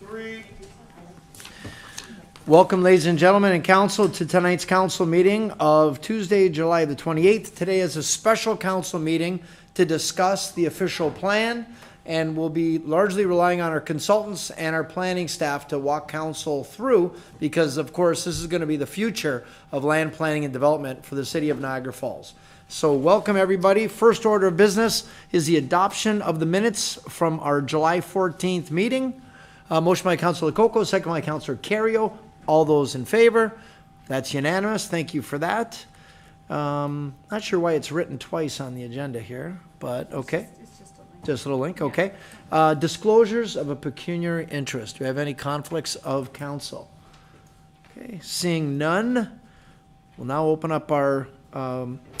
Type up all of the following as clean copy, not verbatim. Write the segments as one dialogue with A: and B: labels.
A: 3.
B: Welcome, ladies and gentlemen, and council to tonight's council meeting of Tuesday, July the 28th. Today is a special council meeting to discuss the official plan, and we'll be largely relying on our consultants and our planning staff to walk council through, because of course this is going to be the future of land planning and development for the city of Niagara Falls. So welcome everybody. First order of business is the adoption of the minutes from our July 14th meeting. Motion by Councilor Coco, second by Councilor Carrio. All those in favor? That's unanimous. Thank you for that. Not sure why it's written twice on the agenda here, but okay.
C: It's just a link.
B: Just a little link, okay. Disclosures of a pecuniary interest. Do we have any conflicts of council? Okay, seeing none, we'll now open up our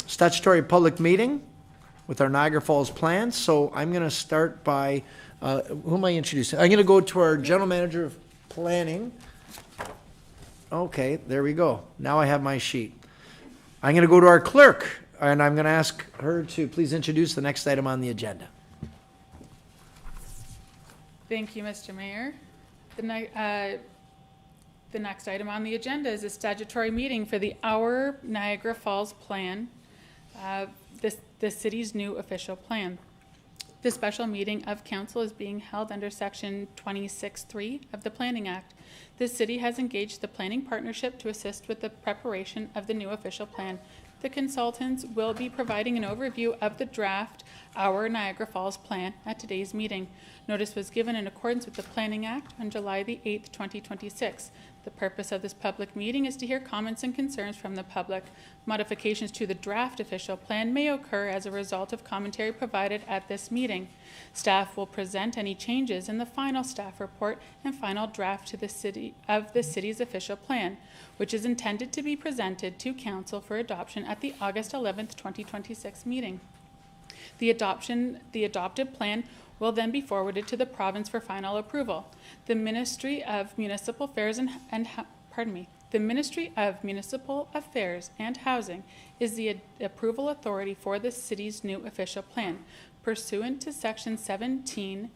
B: statutory public meeting with our Niagara Falls plan. So I'm going to start by, who am I introducing? I'm going to go to our general manager of planning. Okay, there we go. Now I have my sheet. I'm going to go to our clerk, and I'm going to ask her to please introduce the next item on the agenda.
C: Thank you, Mr. Mayor. The next item on the agenda is a statutory meeting for the Our Niagara Falls Plan, the city's new official plan. The special meeting of council is being held under Section 26(3) of the Planning Act. The city has engaged the planning partnership to assist with the preparation of the new official plan. The consultants will be providing an overview of the draft Our Niagara Falls Plan at today's meeting. Notice was given in accordance with the Planning Act on July the 8th, 2026. The purpose of this public meeting is to hear comments and concerns from the public. Modifications to the draft official plan may occur as a result of commentary provided at this meeting. Staff will present any changes in the final staff report and final draft to the city's official plan, which is intended to be presented to council for adoption at the August 11th, 2026 meeting. The adopted plan will then be forwarded to the province for final approval. The Ministry of Municipal Affairs the Ministry of Municipal Affairs and Housing is the approval authority for the city's new official plan, pursuant to Section 17,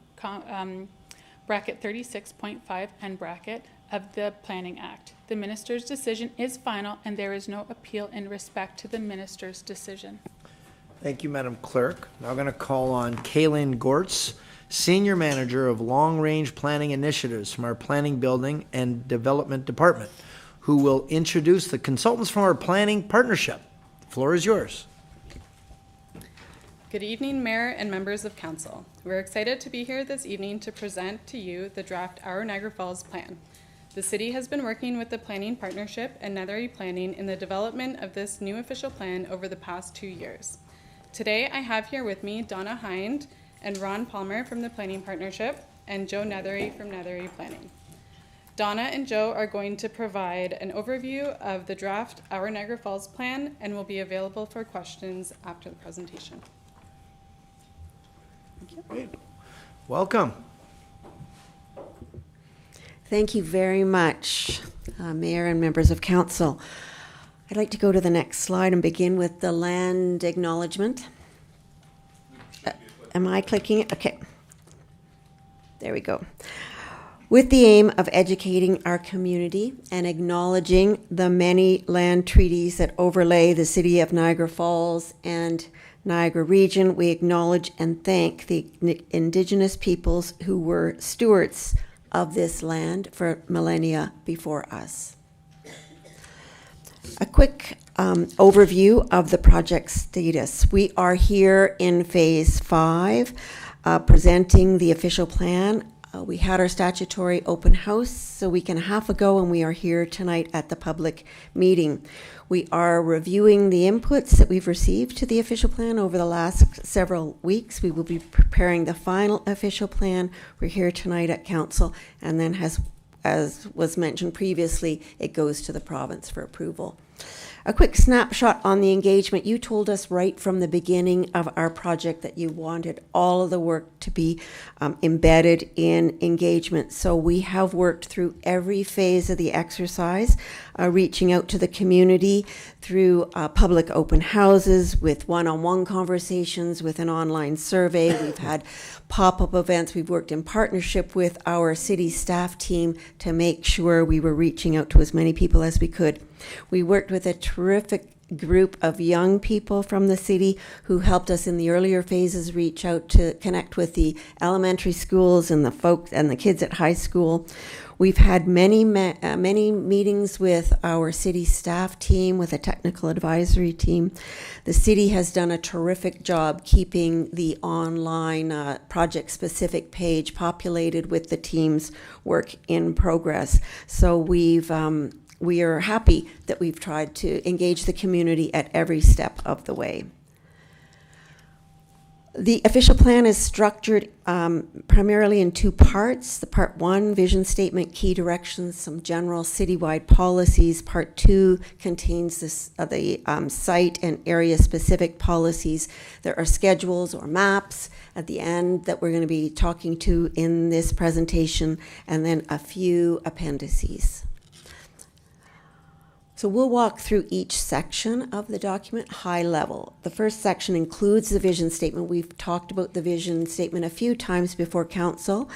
C: bracket 36.5 and bracket of the Planning Act. The minister's decision is final, and there is no appeal in respect to the minister's decision.
B: Thank you, Madam Clerk. Now I'm going to call on Kailen Goerz, Senior Manager of Long Range Planning Initiatives from our Planning, Building, and Development Department, who will introduce the consultants from our planning partnership. The floor is yours.
D: Good evening, Mayor and members of Council. We're excited to be here this evening to present to you the draft Our Niagara Falls Plan. The city has been working with the Planning Partnership and Nethery Planning in the development of this new official plan over the past 2 years. Today, I have here with me Donna, Hinde, and Ron Palmer from the Planning Partnership, and Joe Nethery from Nethery Planning. Donna and Joe are going to provide an overview of the draft Our Niagara Falls Plan and will be available for questions after the presentation. Thank you.
B: Great. Welcome.
E: Thank you very much, Mayor and members of Council. I'd like to go to the next slide and begin with the land acknowledgement. Am I clicking it? Okay. There we go. With the aim of educating our community and acknowledging the many land treaties that overlay the city of Niagara Falls and Niagara region, we acknowledge and thank the Indigenous peoples who were stewards of this land for millennia before us. A quick overview of the project status. We are here in phase 5, presenting the official plan. We had our statutory open house a week and a half ago, and we are here tonight at the public meeting. We are reviewing the inputs that we've received to the official plan over the last several weeks. We will be preparing the final official plan. We're here tonight at council, and then as was mentioned previously, it goes to the province for approval. A quick snapshot on the engagement. You told us right from the beginning of our project that you wanted all of the work to be embedded in engagement. So we have worked through every phase of the exercise, reaching out to the community through public open houses, with one-on-one conversations, with an online survey. We've had pop-up events. We've worked in partnership with our city staff team to make sure we were reaching out to as many people as we could. We worked with a terrific group of young people from the city who helped us in the earlier phases reach out to connect with the elementary schools and the folks and the kids at high school. We've had many meetings with our city staff team, with a technical advisory team. The city has done a terrific job keeping the online project-specific page populated with the team's work in progress. So we are happy that we've tried to engage the community at every step of the way. The official plan is structured primarily in two parts. The part one, vision statement, key directions, some general citywide policies. Part two contains the site and area specific policies. There are schedules or maps at the end that we're going to be talking to in this presentation, and then a few appendices. So we'll walk through each section of the document high level. The first section includes the vision statement. We've talked about the vision statement a few times before council.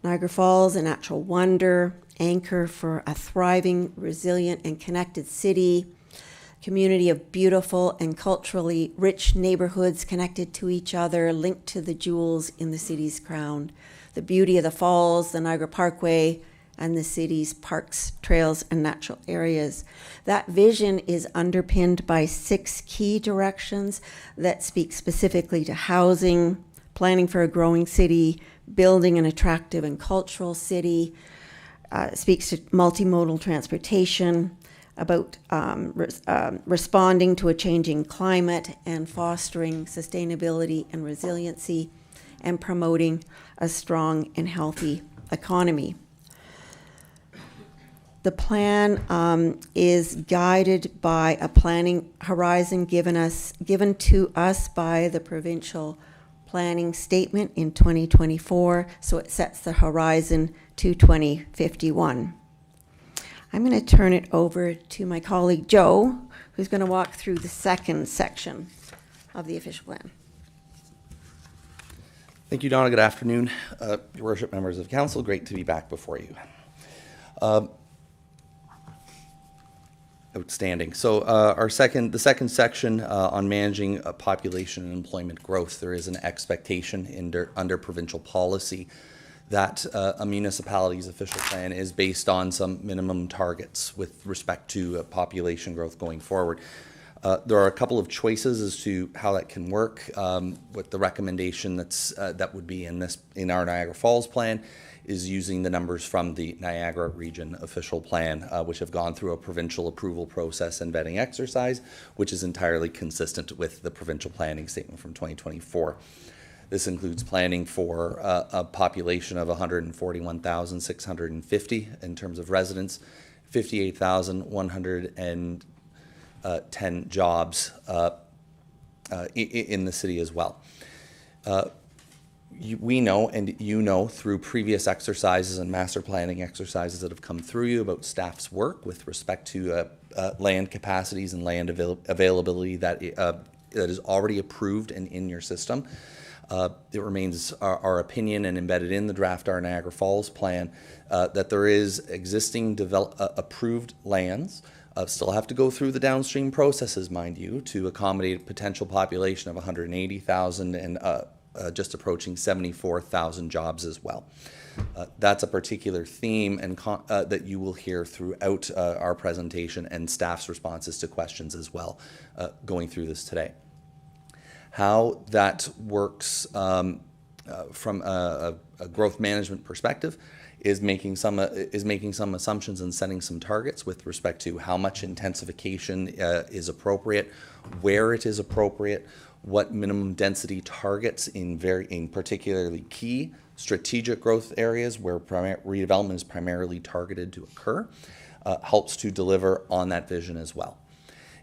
E: Niagara Falls, a natural wonder, anchor for a thriving, resilient, and connected city, community of beautiful and culturally rich neighborhoods connected to each other, linked to the jewels in the city's crown. The beauty of the falls, the Niagara Parkway, and the city's parks, trails, and natural areas. That vision is underpinned by 6 key directions that speak specifically to housing, planning for a growing city, building an attractive and cultural city, speaks to multimodal transportation, about responding to a changing climate and fostering sustainability and resiliency, and promoting a strong and healthy economy. The plan is guided by a planning horizon given to us by the provincial planning statement in 2024, so it sets the horizon to 2051. I'm going to turn it over to my colleague Joe, who's going to walk through the second section of the official plan.
A: Thank you, Donna. Good afternoon, Your Worship, members of council. Great to be back before you. Outstanding. So the second section on managing population and employment growth, there is an expectation under provincial policy that a municipality's official plan is based on some minimum targets with respect to population growth going forward. There are a couple of choices as to how that can work. With the recommendation that would be in our Niagara Falls plan is using the numbers from the Niagara Region official plan, which have gone through a provincial approval process and vetting exercise, which is entirely consistent with the provincial planning statement from 2024. This includes planning for a population of 141,650 in terms of residents, 58,110 jobs in the city as well. We know, and you know, through previous exercises and master planning exercises that have come through you about staff's work with respect to land capacities and land availability that is already approved and in your system. It remains our opinion and embedded in the draft our Niagara Falls plan that there is existing approved lands. Still have to go through the downstream processes, mind you, to accommodate a potential population of 180,000 and just approaching 74,000 jobs as well. That's a particular theme and that you will hear throughout our presentation and staff's responses to questions as well going through this today. How that works from a growth management perspective is making some assumptions and setting some targets with respect to how much intensification is appropriate, where it is appropriate, what minimum density targets in particularly key strategic growth areas where redevelopment is primarily targeted to occur, helps to deliver on that vision as well.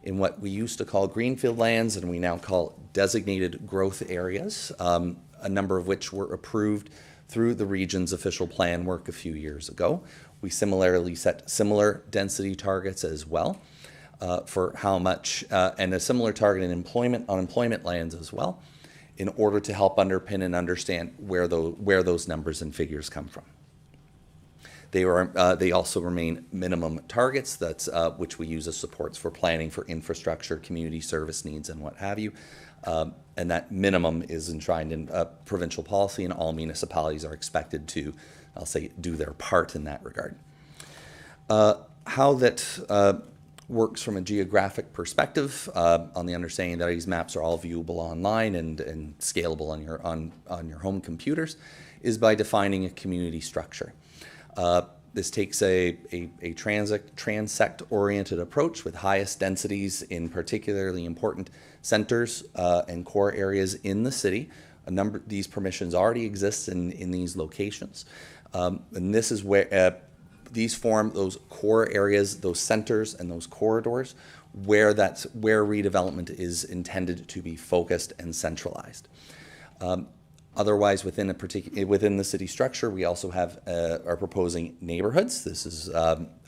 A: in what we used to call greenfield lands and we now call designated growth areas, a number of which were approved through the region's official plan work a few years ago. We similarly set similar density targets as well for how much, and a similar target in unemployment lands as well, in order to help underpin and understand where those numbers and figures come from. They also remain minimum targets, that's which we use as supports for planning for infrastructure, community service needs, and what have you. And that minimum is enshrined in provincial policy, and all municipalities are expected to, I'll say, do their part in that regard. How that works from a geographic perspective, on the understanding that these maps are all viewable online and scalable on your home computers, is by defining a community structure. This takes a transect-oriented approach with highest densities in particularly important centers and core areas in the city. These permissions already exist in these locations. And this is where these form those core areas, those centers and those corridors where redevelopment is intended to be focused and centralized. Otherwise, within the city structure, we also have are proposing neighborhoods. This is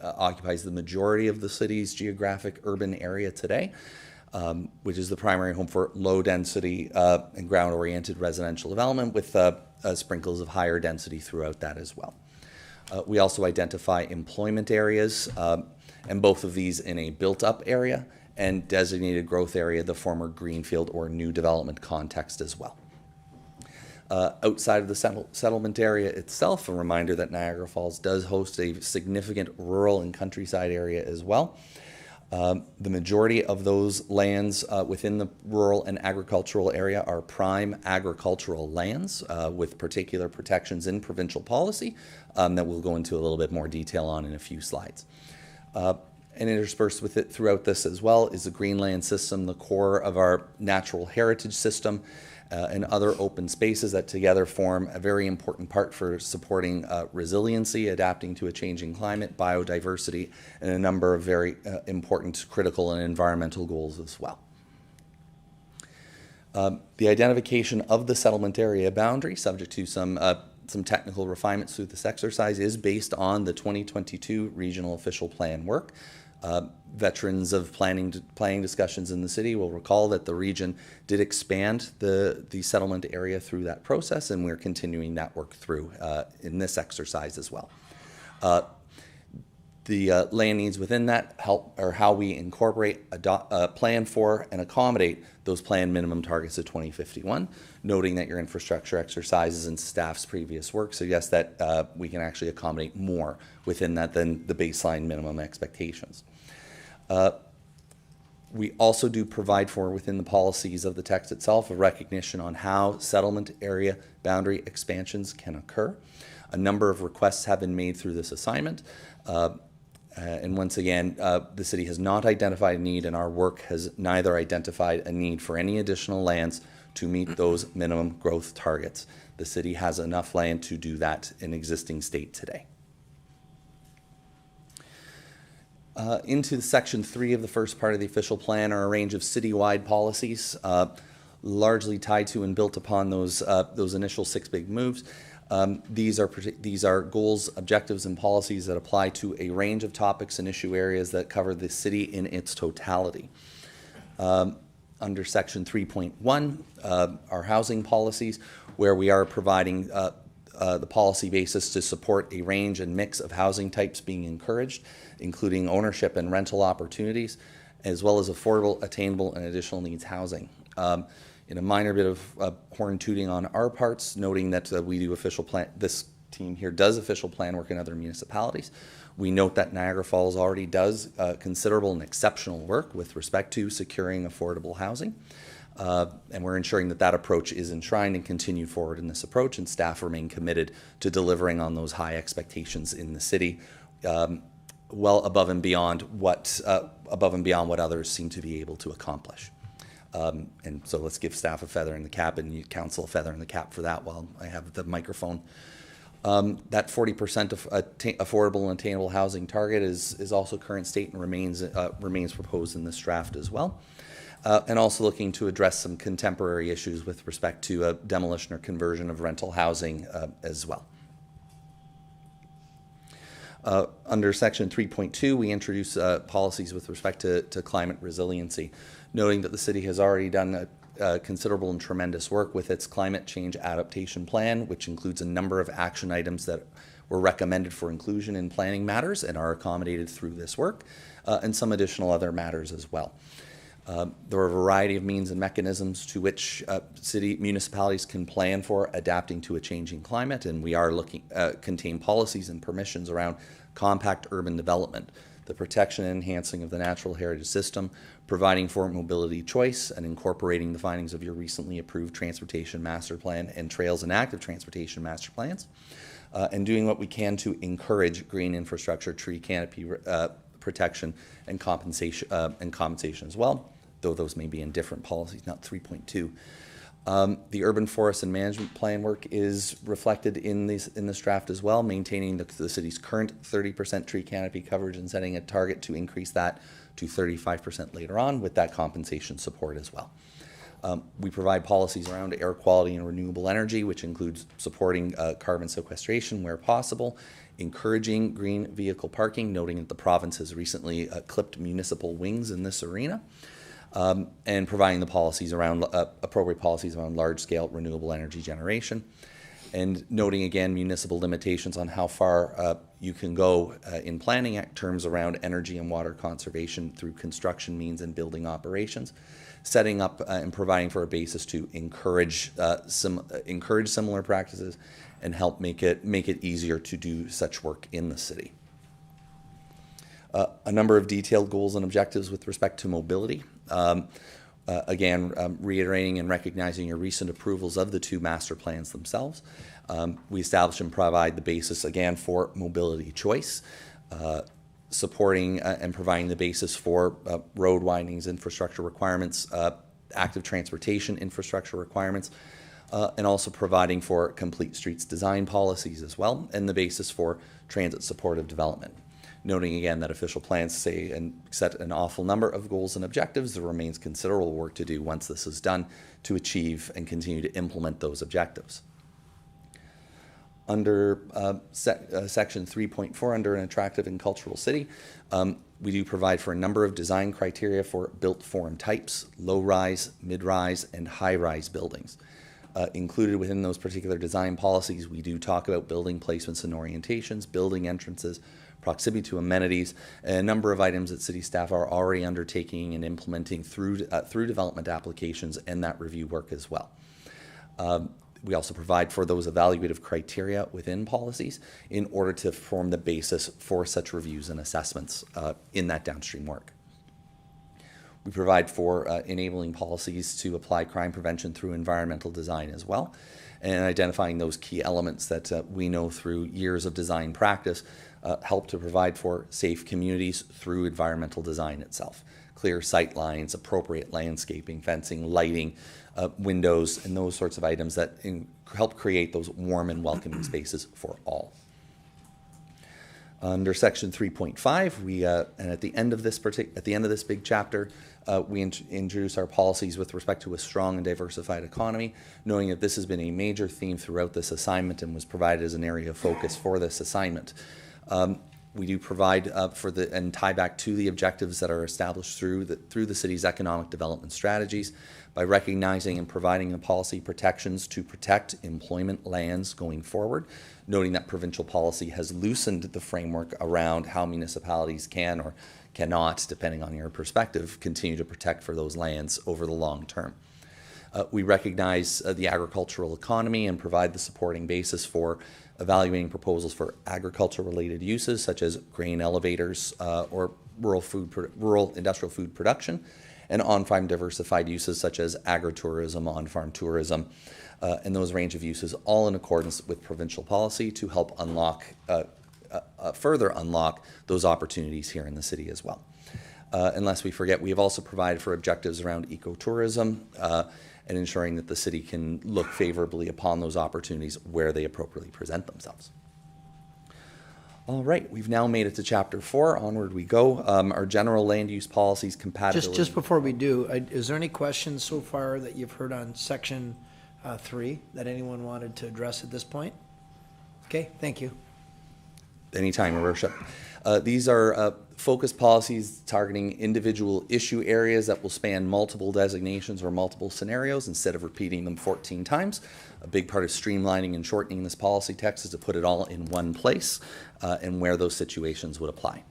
A: occupies the majority of the city's geographic urban area today, which is the primary home for low density and ground-oriented residential development with sprinkles of higher density throughout that as well. We also identify employment areas, and both of these in a built-up area and designated growth area, the former greenfield or new development context as well. Outside of the settlement area itself, a reminder that Niagara Falls does host a significant rural and countryside area as well. The majority of those lands within the rural and agricultural area are prime agricultural lands with particular protections in provincial policy that we'll go into a little bit more detail on in a few slides. And interspersed with it throughout this as well is the Greenland system, the core of our natural heritage system, and other open spaces that together form a very important part for supporting resiliency, adapting to a changing climate, biodiversity, and a number of very important critical and environmental goals as well. The identification of the settlement area boundary, subject to some technical refinements through this exercise, is based on the 2022 Regional Official Plan work. Veterans of planning discussions in the city will recall that the region did expand the settlement area through that process, and we're continuing that work through in this exercise as well. The land needs within that help or how we incorporate, plan for, and accommodate those planned minimum targets of 2051, noting that your infrastructure exercises and staff's previous work suggest that we can actually accommodate more within that than the baseline minimum expectations. We also do provide for, within the policies of the text itself, a recognition on how settlement area boundary expansions can occur. A number of requests have been made through this assignment. And once again, the city has not identified a need, and our work has neither identified a need for any additional lands to meet those minimum growth targets. The city has enough land to do that in existing state today. Into Section 3 of the first part of the official plan are a range of citywide policies, largely tied to and built upon those initial 6 big moves. These are goals, objectives, and policies that apply to a range of topics and issue areas that cover the city in its totality. Under Section 3.1, our housing policies, where we are providing the policy basis to support a range and mix of housing types being encouraged, including ownership and rental opportunities, as well as affordable, attainable, and additional needs housing. In a minor bit of horn tooting on our parts, noting that we do official plan, this team here does official plan work in other municipalities. We note that Niagara Falls already does considerable and exceptional work with respect to securing affordable housing. And we're ensuring that that approach is enshrined and continued forward in this approach, and staff remain committed to delivering on those high expectations in the city, well above and beyond what others seem to be able to accomplish. And so let's give staff a feather in the cap and council a feather in the cap for that while I have the microphone. That 40% of affordable and attainable housing target is also current state and remains proposed in this draft as well. And also looking to address some contemporary issues with respect to demolition or conversion of rental housing as well. Under section 3.2, we introduce policies with respect to climate resiliency, noting that the city has already done considerable and tremendous work with its climate change adaptation plan, which includes a number of action items that were recommended for inclusion in planning matters and are accommodated through this work, and some additional other matters as well. There are a variety of means and mechanisms to which municipalities can plan for adapting to a changing climate, and we are looking contain policies and permissions around compact urban development, the protection and enhancing of the natural heritage system, providing for mobility choice, and incorporating the findings of your recently approved transportation master plan and trails and active transportation master plans, and doing what we can to encourage green infrastructure, tree canopy protection, and compensation as well, though those may be in different policies, not 3.2. The urban forest and management plan work is reflected in this draft as well, maintaining the city's current 30% tree canopy coverage and setting a target to increase that to 35% later on with that compensation support as well. We provide policies around air quality and renewable energy, which includes supporting carbon sequestration where possible, encouraging green vehicle parking, noting that the province has recently clipped municipal wings in this arena, and providing the policies around appropriate policies around large-scale renewable energy generation, and noting again municipal limitations on how far you can go in planning terms around energy and water conservation through construction means and building operations, setting up and providing for a basis to encourage similar practices and help make it easier to do such work in the city. A number of detailed goals and objectives with respect to mobility. Reiterating and recognizing your recent approvals of the two master plans themselves. We establish and provide the basis, again, for mobility choice, supporting and providing the basis for road widenings, infrastructure requirements, active transportation infrastructure requirements, and also providing for complete streets design policies as well, and the basis for transit supportive development. Noting again that official plans say and set an awful number of goals and objectives, there remains considerable work to do once this is done to achieve and continue to implement those objectives. Under section 3.4, under an attractive and cultural city, we do provide for a number of design criteria for built form types, low-rise, mid-rise, and high-rise buildings. Included within those particular design policies, we do talk about building placements and orientations, building entrances, proximity to amenities, and a number of items that city staff are already undertaking and implementing through development applications and that review work as well. We also provide for those evaluative criteria within policies in order to form the basis for such reviews and assessments in that downstream work. We provide for enabling policies to apply crime prevention through environmental design as well, and identifying those key elements that we know through years of design practice help to provide for safe communities through environmental design itself. Clear sight lines, appropriate landscaping, fencing, lighting, windows, and those sorts of items that help create those warm and welcoming spaces for all. Under section 3.5, we and at the end of this big chapter, we introduce our policies with respect to a strong and diversified economy, knowing that this has been a major theme throughout this assignment and was provided as an area of focus for this assignment. We do provide for and tie back to the objectives that are established through the city's economic development strategies by recognizing and providing the policy protections to protect employment lands going forward, noting that provincial policy has loosened the framework around how municipalities can or cannot, depending on your perspective, continue to protect for those lands over the long term. We recognize the agricultural economy and provide the supporting basis for evaluating proposals for agriculture-related uses such as grain elevators or rural industrial food production, and on-farm diversified uses such as agritourism, on-farm tourism, and those range of uses, all in accordance with provincial policy to help unlock, further unlock those opportunities here in the city as well. Unless we forget, we have also provided for objectives around ecotourism and ensuring that the city can look favorably upon those opportunities where they appropriately present themselves. All right, we've now made it to Chapter 4. Onward we go. Our general land use policies compatibility.
B: Just before we do, is there any questions so far that you've heard on Section 3 that anyone wanted to address at this point? Okay, thank you.
A: Anytime, Your Worship. These are focused policies targeting individual issue areas that will span multiple designations or multiple scenarios instead of repeating them 14 times. A big part of streamlining and shortening this policy text is to put it all in one place and where those situations would apply.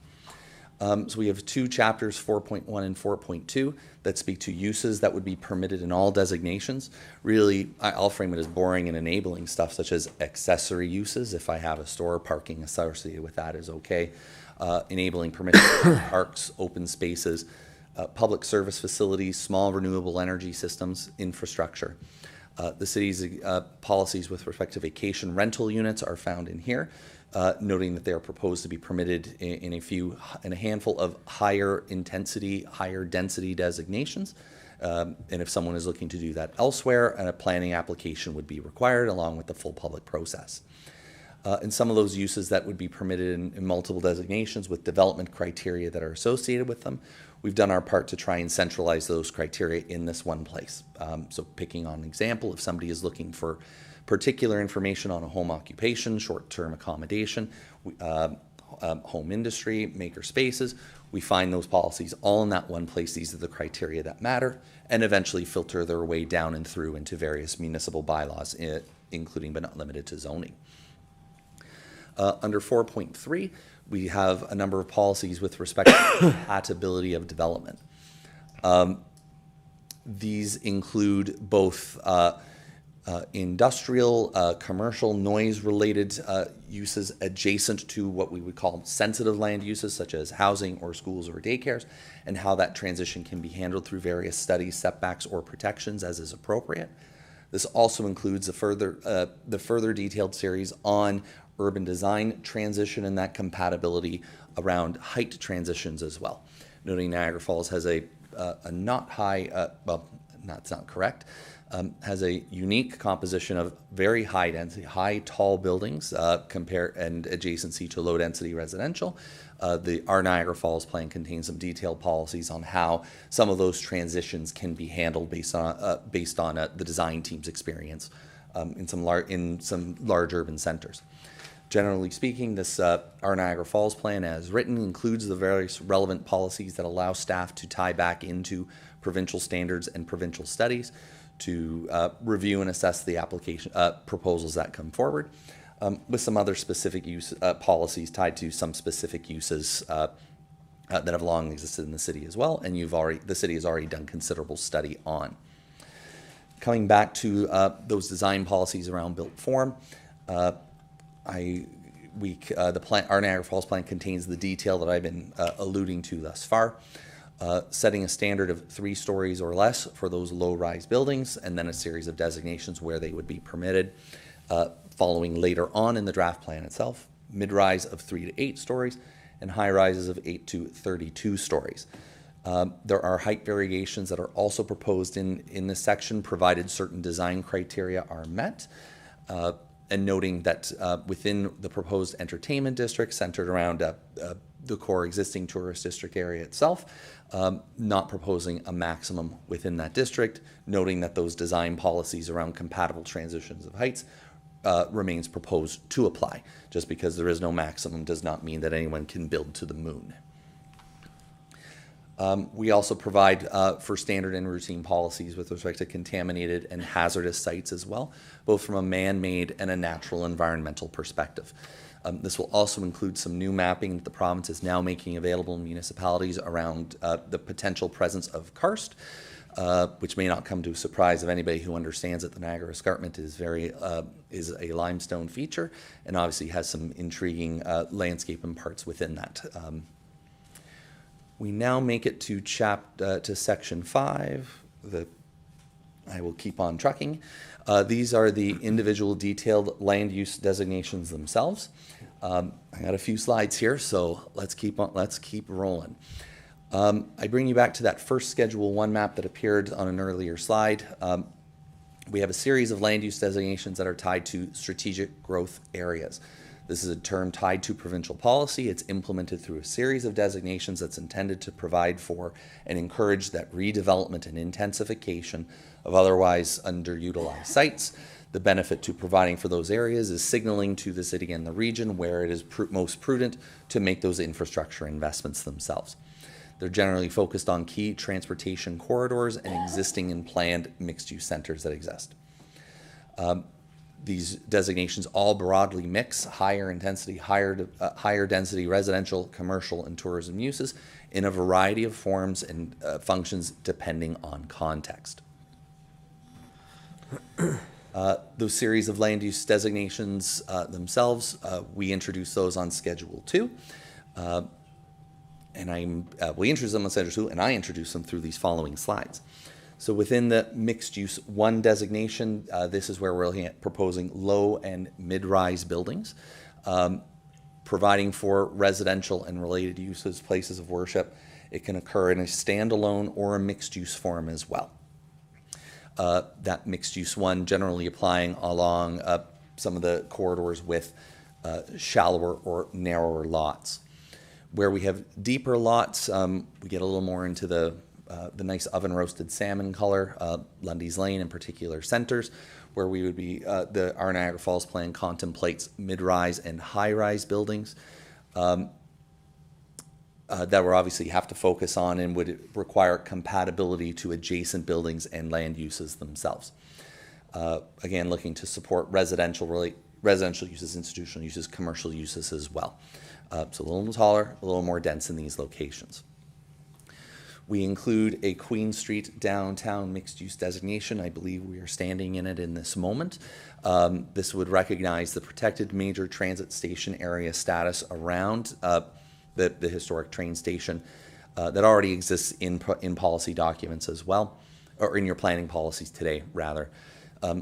A: So we have two chapters, 4.1 and 4.2, that speak to uses that would be permitted in all designations. Really, I'll frame it as boring and enabling stuff such as accessory uses. If I have a store, parking associated with that is okay. Enabling permitted parks, open spaces, public service facilities, small renewable energy systems, infrastructure. The city's policies with respect to vacation rental units are found in here, noting that they are proposed to be permitted in a handful of higher intensity, higher density designations. And if someone is looking to do that elsewhere, a planning application would be required along with the full public process. And some of those uses that would be permitted in multiple designations with development criteria that are associated with them, we've done our part to try and centralize those criteria in this one place. So picking on an example, if somebody is looking for particular information on a home occupation, short-term accommodation, home industry, maker spaces, we find those policies all in that one place. These are the criteria that matter, and eventually filter their way down and through into various municipal bylaws, including but not limited to zoning. Under 4.3, we have a number of policies with respect to compatibility of development. These include both industrial, commercial, noise-related uses adjacent to what we would call sensitive land uses, such as housing or schools or daycares, and how that transition can be handled through various studies, setbacks, or protections as is appropriate. This also includes the further detailed series on urban design transition and that compatibility around height transitions as well. Noting Niagara Falls has a not high, well, that's not correct, has a unique composition of very high density, high tall buildings and adjacency to low density residential. Our Niagara Falls plan contains some detailed policies on how some of those transitions can be handled based on the design team's experience in some large urban centers. Generally speaking, our Niagara Falls plan as written includes the various relevant policies that allow staff to tie back into provincial standards and provincial studies to review and assess the application proposals that come forward, with some other specific use policies tied to some specific uses that have long existed in the city as well, and the city has already done considerable study on. Coming back to those design policies around built form, our Niagara Falls plan contains the detail that I've been alluding to thus far, setting a standard of 3 stories or less for those low-rise buildings, and then a series of designations where they would be permitted. Following later on in the draft plan itself, mid-rise of 3 to 8 stories, and high-rises of 8 to 32 stories. There are height variations that are also proposed in this section, provided certain design criteria are met. And noting that within the proposed entertainment district centered around the core existing tourist district area itself, not proposing a maximum within that district, noting that those design policies around compatible transitions of heights remains proposed to apply. Just because there is no maximum does not mean that anyone can build to the moon. We also provide for standard and routine policies with respect to contaminated and hazardous sites as well, both from a man-made and a natural environmental perspective. This will also include some new mapping that the province is now making available in municipalities around the potential presence of karst, which may not come to a surprise of anybody who understands that the Niagara Escarpment is a limestone feature, and obviously has some intriguing landscape and parts within that. We now make it to section 5. I will keep on trucking. These are the individual detailed land use designations themselves. I got a few slides here, so let's keep rolling. I bring you back to that first Schedule 1 map that appeared on an earlier slide. We have a series of land use designations that are tied to strategic growth areas. This is a term tied to provincial policy. It's implemented through a series of designations that's intended to provide for and encourage that redevelopment and intensification of otherwise underutilized sites. The benefit to providing for those areas is signaling to the city and the region where it is most prudent to make those infrastructure investments themselves. They're generally focused on key transportation corridors and existing and planned mixed-use centers that exist. These designations all broadly mix higher intensity, higher density residential, commercial, and tourism uses in a variety of forms and functions depending on context. Those series of land use designations themselves, we introduce those on Schedule 2. We introduce them on Schedule 2, and I introduce them through these following slides. So within the mixed use 1 designation, this is where we're looking at proposing low and mid-rise buildings, providing for residential and related uses, places of worship. It can occur in a standalone or a mixed use form as well. That mixed use 1 generally applying along some of the corridors with shallower or narrower lots. Where we have deeper lots, we get a little more into the nice oven roasted salmon color, Lundy's Lane in particular centers, where we would be, our Niagara Falls plan contemplates mid-rise and high-rise buildings that we obviously have to focus on and would require compatibility to adjacent buildings and land uses themselves. Again, looking to support residential uses, institutional uses, commercial uses as well. So a little taller, a little more dense in these locations. We include a Queen Street downtown mixed-use designation. I believe we are standing in it in this moment. This would recognize the protected major transit station area status around the historic train station that already exists in policy documents as well, or in your planning policies today, rather.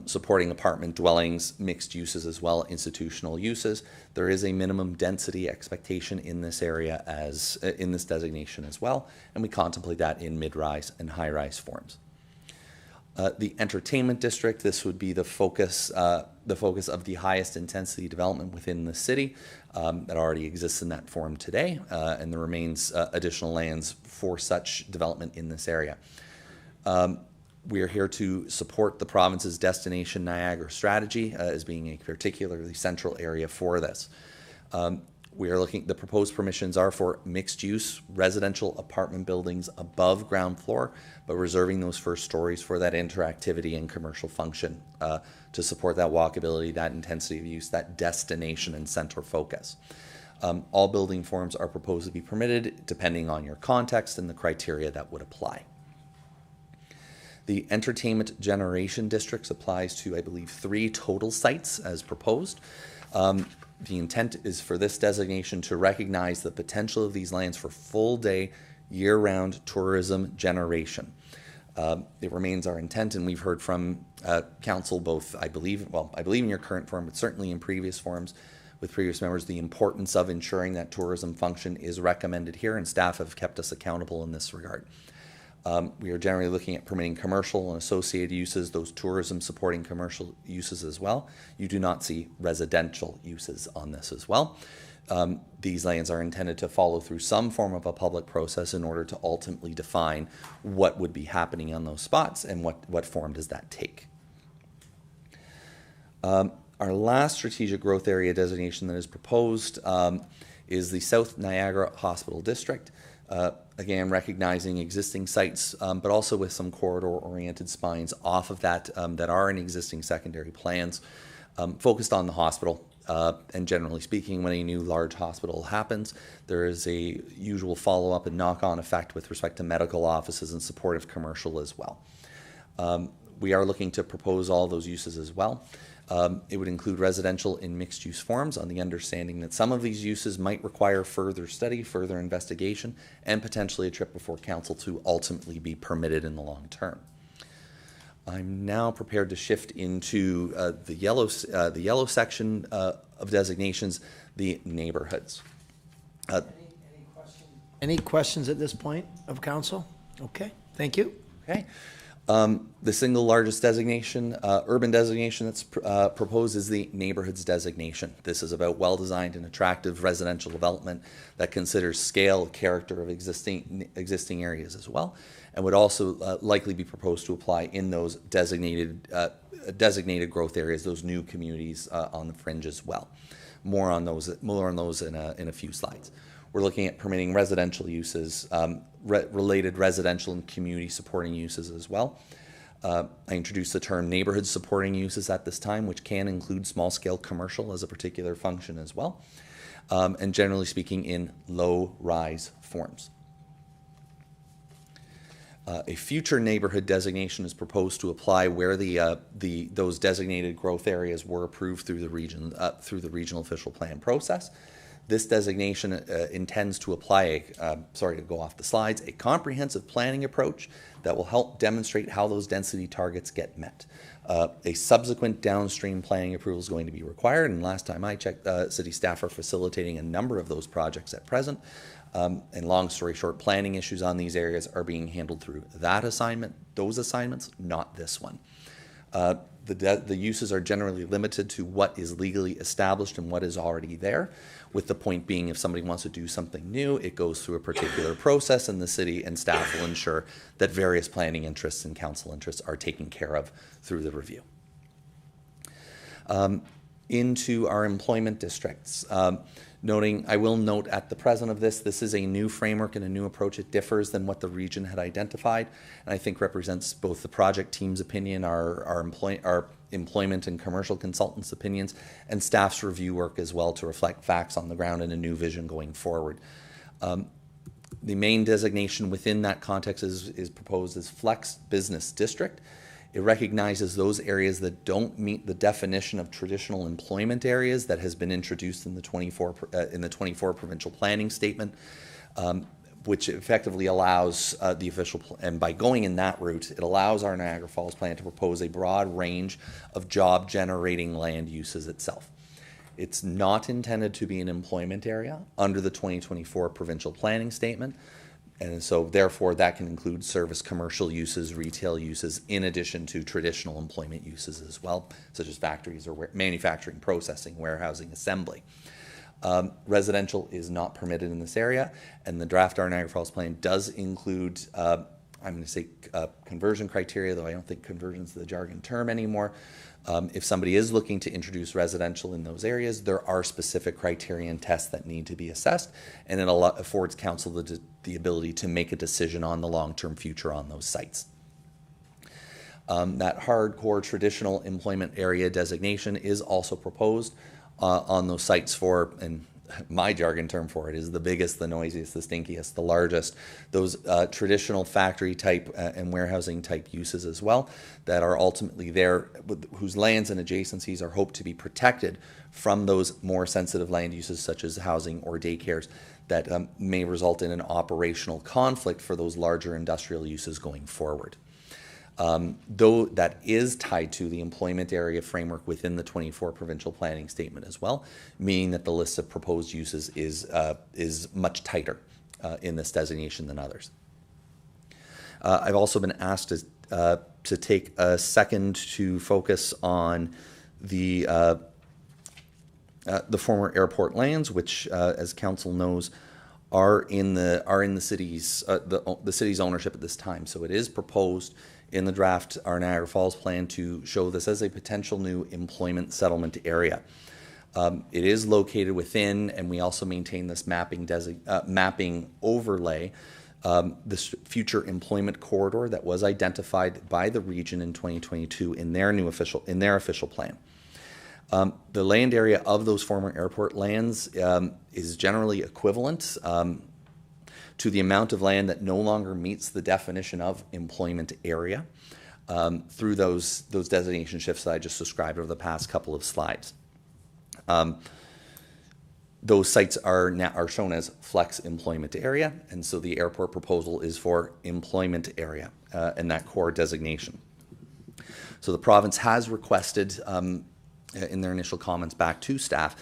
A: Supporting apartment dwellings, mixed uses as well, institutional uses. There is a minimum density expectation in this area as in this designation as well, and we contemplate that in mid-rise and high-rise forms. The entertainment district, this would be the focus of the highest intensity development within the city that already exists in that form today, and there remains additional lands for such development in this area. We are here to support the province's Destination Niagara strategy as being a particularly central area for this. The proposed permissions are for mixed use residential apartment buildings above ground floor, but reserving those first stories for that interactivity and commercial function to support that walkability, that intensity of use, that destination and center focus. All building forms are proposed to be permitted depending on your context and the criteria that would apply. The entertainment generation districts applies to, I believe, 3 total sites as proposed. The intent is for this designation to recognize the potential of these lands for full-day, year-round tourism generation. It remains our intent, and we've heard from council both, I believe in your current form, but certainly in previous forms with previous members, the importance of ensuring that tourism function is recommended here, and staff have kept us accountable in this regard. We are generally looking at permitting commercial and associated uses, those tourism supporting commercial uses as well. You do not see residential uses on this as well. These lands are intended to follow through some form of a public process in order to ultimately define what would be happening on those spots and what form does that take. Our last strategic growth area designation that is proposed is the South Niagara Hospital District. Again, recognizing existing sites, but also with some corridor-oriented spines off of that that are in existing secondary plans, focused on the hospital. And generally speaking, when a new large hospital happens, there is a usual follow-up and knock-on effect with respect to medical offices and supportive commercial as well. We are looking to propose all those uses as well. It would include residential in mixed-use forms on the understanding that some of these uses might require further study, further investigation, and potentially a trip before council to ultimately be permitted in the long term. I'm now prepared to shift into the yellow section of designations, the neighborhoods.
B: Any questions at this point of council? Okay, thank you.
A: Okay. The single largest designation, urban designation that's proposed is the neighborhoods designation. This is about well-designed and attractive residential development that considers scale, character of existing areas as well, and would also likely be proposed to apply in those designated growth areas, those new communities on the fringe as well. More on those in a few slides. We're looking at permitting residential uses, related residential and community supporting uses as well. I introduced the term neighborhood supporting uses at this time, which can include small-scale commercial as a particular function as well, and generally speaking in low-rise forms. A future neighborhood designation is proposed to apply where those designated growth areas were approved through the regional official plan process. This designation intends to apply sorry to go off the slides, a comprehensive planning approach that will help demonstrate how those density targets get met. A subsequent downstream planning approval is going to be required, and last time I checked, city staff are facilitating a number of those projects at present. And long story short, planning issues on these areas are being handled through those assignments, not this one. The uses are generally limited to what is legally established and what is already there, with the point being if somebody wants to do something new, it goes through a particular process, and the city and staff will ensure that various planning interests and council interests are taken care of through the review. Into our employment districts. I will note at the present of this is a new framework and a new approach. It differs than what the region had identified, and I think represents both the project team's opinion, our employment and commercial consultants' opinions, and staff's review work as well to reflect facts on the ground and a new vision going forward. The main designation within that context is proposed as Flex Business District. It recognizes those areas that don't meet the definition of traditional employment areas that has been introduced in the 24 provincial planning statement, which effectively allows the official, and by going in that route, it allows our Niagara Falls plan to propose a broad range of job-generating land uses itself. It's not intended to be an employment area under the 2024 provincial planning statement. And so therefore that can include service commercial uses, retail uses, in addition to traditional employment uses as well, such as factories or manufacturing, processing, warehousing, assembly. Residential is not permitted in this area, and the draft our Niagara Falls plan does include, I'm going to say conversion criteria, though I don't think conversion is the jargon term anymore. If somebody is looking to introduce residential in those areas, there are specific criteria and tests that need to be assessed, and it affords council the ability to make a decision on the long-term future on those sites. That hardcore traditional employment area designation is also proposed on those sites for, and my jargon term for it is the biggest, the noisiest, the stinkiest, the largest, those traditional factory type and warehousing type uses as well that are ultimately there, whose lands and adjacencies are hoped to be protected from those more sensitive land uses such as housing or daycares that may result in an operational conflict for those larger industrial uses going forward. Though that is tied to the employment area framework within the 24 provincial planning statement as well, meaning that the list of proposed uses is much tighter in this designation than others. I've also been asked to take a second to focus on the former airport lands, which, as council knows, are in the city's ownership at this time. So it is proposed in the draft our Niagara Falls plan to show this as a potential new employment settlement area. It is located within, and we also maintain this mapping overlay, this future employment corridor that was identified by the region in 2022 in their official plan. The land area of those former airport lands is generally equivalent to the amount of land that no longer meets the definition of employment area through those designation shifts that I just described over the past couple of slides. Those sites are shown as flex employment area, and so the airport proposal is for employment area and that core designation. So the province has requested in their initial comments back to staff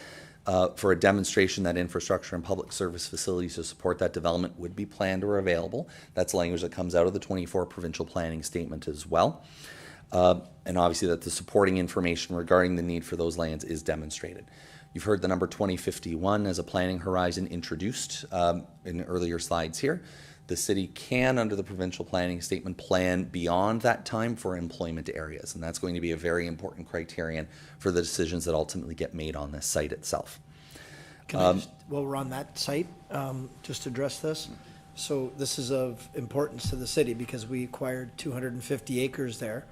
A: for a demonstration that infrastructure and public service facilities to support that development would be planned or available. That's language that comes out of the 24 provincial planning statement as well. And obviously that the supporting information regarding the need for those lands is demonstrated. You've heard the number 2051 as a planning horizon introduced in earlier slides here. The city can, under the provincial planning statement, plan beyond that time for employment areas, and that's going to be a very important criterion for the decisions that ultimately get made on this site itself.
B: Can I just, while we're on that site, just address this? So this is of importance to the city because we acquired 250 acres there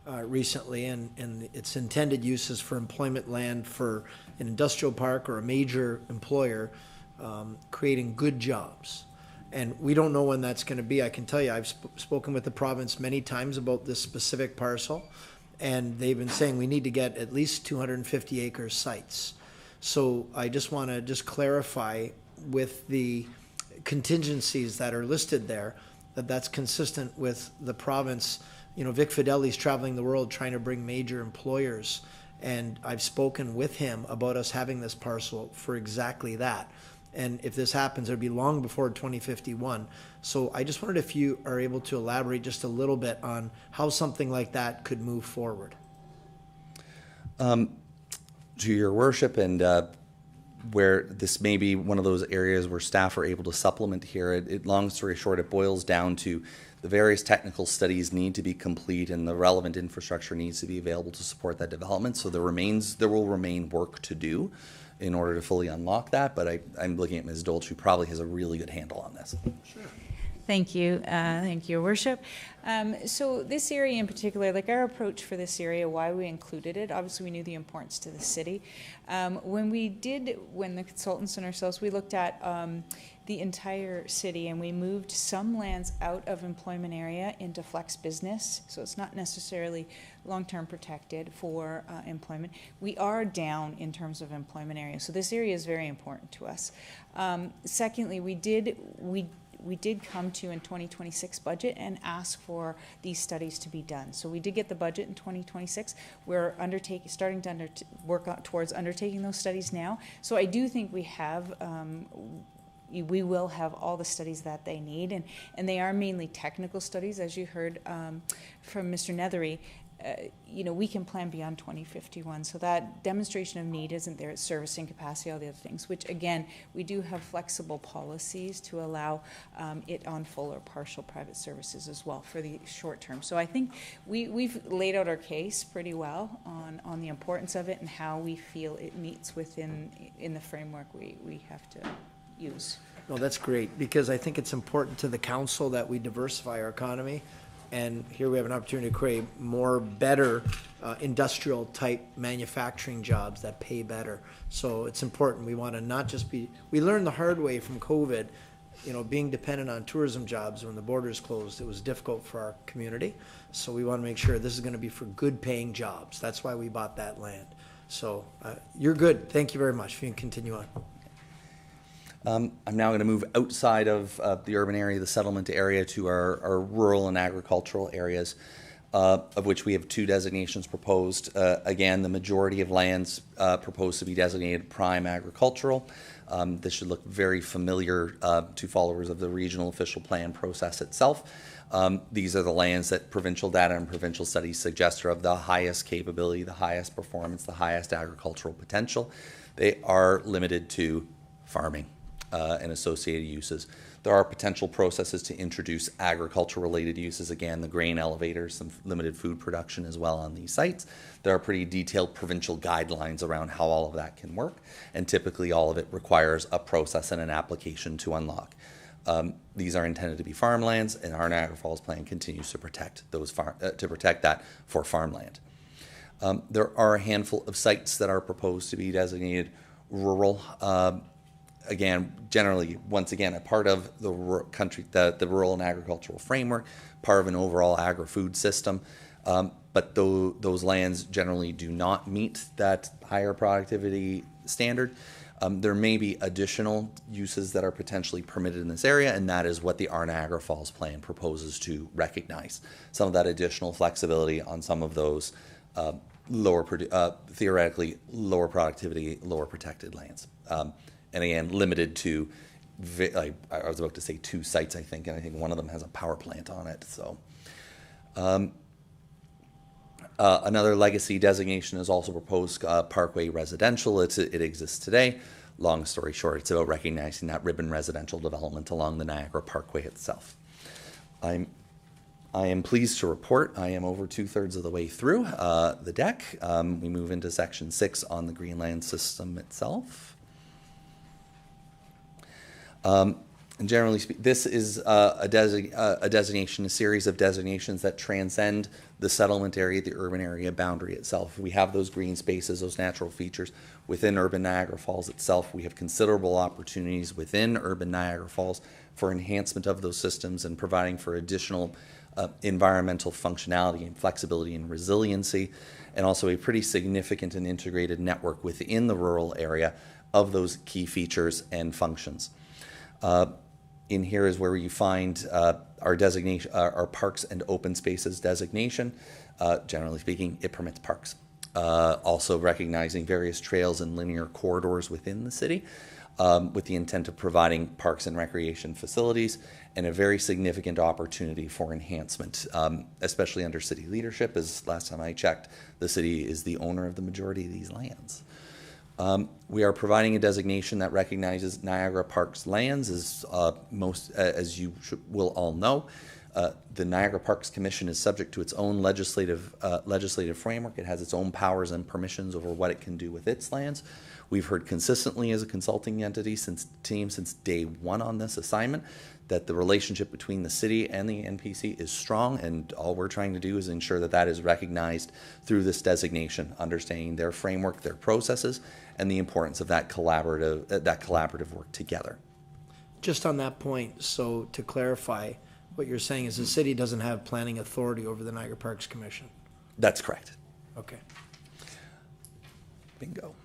B: recently, and its intended uses for employment land for an industrial park or a major employer, creating good jobs. And we don't know when that's going to be. I can tell you, I've spoken with the province many times about this specific parcel, and they've been saying we need to get at least 250 acre sites. So I just want to just clarify with the contingencies that are listed there, that that's consistent with the province. You know, Vic Fideli's traveling the world trying to bring major employers, and I've spoken with him about us having this parcel for exactly that. And if this happens, it'll be long before 2051. So I just wondered if you are able to elaborate just a little bit on how something like that could move forward.
A: To your worship, and where this may be one of those areas where staff are able to supplement here, long story short, it boils down to the various technical studies need to be complete and the relevant infrastructure needs to be available to support that development. So there will remain work to do in order to fully unlock that, but I'm looking at Ms. Dolce, who probably has a really good handle on this.
B: Sure.
F: Thank you, Your Worship. So this area in particular, like our approach for this area, why we included it, obviously we knew the importance to the city. When the consultants and ourselves, we looked at the entire city and we moved some lands out of employment area into flex business. So it's not necessarily long-term protected for employment. We are down in terms of employment area. So this area is very important to us. Secondly, we did come to in 2026 budget and ask for these studies to be done. So we did get the budget in 2026. We're starting to work towards undertaking those studies now. So I do think we will have all the studies that they need, and they are mainly technical studies, as you heard from Mr. Nethery. We can plan beyond 2051. So that demonstration of need isn't there. It's servicing capacity, all the other things, which again, we do have flexible policies to allow it on full or partial private services as well for the short term. So I think we've laid out our case pretty well on the importance of it and how we feel it meets within the framework we have to use.
B: No, that's great, because I think it's important to the council that we diversify our economy. And here we have an opportunity to create more better industrial type manufacturing jobs that pay better. So it's important. We want to not just we learned the hard way from COVID, being dependent on tourism jobs when the borders closed, it was difficult for our community. So we want to make sure this is going to be for good paying jobs. That's why we bought that land. So you're good. Thank you very much. If you can continue on.
A: I'm now going to move outside of the urban area, the settlement area, to our rural and agricultural areas, of which we have 2 designations proposed. Again, the majority of lands proposed to be designated prime agricultural. This should look very familiar to followers of the regional official plan process itself. These are the lands that provincial data and provincial studies suggest are of the highest capability, the highest performance, the highest agricultural potential. They are limited to farming and associated uses. There are potential processes to introduce agriculture-related uses. Again, the grain elevators, some limited food production as well on these sites. There are pretty detailed provincial guidelines around how all of that can work, and typically all of it requires a process and an application to unlock. These are intended to be farmlands, and our Niagara Falls plan continues to protect those that for farmland. There are a handful of sites that are proposed to be designated rural. Again, generally, once again, a part of the rural and agricultural framework, part of an overall agri-food system, but those lands generally do not meet that higher productivity standard. There may be additional uses that are potentially permitted in this area, and that is what the Niagara Falls plan proposes to recognize. Some of that additional flexibility on some of those theoretically lower productivity, lower protected lands. And again, limited to, I was about to say 2 sites, I think, and I think one of them has a power plant on it. So another legacy designation is also proposed, Parkway Residential. It exists today. Long story short, it's about recognizing that ribbon residential development along the Niagara Parkway itself. I am pleased to report I am over 2/3 of the way through the deck. We move into section 6 on the Greenland system itself. And generally speaking, this is a designation, a series of designations that transcend the settlement area, the urban area boundary itself. We have those green spaces, those natural features within urban Niagara Falls itself. We have considerable opportunities within urban Niagara Falls for enhancement of those systems and providing for additional environmental functionality and flexibility and resiliency, and also a pretty significant and integrated network within the rural area of those key features and functions. In here is where you find our designation, our parks and open spaces designation. Generally speaking, it permits parks. Also recognizing various trails and linear corridors within the city with the intent of providing parks and recreation facilities and a very significant opportunity for enhancement, especially under city leadership, as last time I checked, the city is the owner of the majority of these lands. We are providing a designation that recognizes Niagara Parks lands, as you will all know. The Niagara Parks Commission is subject to its own legislative framework. It has its own powers and permissions over what it can do with its lands. We've heard consistently as a consulting entity since day one on this assignment that the relationship between the city and the NPC is strong, and all we're trying to do is ensure that that is recognized through this designation, understanding their framework, their processes, and the importance of that collaborative work together.
B: Just on that point, so to clarify, what you're saying is the city doesn't have planning authority over the Niagara Parks Commission?
A: That's correct.
B: Okay.
A: Bingo.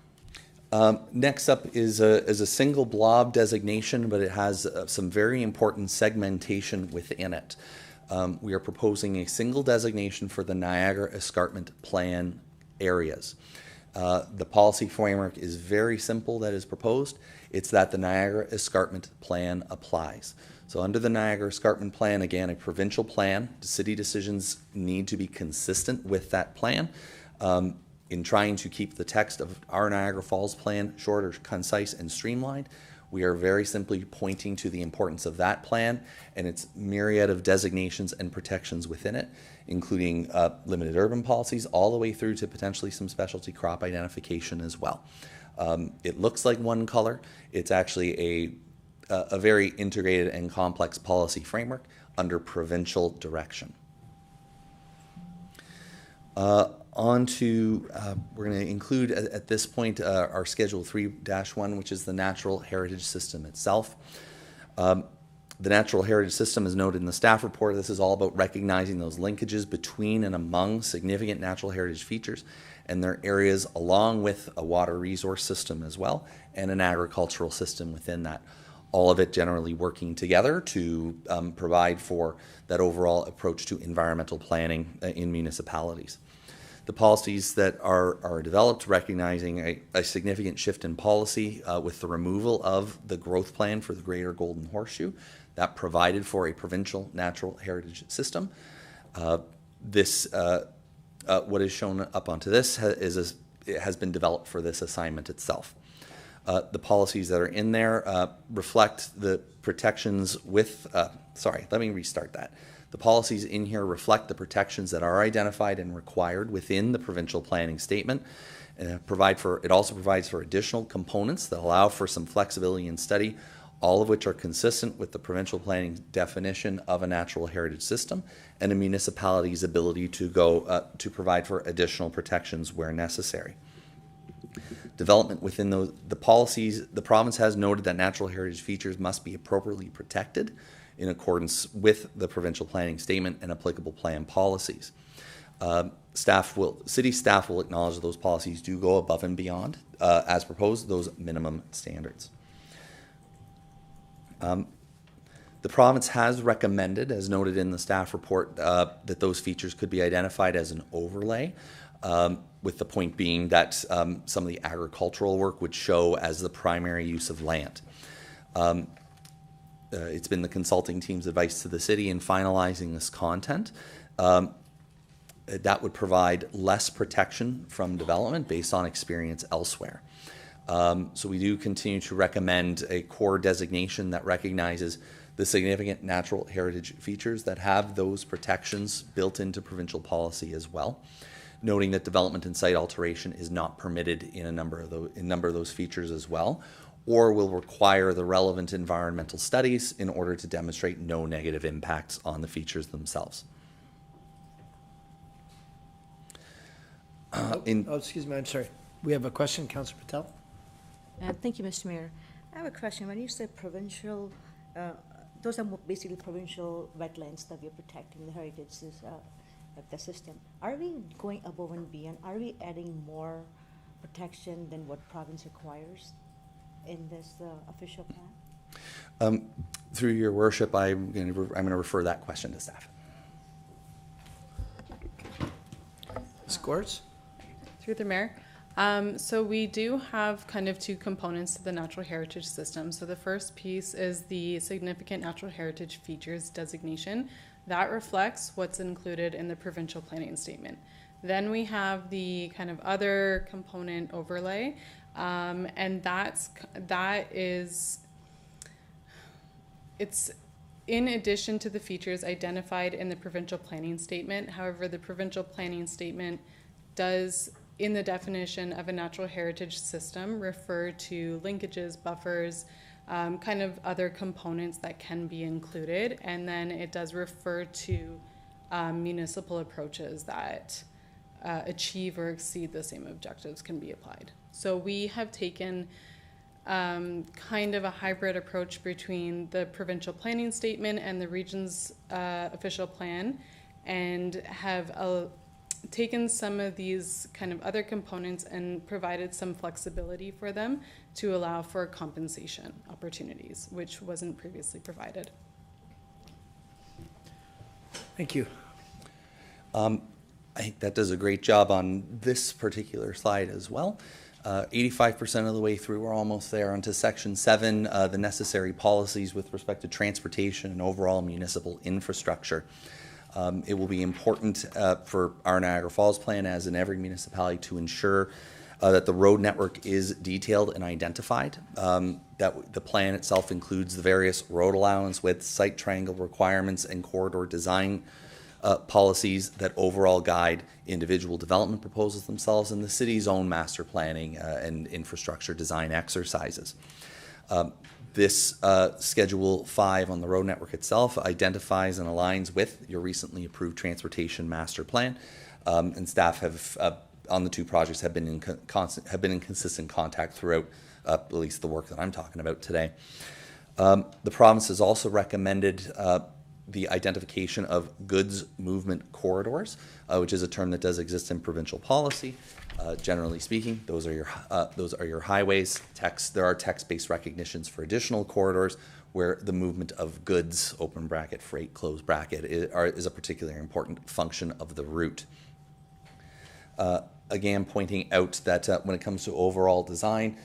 A: Next up is a single blob designation, but it has some very important segmentation within it. We are proposing a single designation for the Niagara Escarpment Plan areas. The policy framework is very simple that is proposed. It's that the Niagara Escarpment Plan applies. So under the Niagara Escarpment Plan, again, a provincial plan, city decisions need to be consistent with that plan. In trying to keep the text of our Niagara Falls plan shorter, concise, and streamlined, we are very simply pointing to the importance of that plan and its myriad of designations and protections within it, including limited urban policies all the way through to potentially some specialty crop identification as well. It looks like one color. It's actually a very integrated and complex policy framework under provincial direction. We're going to include at this point our Schedule 3-1, which is the natural heritage system itself. The natural heritage system is noted in the staff report. This is all about recognizing those linkages between and among significant natural heritage features and their areas, along with a water resource system as well, and an agricultural system within that. All of it generally working together to provide for that overall approach to environmental planning in municipalities. The policies that are developed recognizing a significant shift in policy with the removal of the growth plan for the Greater Golden Horseshoe that provided for a provincial natural heritage system. What is shown up onto this has been developed for this assignment itself. The policies that are in there reflect the protections with, let me restart that. The policies in here reflect the protections that are identified and required within the provincial planning statement. It also provides for additional components that allow for some flexibility in study, all of which are consistent with the provincial planning definition of a natural heritage system and a municipality's ability to provide for additional protections where necessary. Development within the policies, the province has noted that natural heritage features must be appropriately protected in accordance with the provincial planning statement and applicable plan policies. City staff will acknowledge that those policies do go above and beyond, as proposed, those minimum standards. The province has recommended, as noted in the staff report, that those features could be identified as an overlay with the point being that some of the agricultural work would show as the primary use of land. It's been the consulting team's advice to the city in finalizing this content. That would provide less protection from development based on experience elsewhere. So we do continue to recommend a core designation that recognizes the significant natural heritage features that have those protections built into provincial policy as well, noting that development and site alteration is not permitted in a number of those features as well, or will require the relevant environmental studies in order to demonstrate no negative impacts on the features themselves.
B: Excuse me, I'm sorry. We have a question, Councillor Patel.
G: Thank you, Mr. Mayor. I have a question. When you say provincial, those are basically provincial wetlands that we're protecting, the heritage of the system. Are we going above and beyond? Are we adding more protection than what province requires in this official plan?
A: Through your worship, I'm going to refer that question to staff.
B: Ms. Goerz?
D: Through the mayor. So we do have kind of two components to the natural heritage system. So the first piece is the significant natural heritage features designation. That reflects what's included in the provincial planning statement. Then we have the kind of other component overlay, and it's in addition to the features identified in the provincial planning statement. However, the provincial planning statement does, in the definition of a natural heritage system, refer to linkages, buffers, kind of other components that can be included. And then it does refer to municipal approaches that achieve or exceed the same objectives can be applied. So we have taken kind of a hybrid approach between the provincial planning statement and the region's official plan, and have taken some of these kind of other components and provided some flexibility for them to allow for compensation opportunities, which wasn't previously provided.
B: Thank you.
A: I think that does a great job on this particular slide as well. 85% of the way through, we're almost there onto section 7, the necessary policies with respect to transportation and overall municipal infrastructure. It will be important for our Niagara Falls plan, as in every municipality, to ensure that the road network is detailed and identified, that the plan itself includes the various road allowance width, site triangle requirements, and corridor design policies that overall guide individual development proposals themselves and the city's own master planning and infrastructure design exercises. This Schedule 5 on the road network itself identifies and aligns with your recently approved transportation master plan, and staff have on the two projects have been in consistent contact throughout at least the work that I'm talking about today. The province has also recommended the identification of goods movement corridors, which is a term that does exist in provincial policy. Generally speaking, those are your highways. There are text-based recognitions for additional corridors where the movement of goods, open bracket, freight, close bracket, is a particularly important function of the route. Again, pointing out that when it comes to overall design,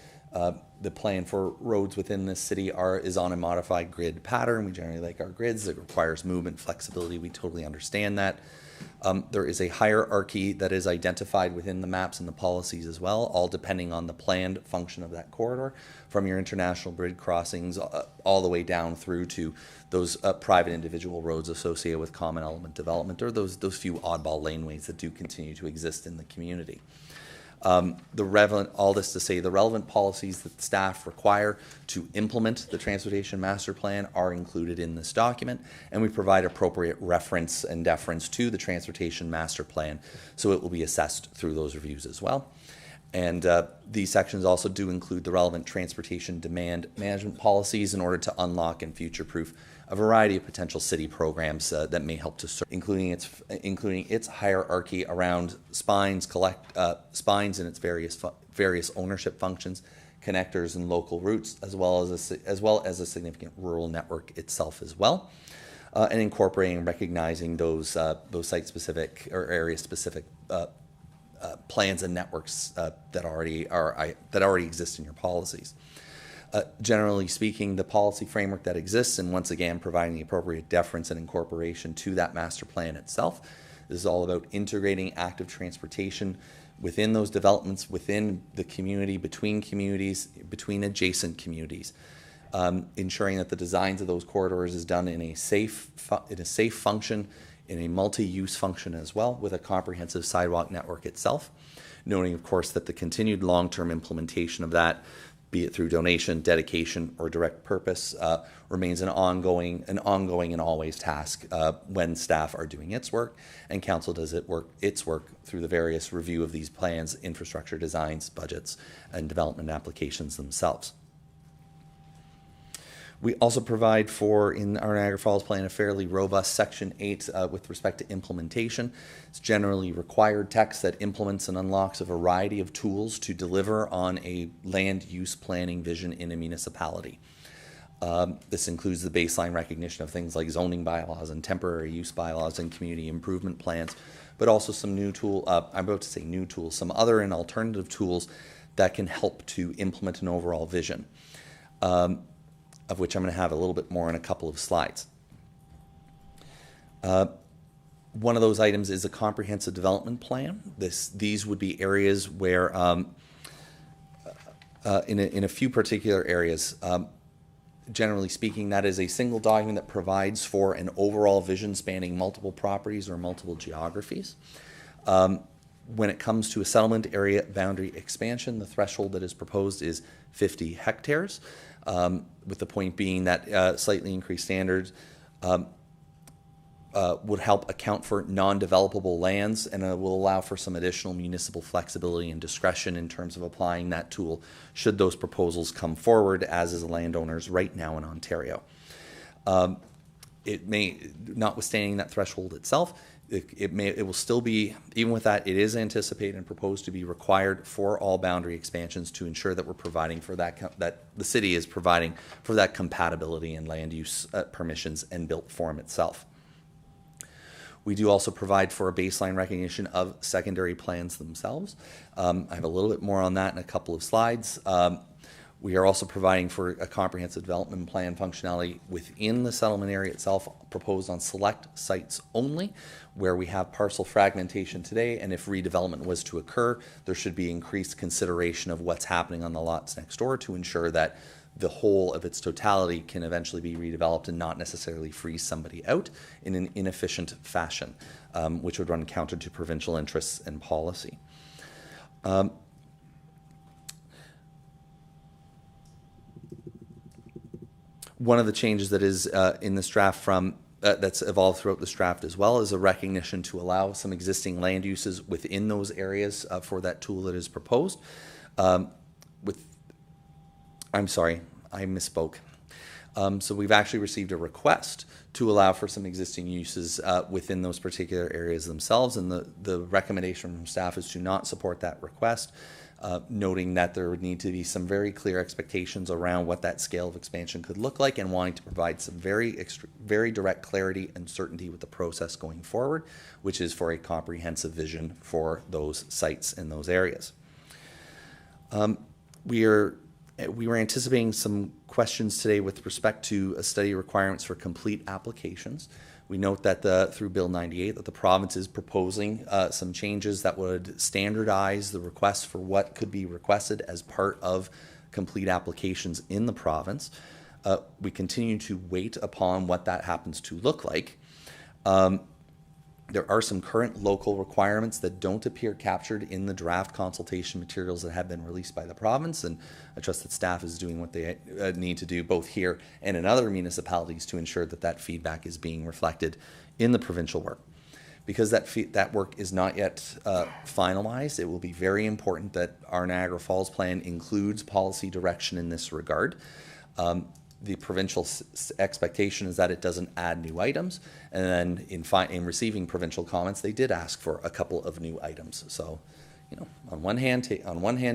A: the plan for roads within this city is on a modified grid pattern. We generally like our grids. It requires movement, flexibility. We totally understand that. There is a hierarchy that is identified within the maps and the policies as well, all depending on the planned function of that corridor, from your international grid crossings all the way down through to those private individual roads associated with common element development, or those few oddball laneways that do continue to exist in the community. All this to say, the relevant policies that staff require to implement the transportation master plan are included in this document, and we provide appropriate reference and deference to the transportation master plan, so it will be assessed through those reviews as well. And these sections also do include the relevant transportation demand management policies in order to unlock and future-proof a variety of potential city programs that may help to serve, including its hierarchy around spines and its various ownership functions, connectors and local routes, as well as a significant rural network itself as well, and incorporating and recognizing those site-specific or area-specific plans and networks that already exist in your policies. Generally speaking, the policy framework that exists, and once again providing the appropriate deference and incorporation to that master plan itself, this is all about integrating active transportation within those developments, within the community, between adjacent communities, ensuring that the designs of those corridors is done in a safe function, in a multi-use function as well, with a comprehensive sidewalk network itself, noting, of course, that the continued long-term implementation of that, be it through donation, dedication, or direct purpose, remains an ongoing and always task when staff are doing its work, and council does its work through the various review of these plans, infrastructure designs, budgets, and development applications themselves. We also provide for, in our Niagara Falls plan, a fairly robust Section 8 with respect to implementation. It's generally required text that implements and unlocks a variety of tools to deliver on a land use planning vision in a municipality. This includes the baseline recognition of things like zoning bylaws and temporary use bylaws and community improvement plans, but also some new some other and alternative tools that can help to implement an overall vision. Of which I'm going to have a little bit more in a couple of slides. One of those items is a comprehensive development plan. These would be areas where, in a few particular areas, generally speaking, that is a single document that provides for an overall vision spanning multiple properties or multiple geographies. When it comes to a settlement area boundary expansion, the threshold that is proposed is 50 hectares. With the point being that slightly increased standards would help account for non-developable lands, and will allow for some additional municipal flexibility and discretion in terms of applying that tool should those proposals come forward, as is the landowners right now in Ontario. It may, notwithstanding that threshold itself, it will still be, even with that, it is anticipated and proposed to be required for all boundary expansions to ensure that we're providing for that the city is providing for that compatibility in land use permissions and built form itself. We do also provide for a baseline recognition of secondary plans themselves. I have a little bit more on that in a couple of slides. We are also providing for a comprehensive development plan functionality within the settlement area itself, proposed on select sites only, where we have parcel fragmentation today, and if redevelopment was to occur, there should be increased consideration of what's happening on the lots next door to ensure that the whole of its totality can eventually be redeveloped and not necessarily freeze somebody out in an inefficient fashion, which would run counter to provincial interests and policy. One of the changes that is in this draft from that's evolved throughout this draft as well is a recognition to allow some existing land uses within those areas for that tool that is proposed. I'm sorry, I misspoke. So we've actually received a request to allow for some existing uses within those particular areas themselves, and the recommendation from staff is to not support that request, noting that there would need to be some very clear expectations around what that scale of expansion could look like, and wanting to provide some very direct clarity and certainty with the process going forward, which is for a comprehensive vision for those sites in those areas. We were anticipating some questions today with respect to study requirements for complete applications. We note that through Bill 98 that the province is proposing some changes that would standardize the request for what could be requested as part of complete applications in the province. We continue to wait upon what that happens to look like. There are some current local requirements that don't appear captured in the draft consultation materials that have been released by the province, and I trust that staff is doing what they need to do both here and in other municipalities to ensure that that feedback is being reflected in the provincial work. Because that work is not yet finalized, it will be very important that our Niagara Falls plan includes policy direction in this regard. The provincial expectation is that it doesn't add new items, and then in receiving provincial comments, they did ask for a couple of new items. So, you know, on one hand,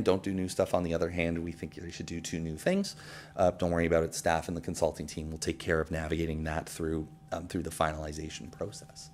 A: don't do new stuff. On the other hand, we think they should do two new things. Don't worry about it. Staff and the consulting team will take care of navigating that through the finalization process.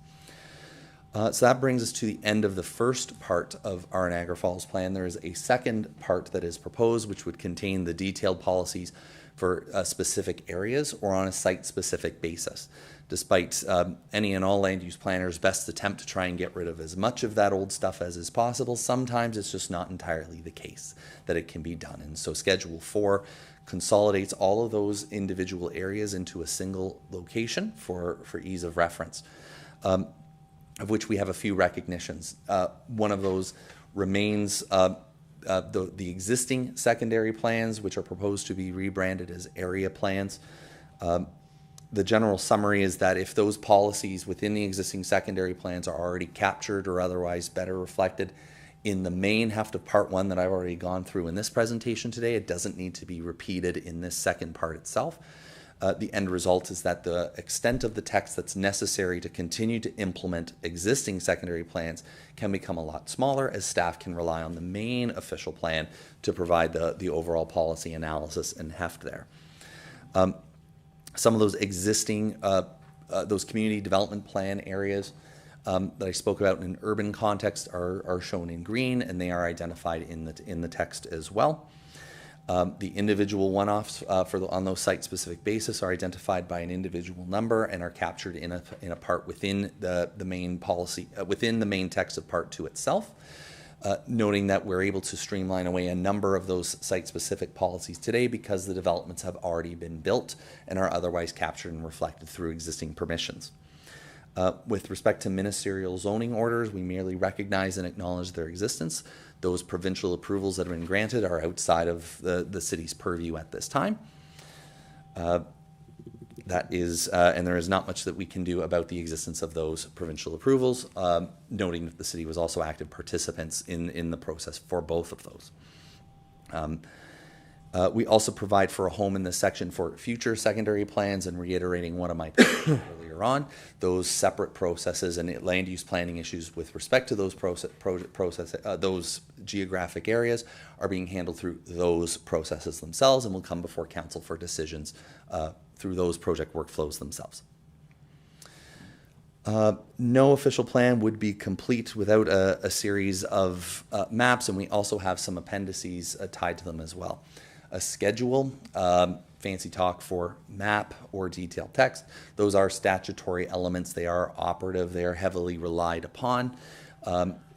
A: So that brings us to the end of the first part of our Niagara Falls plan. There is a second part that is proposed, which would contain the detailed policies for specific areas or on a site-specific basis. Despite any and all land use planners' best attempt to try and get rid of as much of that old stuff as is possible, sometimes it's just not entirely the case that it can be done. And so Schedule 4 consolidates all of those individual areas into a single location for ease of reference, of which we have a few recognitions. One of those remains the existing secondary plans, which are proposed to be rebranded as area plans. The general summary is that if those policies within the existing secondary plans are already captured or otherwise better reflected in the main heft of Part 1 that I've already gone through in this presentation today, it doesn't need to be repeated in this second part itself. The end result is that the extent of the text that's necessary to continue to implement existing secondary plans can become a lot smaller, as staff can rely on the main official plan to provide the overall policy analysis and heft there. Some of those existing, those community development plan areas that I spoke about in an urban context are shown in green, and they are identified in the text as well. The individual one-offs on those site-specific basis are identified by an individual number and are captured in a part within the main policy, within the main text of Part 2 itself. Noting that we're able to streamline away a number of those site-specific policies today because the developments have already been built and are otherwise captured and reflected through existing permissions. With respect to ministerial zoning orders, we merely recognize and acknowledge their existence. Those provincial approvals that have been granted are outside of the city's purview at this time. That is, and there is not much that we can do about the existence of those provincial approvals, noting that the city was also active participants in the process for both of those. We also provide for a home in this section for future secondary plans, and reiterating one of my points earlier on, those separate processes and land use planning issues with respect to those those geographic areas are being handled through those processes themselves and will come before council for decisions through those project workflows themselves. No official plan would be complete without a series of maps, and we also have some appendices tied to them as well. A schedule, fancy talk for map or detailed text. Those are statutory elements. They are operative. They are heavily relied upon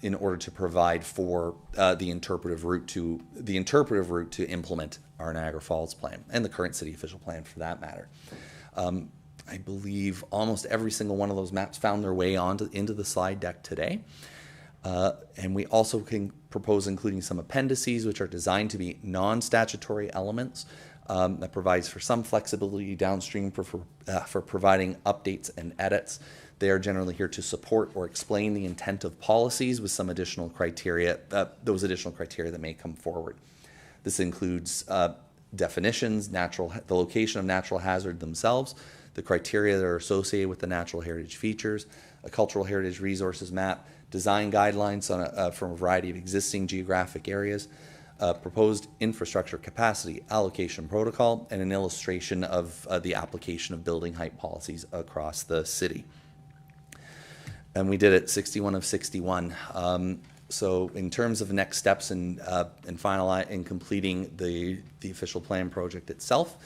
A: in order to provide for the interpretive route to implement our Niagara Falls plan and the current city official plan for that matter. I believe almost every single one of those maps found their way into the slide deck today. And we also can propose including some appendices which are designed to be non-statutory elements that provides for some flexibility downstream for providing updates and edits. They are generally here to support or explain the intent of policies with some additional criteria, those additional criteria that may come forward. This includes definitions, the location of natural hazard themselves, the criteria that are associated with the natural heritage features, a cultural heritage resources map, design guidelines from a variety of existing geographic areas, proposed infrastructure capacity allocation protocol, and an illustration of the application of building height policies across the city. And we did it 61 of 61. So in terms of next steps in completing the official plan project itself,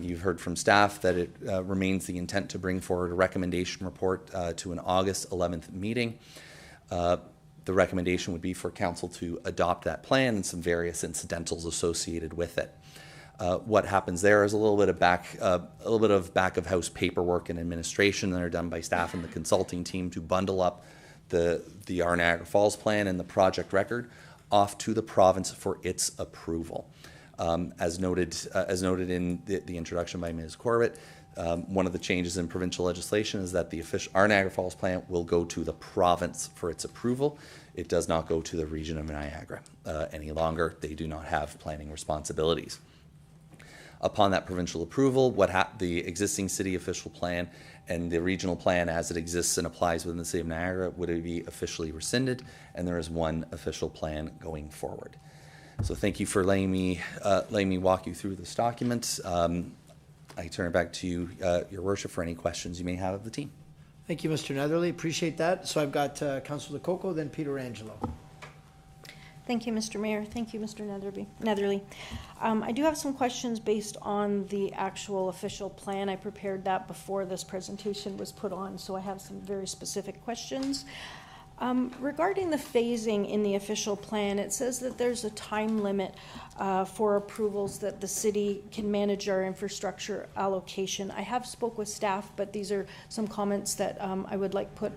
A: you've heard from staff that it remains the intent to bring forward a recommendation report to an August 11th meeting. The recommendation would be for council to adopt that plan and some various incidentals associated with it. What happens there is a little bit of back of house paperwork and administration that are done by staff and the consulting team to bundle up the Niagara Falls plan and the project record off to the province for its approval. As noted in the introduction by Ms. Corbett, one of the changes in provincial legislation is that our Niagara Falls plan will go to the province for its approval. It does not go to the region of Niagara any longer. They do not have planning responsibilities. Upon that provincial approval, the existing city official plan and the regional plan as it exists and applies within the city of Niagara would be officially rescinded, and there is one official plan going forward. So thank you for letting me walk you through this document. I turn it back to you, Your Worship, for any questions you may have of the team.
B: Thank you, Mr. Nethery. Appreciate that. So I've got Councilor Coco, then Peter Angelo.
H: Thank you, Mr. Mayor. Thank you, Mr. Nethery. I do have some questions based on the actual official plan. I prepared that before this presentation was put on, so I have some very specific questions. Regarding the phasing in the official plan, it says that there's a time limit for approvals that the city can manage our infrastructure allocation. I have spoke with staff, but these are some comments that I would like put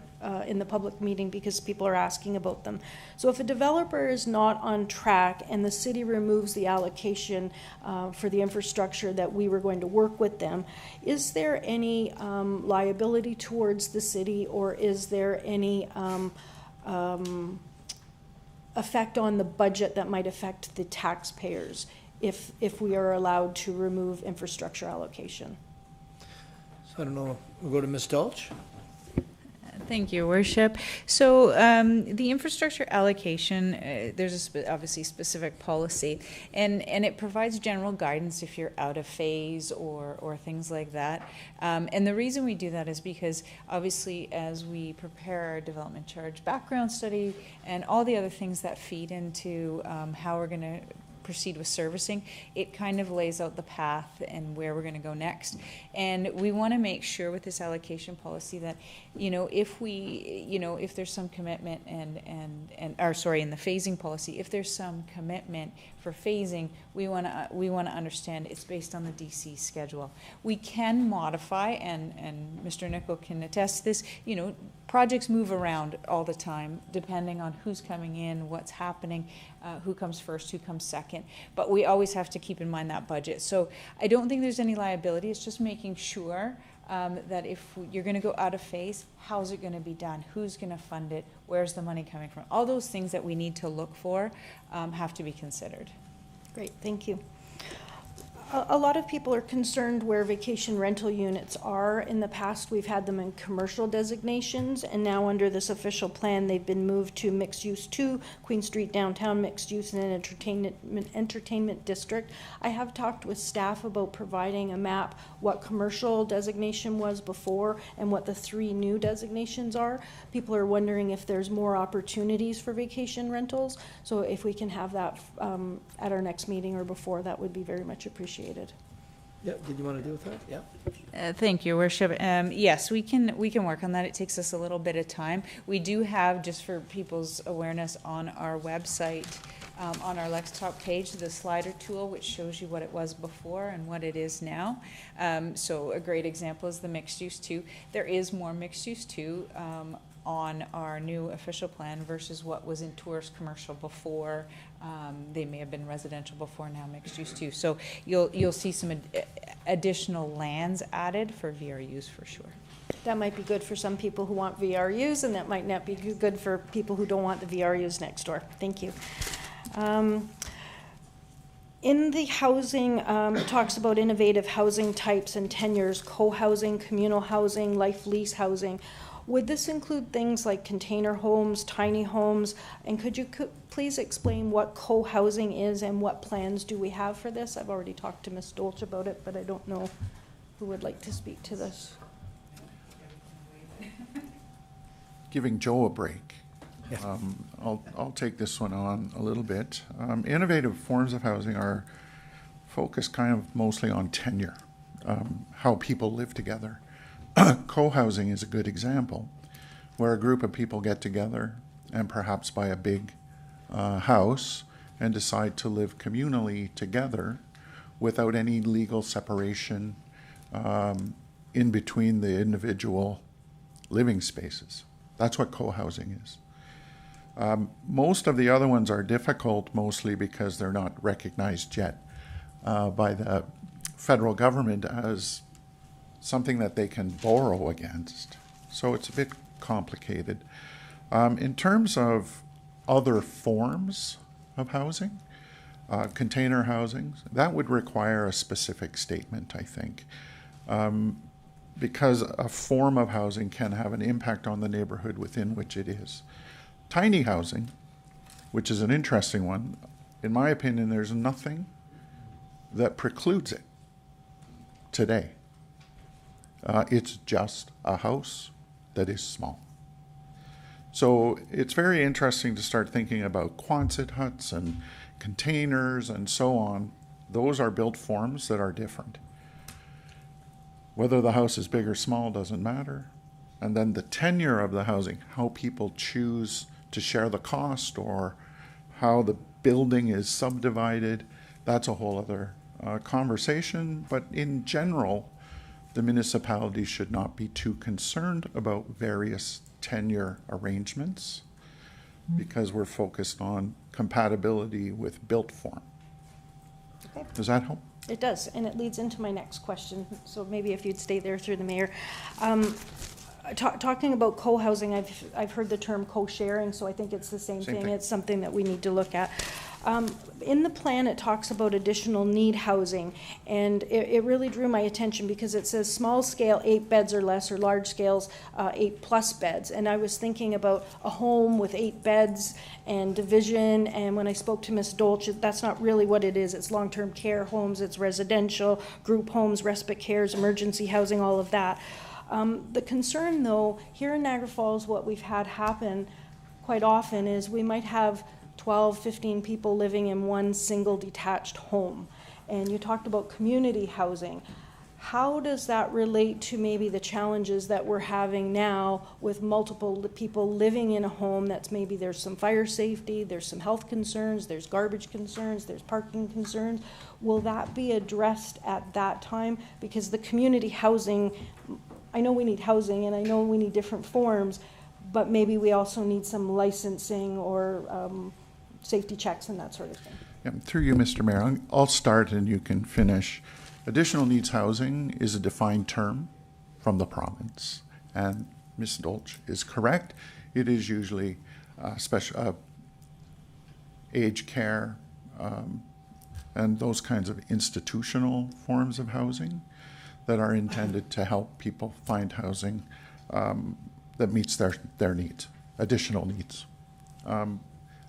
H: in the public meeting because people are asking about them. So if a developer is not on track and the city removes the allocation for the infrastructure that we were going to work with them, is there any liability towards the city, or is there any effect on the budget that might affect the taxpayers if we are allowed to remove infrastructure allocation?
B: So I don't know, we'll go to Ms. Dolch.
F: Thank you, Worship. So the infrastructure allocation, there's obviously specific policy, and it provides general guidance if you're out of phase or things like that. And the reason we do that is because obviously as we prepare our development charge background study and all the other things that feed into how we're going to proceed with servicing, it kind of lays out the path and where we're going to go next. And we want to make sure with this allocation policy that, if there's some commitment in the phasing policy, if there's some commitment for phasing, we want to understand it's based on the DC schedule. We can modify, and Mr. Nickel can attest to this, projects move around all the time depending on who's coming in, what's happening, who comes first, who comes second. But we always have to keep in mind that budget. So I don't think there's any liability. It's just making sure that if you're going to go out of phase, how's it going to be done? Who's going to fund it? Where's the money coming from? All those things that we need to look for have to be considered.
H: Great, thank you. A lot of people are concerned where vacation rental units are. In the past, we've had them in commercial designations, and now under this official plan, they've been moved to mixed use 2, Queen Street downtown mixed use and an entertainment district. I have talked with staff about providing a map what commercial designation was before and what the 3 new designations are. People are wondering if there's more opportunities for vacation rentals. So if we can have that at our next meeting or before, that would be very much appreciated.
B: Yeah, did you want to deal with that? Yeah.
F: Thank you, Worship. Yes, we can work on that. It takes us a little bit of time. We do have, just for people's awareness, on our website, on our Lextalk page, the slider tool, which shows you what it was before and what it is now. So a great example is the mixed use 2. There is more mixed use 2 on our new official plan versus what was in tourist commercial before. They may have been residential before, now mixed use 2. So you'll see some additional lands added for VRUs for sure.
H: That might be good for some people who want VRUs, and that might not be good for people who don't want the VRUs next door. Thank you. In the housing, it talks about innovative housing types and tenures, co-housing, communal housing, life lease housing. Would this include things like container homes, tiny homes? And could you please explain what co-housing is and what plans do we have for this? I've already talked to Ms. Dolch about it, but I don't know who would like to speak to this.
I: Giving Joe a break.
B: Yeah.
I: I'll take this one on a little bit. Innovative forms of housing are focused kind of mostly on tenure, how people live together. Co-housing is a good example, where a group of people get together and perhaps buy a big house and decide to live communally together without any legal separation in between the individual living spaces. That's what co-housing is. Most of the other ones are difficult, mostly because they're not recognized yet by the federal government as something that they can borrow against. So it's a bit complicated. In terms of other forms of housing, container housing, that would require a specific statement, I think, because a form of housing can have an impact on the neighborhood within which it is. Tiny housing, which is an interesting one, in my opinion, there's nothing that precludes it today. It's just a house that is small. So it's very interesting to start thinking about Quonset huts and containers and so on. Those are built forms that are different. Whether the house is big or small doesn't matter. And then the tenure of the housing, how people choose to share the cost or how the building is subdivided, that's a whole other conversation. But in general, the municipality should not be too concerned about various tenure arrangements because we're focused on compatibility with built form.
H: Okay.
I: Does that help?
H: It does, and it leads into my next question, so maybe if you'd stay there through the mayor. Talking about co-housing, I've heard the term co-sharing, so I think it's the same thing. It's something that we need to look at. In the plan, it talks about additional need housing, and it really drew my attention because it says small scale 8 beds or less, or large scales 8+ beds. And I was thinking about a home with 8 beds and division, and when I spoke to Ms. Dolce, that's not really what it is. It's long-term care homes, it's residential, group homes, respite cares, emergency housing, all of that. The concern, though, here in Niagara Falls, what we've had happen quite often is we might have 12, 15 people living in one single detached home. And you talked about community housing. How does that relate to maybe the challenges that we're having now with multiple people living in a home that's maybe there's some fire safety, there's some health concerns, there's garbage concerns, there's parking concerns? Will that be addressed at that time? Because the community housing, I know we need housing and I know we need different forms, but maybe we also need some licensing or safety checks and that sort of thing.
I: Yeah, through you, Mr. Mayor, I'll start and you can finish. Additional needs housing is a defined term from the province, and Ms. Dolce is correct. It is usually special aged care and those kinds of institutional forms of housing that are intended to help people find housing that meets their needs, additional needs.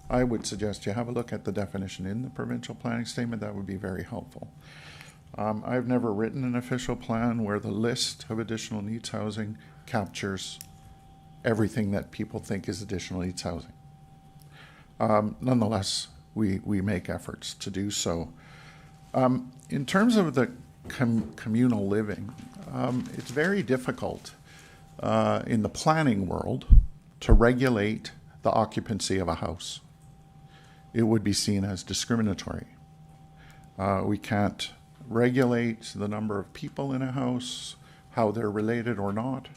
I: I would suggest you have a look at the definition in the provincial planning statement. That would be very helpful. I've never written an official plan where the list of additional needs housing captures everything that people think is additional needs housing. Nonetheless, we make efforts to do so. In terms of the communal living, it's very difficult in the planning world to regulate the occupancy of a house. It would be seen as discriminatory. We can't regulate the number of people in a house, how they're related or not.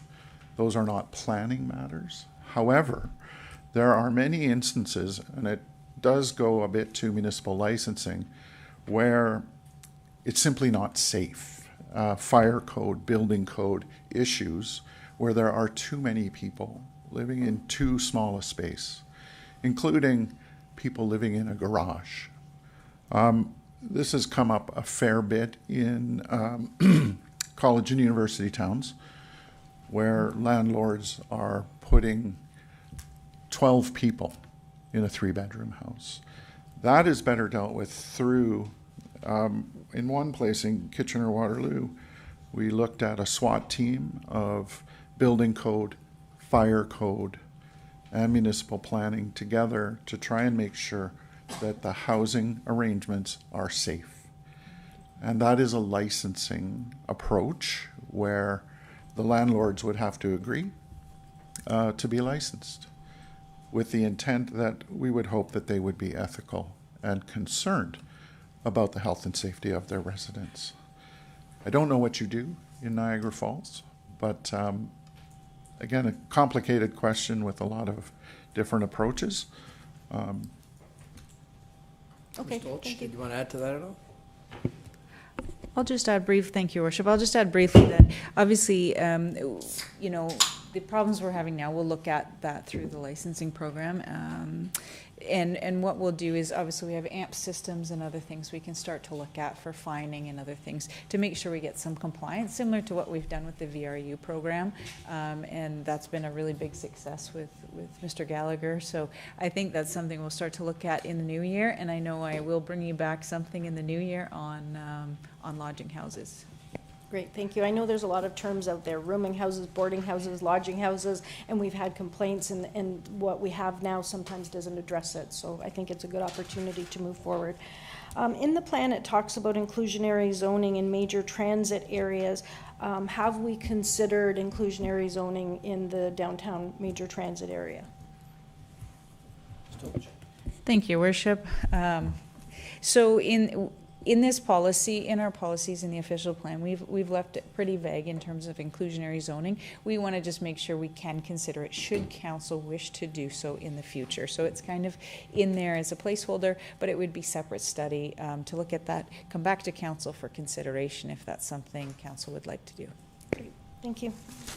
I: Those are not planning matters. However, there are many instances, and it does go a bit to municipal licensing, where it's simply not safe. Fire code, building code issues where there are too many people living in too small a space, including people living in a garage. This has come up a fair bit in college and university towns where landlords are putting 12 people in a 3-bedroom house. That is better dealt with through, in one place in Kitchener-Waterloo, we looked at a SWAT team of building code, fire code, and municipal planning together to try and make sure that the housing arrangements are safe. And that is a licensing approach where the landlords would have to agree to be licensed, with the intent that we would hope that they would be ethical and concerned about the health and safety of their residents. I don't know what you do in Niagara Falls, but again, a complicated question with a lot of different approaches.
H: Okay,
B: Ms. Dolce,
H: thank you.
B: do you want to add to that at all?
F: I'll just add thank you, Worship. I'll just add briefly that obviously, you know, the problems we're having now, we'll look at that through the licensing program. And what we'll do is obviously we have AMP systems and other things we can start to look at for fining and other things to make sure we get some compliance, similar to what we've done with the VRU program. And that's been a really big success with Mr. Gallagher. So I think that's something we'll start to look at in the new year. And I know I will bring you back something in the new year on lodging houses.
H: Great, thank you. I know there's a lot of terms out there, rooming houses, boarding houses, lodging houses, and we've had complaints, and what we have now sometimes doesn't address it, so I think it's a good opportunity to move forward. In the plan, it talks about inclusionary zoning in major transit areas. Have we considered inclusionary zoning in the downtown major transit area?
F: Thank you, Worship. So in this policy, in our policies in the official plan, we've left it pretty vague in terms of inclusionary zoning. We want to just make sure we can consider it should council wish to do so in the future. So it's kind of in there as a placeholder, but it would be separate study to look at that, come back to council for consideration if that's something council would like to do.
H: Great, thank you.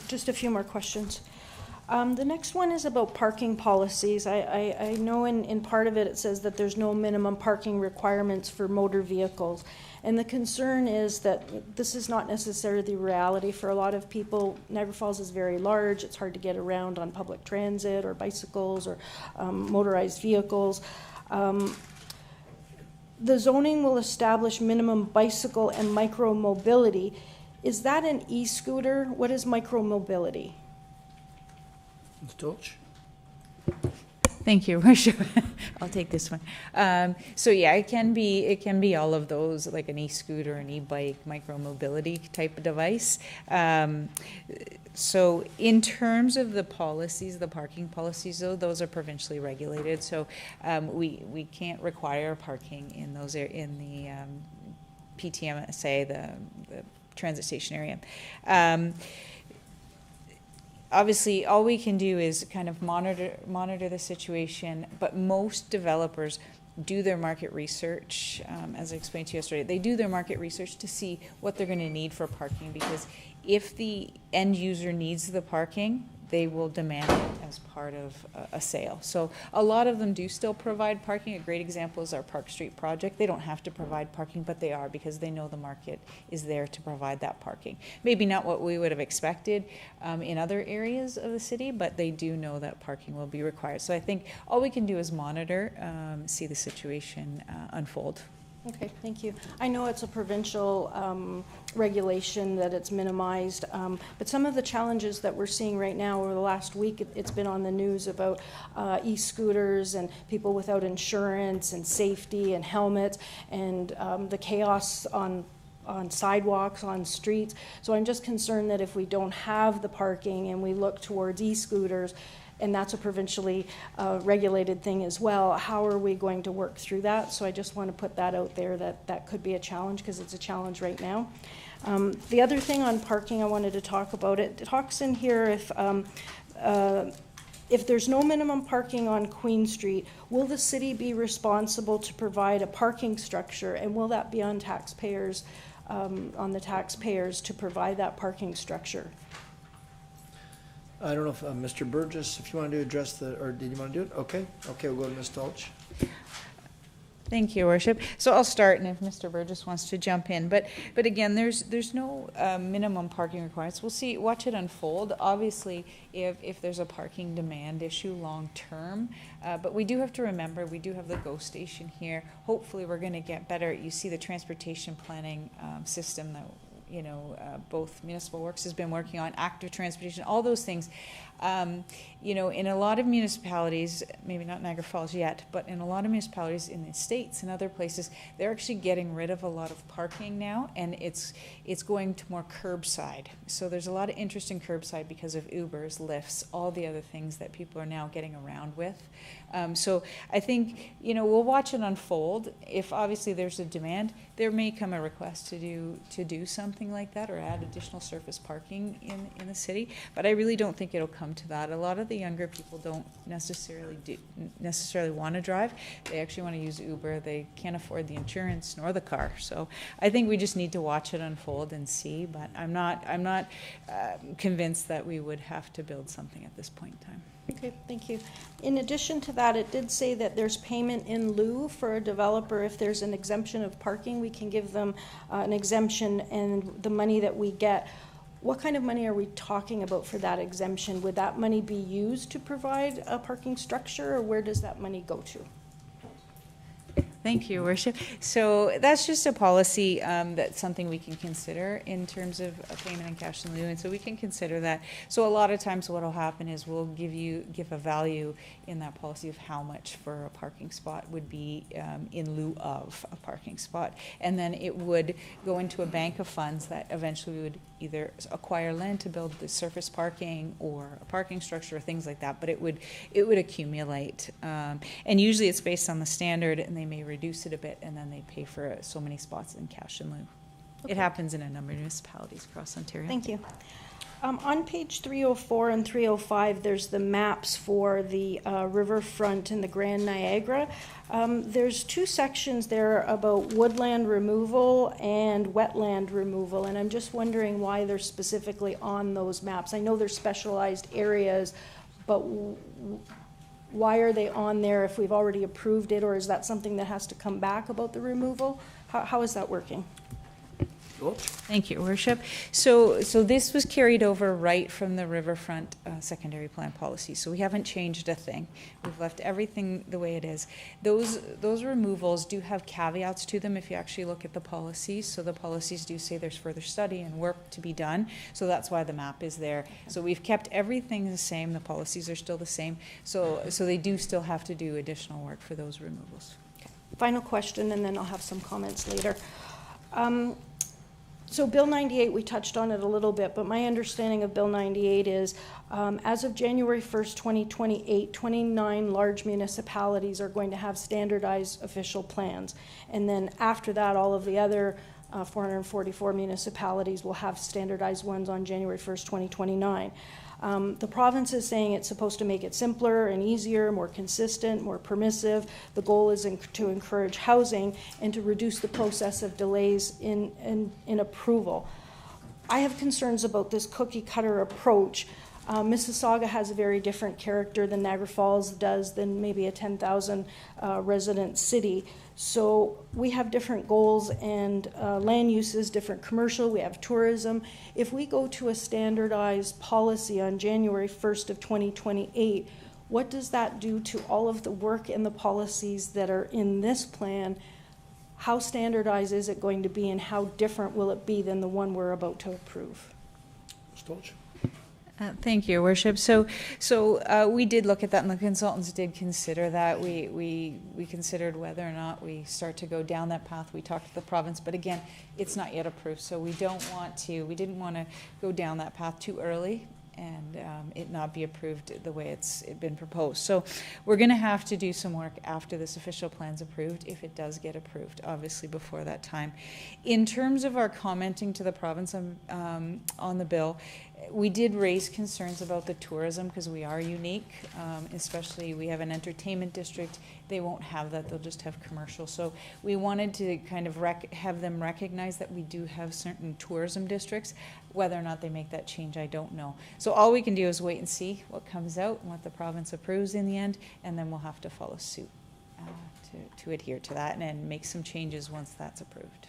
H: Just a few more questions. The next one is about parking policies. I know in part of it, it says that there's no minimum parking requirements for motor vehicles. And the concern is that this is not necessarily the reality for a lot of people. Niagara Falls is very large. It's hard to get around on public transit or bicycles or motorized vehicles. The zoning will establish minimum bicycle and micro-mobility. Is that an e-scooter? What is micro-mobility?
B: Ms. Dolch?
F: Thank you, Worship. I'll take this one. So yeah, it can be all of those, like an e-scooter, an e-bike, micro-mobility type of device. So in terms of the policies, the parking policies, though, those are provincially regulated. So we can't require parking in those in the PTMSA, the transit station area. Obviously, all we can do is kind of monitor the situation, but most developers do their market research, as I explained to you yesterday. They do their market research to see what they're going to need for parking, because if the end user needs the parking, they will demand it as part of a sale. So a lot of them do still provide parking. A great example is our Park Street project. They don't have to provide parking, but they are, because they know the market is there to provide that parking. Maybe not what we would have expected in other areas of the city, but they do know that parking will be required. So I think all we can do is monitor, see the situation unfold.
H: Okay, thank you. I know it's a provincial regulation that it's minimized, but some of the challenges that we're seeing right now over the last week, it's been on the news about e-scooters and people without insurance and safety and helmets, and the chaos on sidewalks, on streets. So I'm just concerned that if we don't have the parking and we look towards e-scooters, and that's a provincially regulated thing as well, how are we going to work through that? So I just want to put that out there, that that could be a challenge, because it's a challenge right now. The other thing on parking I wanted to talk about, it talks in here if there's no minimum parking on Queen Street, will the city be responsible to provide a parking structure, and will that be on taxpayers, on the taxpayers to provide that parking structure?
B: I don't know if Mr. Burgess, if you want to address or did you want to do it? Okay, we'll go to Ms. Dolch.
F: Thank you, Worship. So I'll start, and if Mr. Burgess wants to jump in, but again, there's no minimum parking requirements. We'll see, watch it unfold. Obviously, if there's a parking demand issue long term, but we do have to remember we do have the GO station here. Hopefully, we're going to get better. You see the transportation planning system that both Municipal Works has been working on, active transportation, all those things. In a lot of municipalities, maybe not Niagara Falls yet, but in a lot of municipalities in the States and other places, they're actually getting rid of a lot of parking now, and it's going to more curbside. So there's a lot of interest in curbside because of Ubers, Lyfts, all the other things that people are now getting around with. So I think, we'll watch it unfold. If obviously there's a demand, there may come a request to do something like that, or add additional surface parking in the city. But I really don't think it'll come to that. A lot of the younger people don't necessarily want to drive. They actually want to use Uber. They can't afford the insurance nor the car. So I think we just need to watch it unfold and see. But I'm not convinced that we would have to build something at this point in time.
H: Okay, thank you. In addition to that, it did say that there's payment in lieu for a developer. If there's an exemption of parking, we can give them an exemption, and the money that we get, what kind of money are we talking about for that exemption? Would that money be used to provide a parking structure, or where does that money go to?
F: Thank you, Your Worship. So that's just a policy that's something we can consider in terms of a payment in cash in lieu, and so we can consider that. So a lot of times what will happen is we'll give a value in that policy of how much for a parking spot would be in lieu of a parking spot. And then it would go into a bank of funds that eventually we would either acquire land to build the surface parking or a parking structure or things like that, but it would accumulate. And usually it's based on the standard, and they may reduce it a bit, and then they pay for so many spots in cash in lieu.
H: Okay.
F: It happens in a number of municipalities across Ontario.
H: Thank you. On page 304 and 305, there's the maps for the riverfront and the Grand Niagara. There's two sections there about woodland removal and wetland removal, and I'm just wondering why they're specifically on those maps. I know they're specialized areas, but why are they on there if we've already approved it, or is that something that has to come back about the removal? How is that working?
F: Thank you, Your Worship. So this was carried over right from the riverfront secondary plan policy. So we haven't changed a thing. We've left everything the way it is. Those removals do have caveats to them if you actually look at the policies. So the policies do say there's further study and work to be done. So that's why the map is there. So we've kept everything the same. The policies are still the same. So they do still have to do additional work for those removals.
H: Okay. Final question, and then I'll have some comments later. So Bill 98, we touched on it a little bit, but my understanding of Bill 98 is as of January 1st, 2028, 29 large municipalities are going to have standardized official plans. And then after that, all of the other 444 municipalities will have standardized ones on January 1st, 2029. The province is saying it's supposed to make it simpler and easier, more consistent, more permissive. The goal is to encourage housing and to reduce the process of delays in approval. I have concerns about this cookie cutter approach. Mississauga has a very different character than Niagara Falls does, than maybe a 10,000 resident city. So we have different goals and land uses, different commercial, we have tourism. If we go to a standardized policy on January 1st of 2028, what does that do to all of the work and the policies that are in this plan? How standardized is it going to be, and how different will it be than the one we're about to approve?
F: Thank you, Your Worship. So we did look at that, and the consultants did consider that. We considered whether or not we start to go down that path. We talked to the province, but again, it's not yet approved, so we didn't want to go down that path too early and it not be approved the way it's been proposed. So we're going to have to do some work after this official plan's approved, if it does get approved, obviously before that time. In terms of our commenting to the province on the bill, we did raise concerns about the tourism because we are unique, especially we have an entertainment district. They won't have that, they'll just have commercial. So we wanted to kind of have them recognize that we do have certain tourism districts. Whether or not they make that change, I don't know. So all we can do is wait and see what comes out and what the province approves in the end, and then we'll have to follow suit to adhere to that and make some changes once that's approved.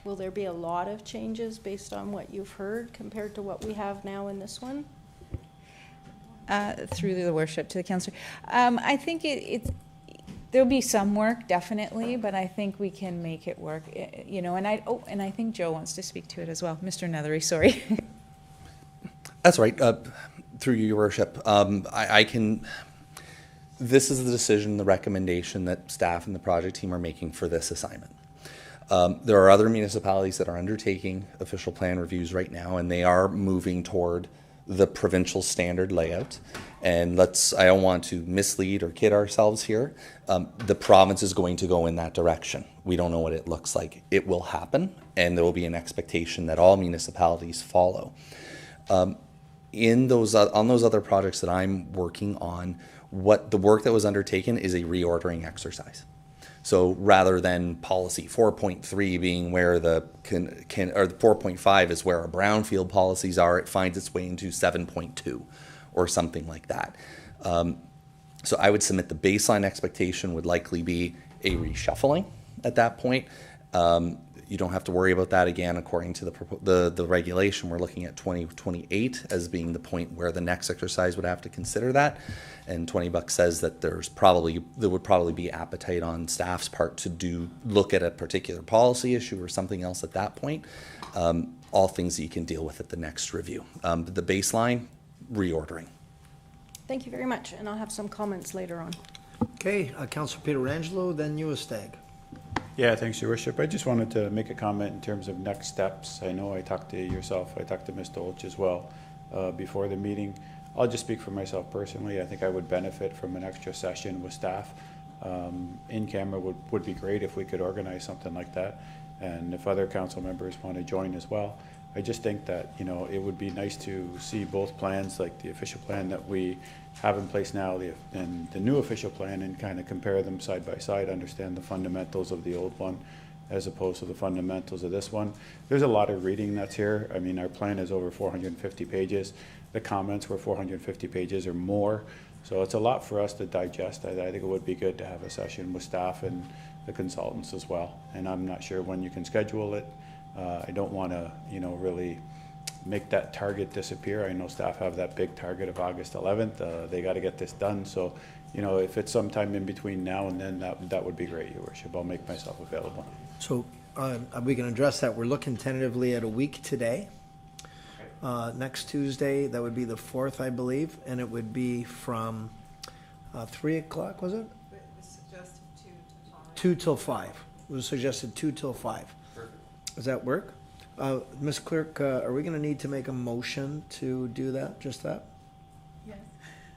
H: Will there be a lot of changes based on what you've heard compared to what we have now in this one?
F: Through the worship to the councillor. I think there'll be some work, definitely, but I think we can make it work. And I think Joe wants to speak to it as well. Mr. Nethery, sorry.
A: That's right. Through you, Your Worship. This is the decision, the recommendation that staff and the project team are making for this assignment. There are other municipalities that are undertaking official plan reviews right now, and they are moving toward the provincial standard layout. And I don't want to mislead or kid ourselves here. The province is going to go in that direction. We don't know what it looks like. It will happen, and there will be an expectation that all municipalities follow. On those other projects that I'm working on, the work that was undertaken is a reordering exercise. So rather than policy 4.3 being where the 4.5 is where our brownfield policies are, it finds its way into 7.2 or something like that. So I would submit the baseline expectation would likely be a reshuffling at that point. You don't have to worry about that again. According to the regulation, we're looking at 2028 as being the point where the next exercise would have to consider that. And $20 says that there would probably be appetite on staff's part to look at a particular policy issue or something else at that point. All things that you can deal with at the next review. The baseline, reordering.
H: Thank you very much, and I'll have some comments later on.
B: Okay, Councilor Pietrangelo, then you, Stag.
J: Yeah, thanks, Your Worship. I just wanted to make a comment in terms of next steps. I know I talked to yourself, I talked to Mr. Olch as well before the meeting. I'll just speak for myself personally. I think I would benefit from an extra session with staff. In camera would be great if we could organize something like that. And if other council members want to join as well. I just think that, you know, it would be nice to see both plans, like the official plan that we have in place now and the new official plan, and kind of compare them side by side, understand the fundamentals of the old one as opposed to the fundamentals of this one. There's a lot of reading that's here. I mean, our plan is over 450 pages. The comments were 450 pages or more. So it's a lot for us to digest. I think it would be good to have a session with staff and the consultants as well. And I'm not sure when you can schedule it. I don't want to, you know, really make that target disappear. I know staff have that big target of August 11th. They got to get this done. So, you know, if it's sometime in between now and then, that would be great, Your Worship. I'll make myself available.
B: So we can address that. We're looking tentatively at a week today. Next Tuesday, that would be the 4th, I believe, and it would be from 3 o'clock, was it?
K: It was suggested 2 to 5.
B: 2 till 5. It was suggested 2 till 5. Does that work? Ms. Clerk, are we going to need to make a motion to do that, just that?
C: Yes.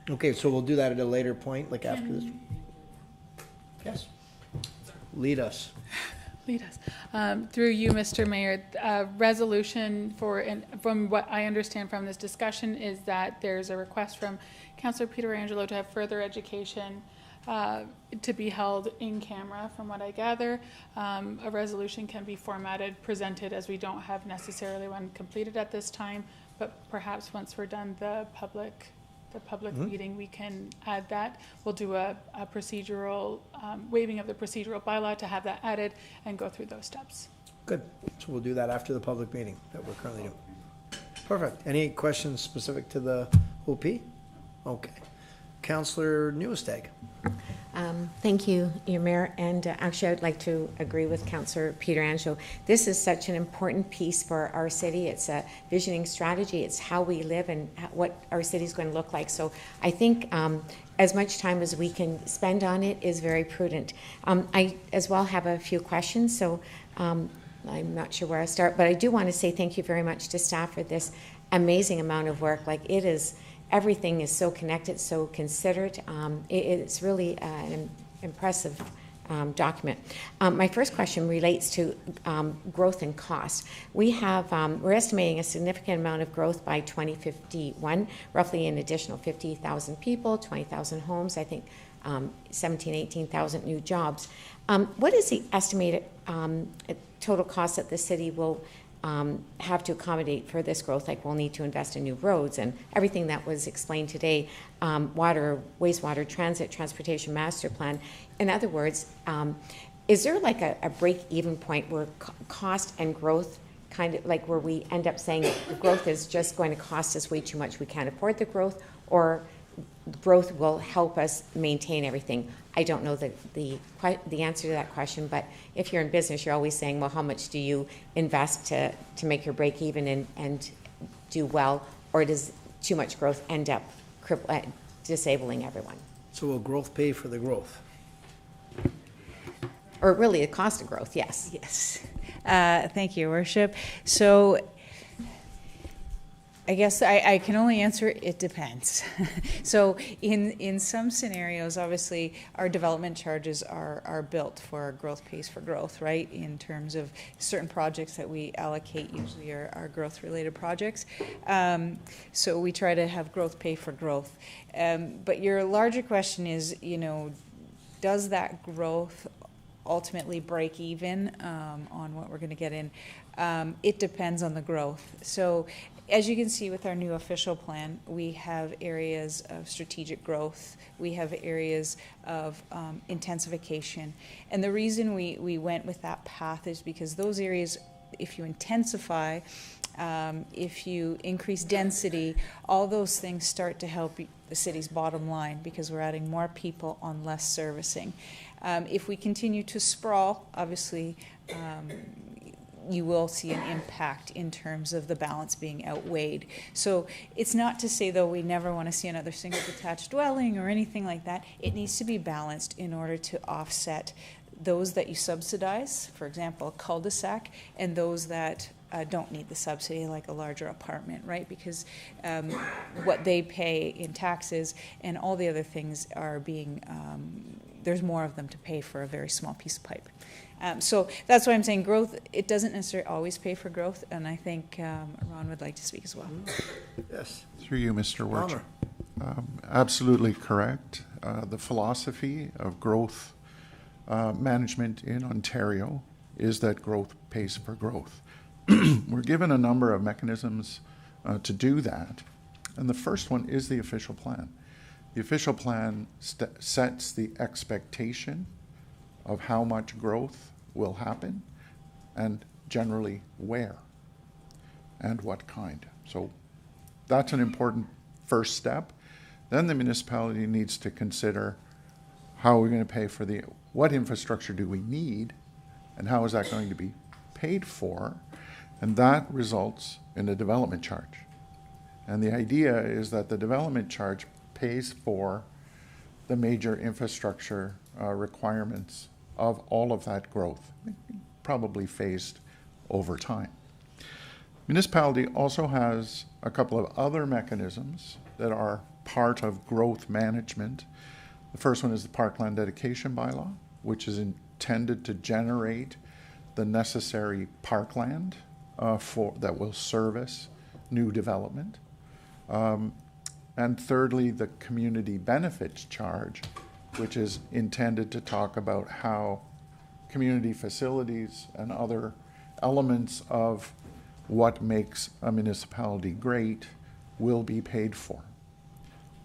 B: Okay, so we'll do that at a later point, like after this? Yes. Lead us.
C: Lead us. Through you, Mr. Mayor, resolution from what I understand from this discussion is that there's a request from Councillor Pietrangelo to have further education to be held in camera, from what I gather. A resolution can be formatted, presented, as we don't have necessarily one completed at this time, but perhaps once we're done the public meeting, we can add that. We'll do a procedural, waiving of the procedural bylaw to have that added and go through those steps.
B: Good. So we'll do that after the public meeting that we're currently doing. Perfect. Any questions specific to the OP? Okay. Councillor Newestag.
E: Thank you, Your Mayor, and actually I would like to agree with Councillor Pietrangelo. This is such an important piece for our city. It's a visioning strategy. It's how we live and what our city is going to look like. So I think as much time as we can spend on it is very prudent. I as well have a few questions, so I'm not sure where I start, but I do want to say thank you very much to staff for this amazing amount of work. Like, it is, everything is so connected, so considered. It's really an impressive document. My first question relates to growth and cost. We have, we're estimating a significant amount of growth by 2051, roughly an additional 50,000 people, 20,000 homes, I think 17,000, 18,000 new jobs. What is the estimated total cost that the city will have to accommodate for this growth? Like, we'll need to invest in new roads and everything that was explained today, water, wastewater, transit, transportation master plan. In other words, is there like a break-even point where cost and growth kind of like where we end up saying the growth is just going to cost us way too much, we can't afford the growth, or growth will help us maintain everything? I don't know the answer to that question, but if you're in business, you're always saying, well, how much do you invest to make your break even and do well, or does too much growth end up disabling everyone?
B: So will growth pay for the growth?
E: Or really the cost of growth, yes.
F: Yes. Thank you, Your Worship. So I guess I can only answer it depends. So in some scenarios, obviously, our development charges are built for growth pays for growth, right? In terms of certain projects that we allocate, usually are growth-related projects. So we try to have growth pay for growth. But your larger question is, you know, does that growth ultimately break even on what we're going to get in? It depends on the growth. So as you can see with our new official plan, we have areas of strategic growth. We have areas of intensification. And the reason we went with that path is because those areas, if you intensify, if you increase density, all those things start to help the city's bottom line because we're adding more people on less servicing. If we continue to sprawl, obviously, you will see an impact in terms of the balance being outweighed. So it's not to say, though, we never want to see another single detached dwelling or anything like that. It needs to be balanced in order to offset those that you subsidize, for example, a cul-de-sac, and those that don't need the subsidy, like a larger apartment, right? Because what they pay in taxes and all the other things are being, there's more of them to pay for a very small piece of pipe. So that's why I'm saying growth, it doesn't necessarily always pay for growth, and I think Ron would like to speak as well.
B: Yes.
I: Through you, Mr. Wirtz.
B: Donna.
I: Absolutely correct. The philosophy of growth management in Ontario is that growth pays for growth. We're given a number of mechanisms to do that, and the first one is the official plan. The official plan sets the expectation of how much growth will happen and generally where and what kind. So that's an important first step. Then the municipality needs to consider how we're going to pay for what infrastructure do we need and how is that going to be paid for, and that results in a development charge. And the idea is that the development charge pays for the major infrastructure requirements of all of that growth, probably phased over time. Municipality also has a couple of other mechanisms that are part of growth management. The first one is the Parkland Dedication Bylaw, which is intended to generate the necessary parkland that will service new development. And thirdly, the community benefits charge, which is intended to talk about how community facilities and other elements of what makes a municipality great will be paid for.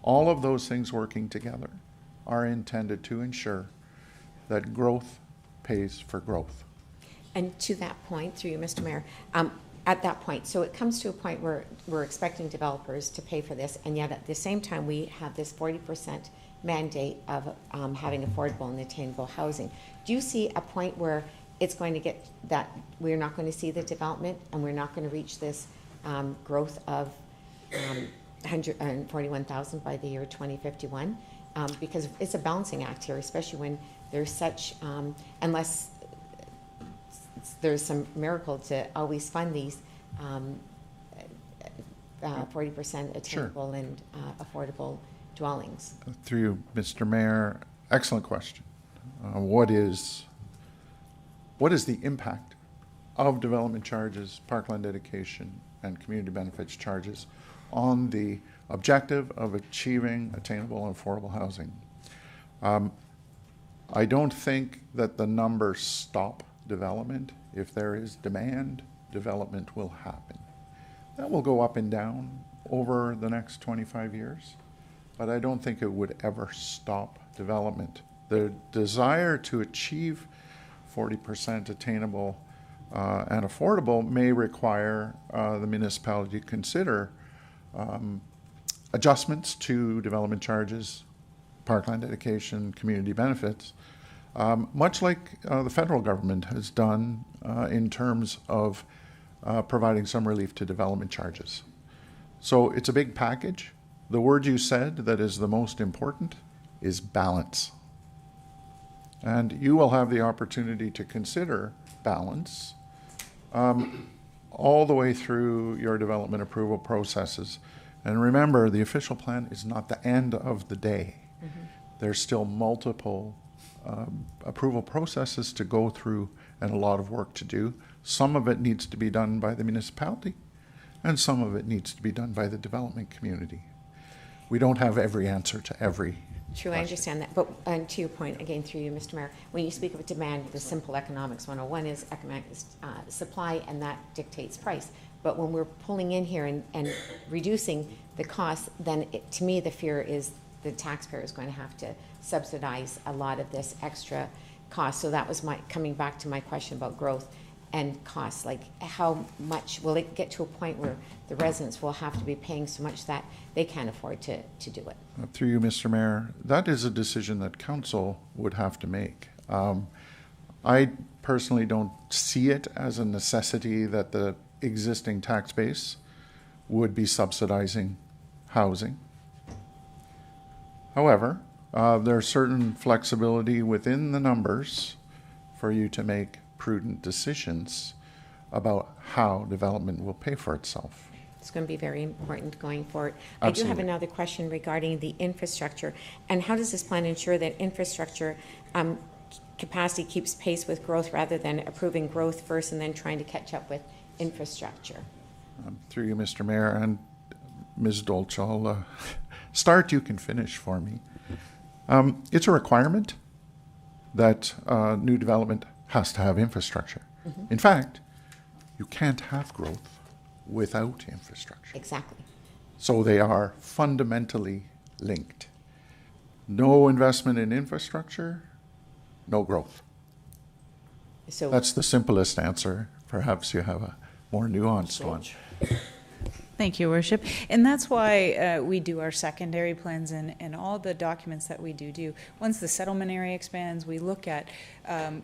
I: All of those things working together are intended to ensure that growth pays for growth.
E: And to that point, through you, Mr. Mayor, at that point, so it comes to a point where we're expecting developers to pay for this, and yet at the same time we have this 40% mandate of having affordable and attainable housing. Do you see a point where it's going to get that we're not going to see the development and we're not going to reach this growth of 141,000 by the year 2051? Because it's a balancing act here, especially when there's such, unless there's some miracle to always fund these 40% attainable and affordable dwellings.
I: Through you, Mr. Mayor, excellent question. What is the impact of development charges, parkland dedication, and community benefits charges on the objective of achieving attainable and affordable housing? I don't think that the numbers stop development. If there is demand, development will happen. That will go up and down over the next 25 years, but I don't think it would ever stop development. The desire to achieve 40% attainable and affordable may require the municipality to consider adjustments to development charges, parkland dedication, community benefits, much like the federal government has done in terms of providing some relief to development charges. So it's a big package. The word you said that is the most important is balance. And you will have the opportunity to consider balance all the way through your development approval processes. And remember, the official plan is not the end of the day. Mm-hmm. There's still multiple approval processes to go through and a lot of work to do. Some of it needs to be done by the municipality, and some of it needs to be done by the development community. We don't have every answer to every
E: True, I understand that. But to your point, again, through you, Mr. Mayor, when you speak of demand, the simple economics 101 is economic supply, and that dictates price.
L: But when we're pulling in here and reducing the cost, then to me, the fear is the taxpayer is going to have to subsidize a lot of this extra cost. So that was coming back to my question about growth and costs. Like, how much will it get to a point where the residents will have to be paying so much that they can't afford to do it?
I: Through you, Mr. Mayor, that is a decision that council would have to make. I personally don't see it as a necessity that the existing tax base would be subsidizing housing. However, there's certain flexibility within the numbers for you to make prudent decisions about how development will pay for itself.
L: It's going to be very important going forward.
I: Absolutely.
L: I do have another question regarding the infrastructure. And how does this plan ensure that infrastructure capacity keeps pace with growth rather than approving growth first and then trying to catch up with infrastructure?
I: Through you, Mr. Mayor, and Ms. Dolce, I'll start, you can finish for me. It's a requirement that new development has to have infrastructure.
L: Mm-hmm.
I: In fact, you can't have growth without infrastructure.
L: Exactly.
I: So they are fundamentally linked. No investment in infrastructure, no growth.
L: So
I: That's the simplest answer. Perhaps you have a more nuanced one.
F: Thank you, Worship. And that's why we do our secondary plans and all the documents that we do. Once the settlement area expands, we look at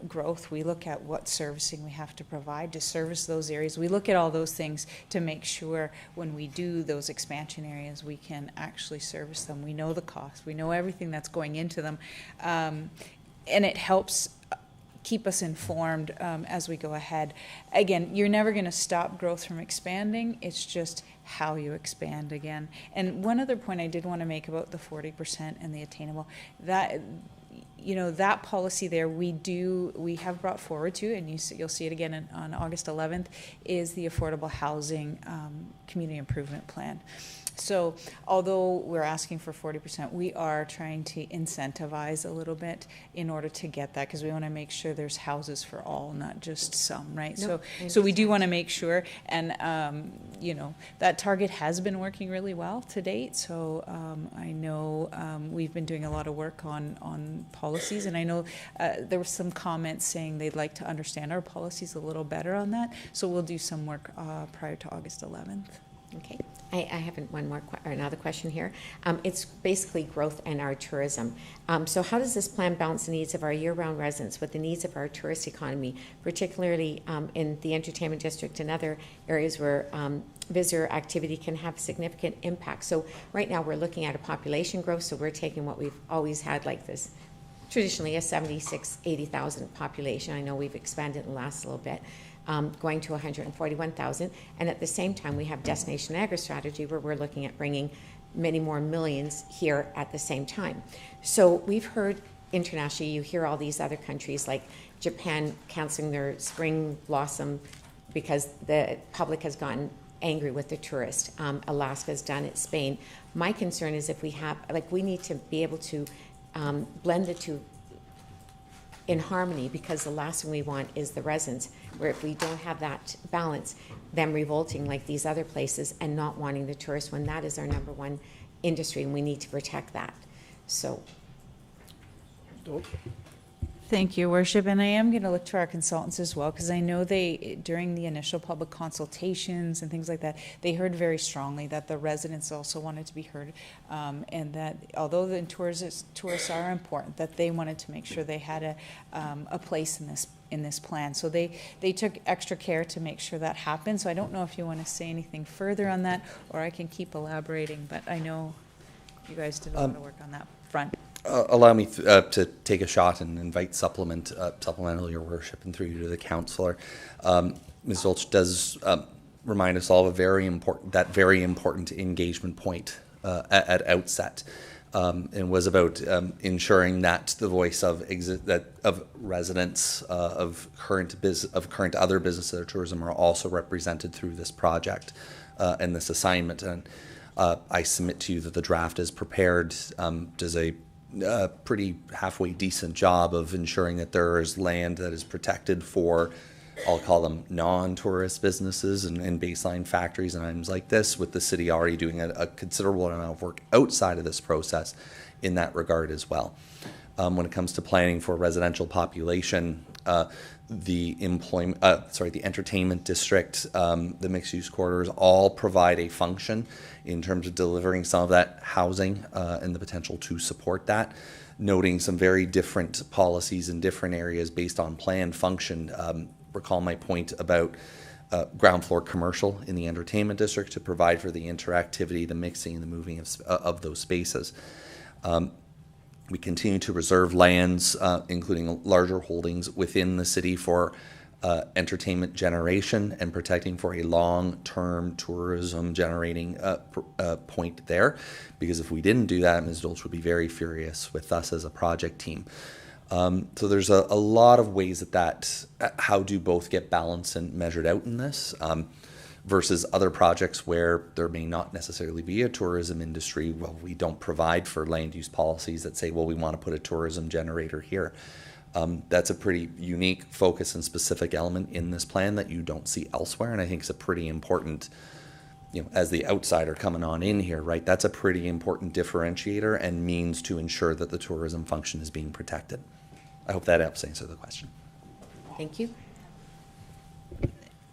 F: growth. We look at what servicing we have to provide to service those areas. We look at all those things to make sure when we do those expansion areas, we can actually service them. We know the cost. We know everything that's going into them. And it helps keep us informed as we go ahead. Again, you're never going to stop growth from expanding. It's just how you expand again. And one other point I did want to make about the 40% and the attainable, that, you know, that policy there we have brought forward to, and you'll see it again on August 11th, is the affordable housing community improvement plan. So although we're asking for 40%, we are trying to incentivize a little bit in order to get that, because we want to make sure there's houses for all, not just some, right?
L: No,
F: So we do want to make sure, and you know, that target has been working really well to date. So I know we've been doing a lot of work on policies, and I know there were some comments saying they'd like to understand our policies a little better on that. So we'll do some work prior to August 11th.
L: Okay, I have another question here. It's basically growth and our tourism. So how does this plan balance the needs of our year-round residents with the needs of our tourist economy, particularly in the entertainment district and other areas where visitor activity can have significant impact? So right now we're looking at a population growth, so we're taking what we've always had like this, traditionally a 76, 80,000 population. I know we've expanded in the last little bit. Going to 141,000, and at the same time we have Destination Niagara strategy where we're looking at bringing many more millions here at the same time. So we've heard internationally, you hear all these other countries like Japan canceling their spring blossom because the public has gotten angry with the tourist. Alaska's done it, Spain. My concern is if we have, like, we need to be able to blend the two in harmony, because the last thing we want is the residents, where if we don't have that balance, them revolting like these other places and not wanting the tourists, when that is our number one industry and we need to protect that. So.
F: Thank you, Worship. And I am going to look to our consultants as well, because I know they, during the initial public consultations and things like that, they heard very strongly that the residents also wanted to be heard, and that although the tourists are important, that they wanted to make sure they had a place in this plan. So they took extra care to make sure that happened. So I don't know if you want to say anything further on that, or I can keep elaborating, but I know you guys did a lot of work on that front.
A: Allow me to take a shot and invite supplemental, Your Worship, and through you to the councillor. Ms. Dolce does remind us all of that very important engagement point at outset, and was about ensuring that the voice of residents of current other businesses or tourism are also represented through this project and this assignment. And I submit to you that the draft is prepared, does a pretty halfway decent job of ensuring that there is land that is protected for I'll call them non-tourist businesses and baseline factories and items like this, with the city already doing a considerable amount of work outside of this process in that regard as well. When it comes to planning for residential population, the entertainment district, the mixed-use corridors all provide a function in terms of delivering some of that housing and the potential to support that, noting some very different policies in different areas based on planned function. Recall my point about ground floor commercial in the entertainment district to provide for the interactivity, the mixing, and the moving of those spaces. We continue to reserve lands, including larger holdings within the city for entertainment generation and protecting for a long-term tourism generating point there. Because if we didn't do that, Ms. Dolch would be very furious with us as a project team. So there's a lot of ways that how do both get balanced and measured out in this. Versus other projects where there may not necessarily be a tourism industry. Well, we don't provide for land use policies that say, well, we want to put a tourism generator here. That's a pretty unique focus and specific element in this plan that you don't see elsewhere, and I think it's a pretty important, as the outsider coming on in here, right, that's a pretty important differentiator and means to ensure that the tourism function is being protected. I hope that helps answer the question.
L: Thank you.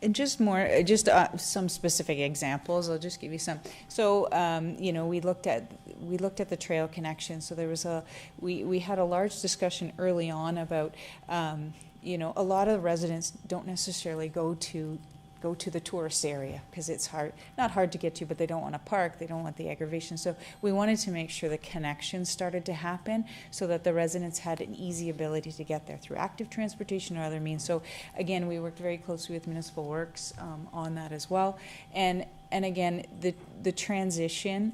F: And just some specific examples. I'll just give you some. So, we looked at the trail connection. So there was we had a large discussion early on about, a lot of residents don't necessarily go to the tourist area because it's not hard to get to, but they don't want to park, they don't want the aggravation. So we wanted to make sure the connections started to happen so that the residents had an easy ability to get there through active transportation or other means. So again, we worked very closely with Municipal Works on that as well. And again, the transition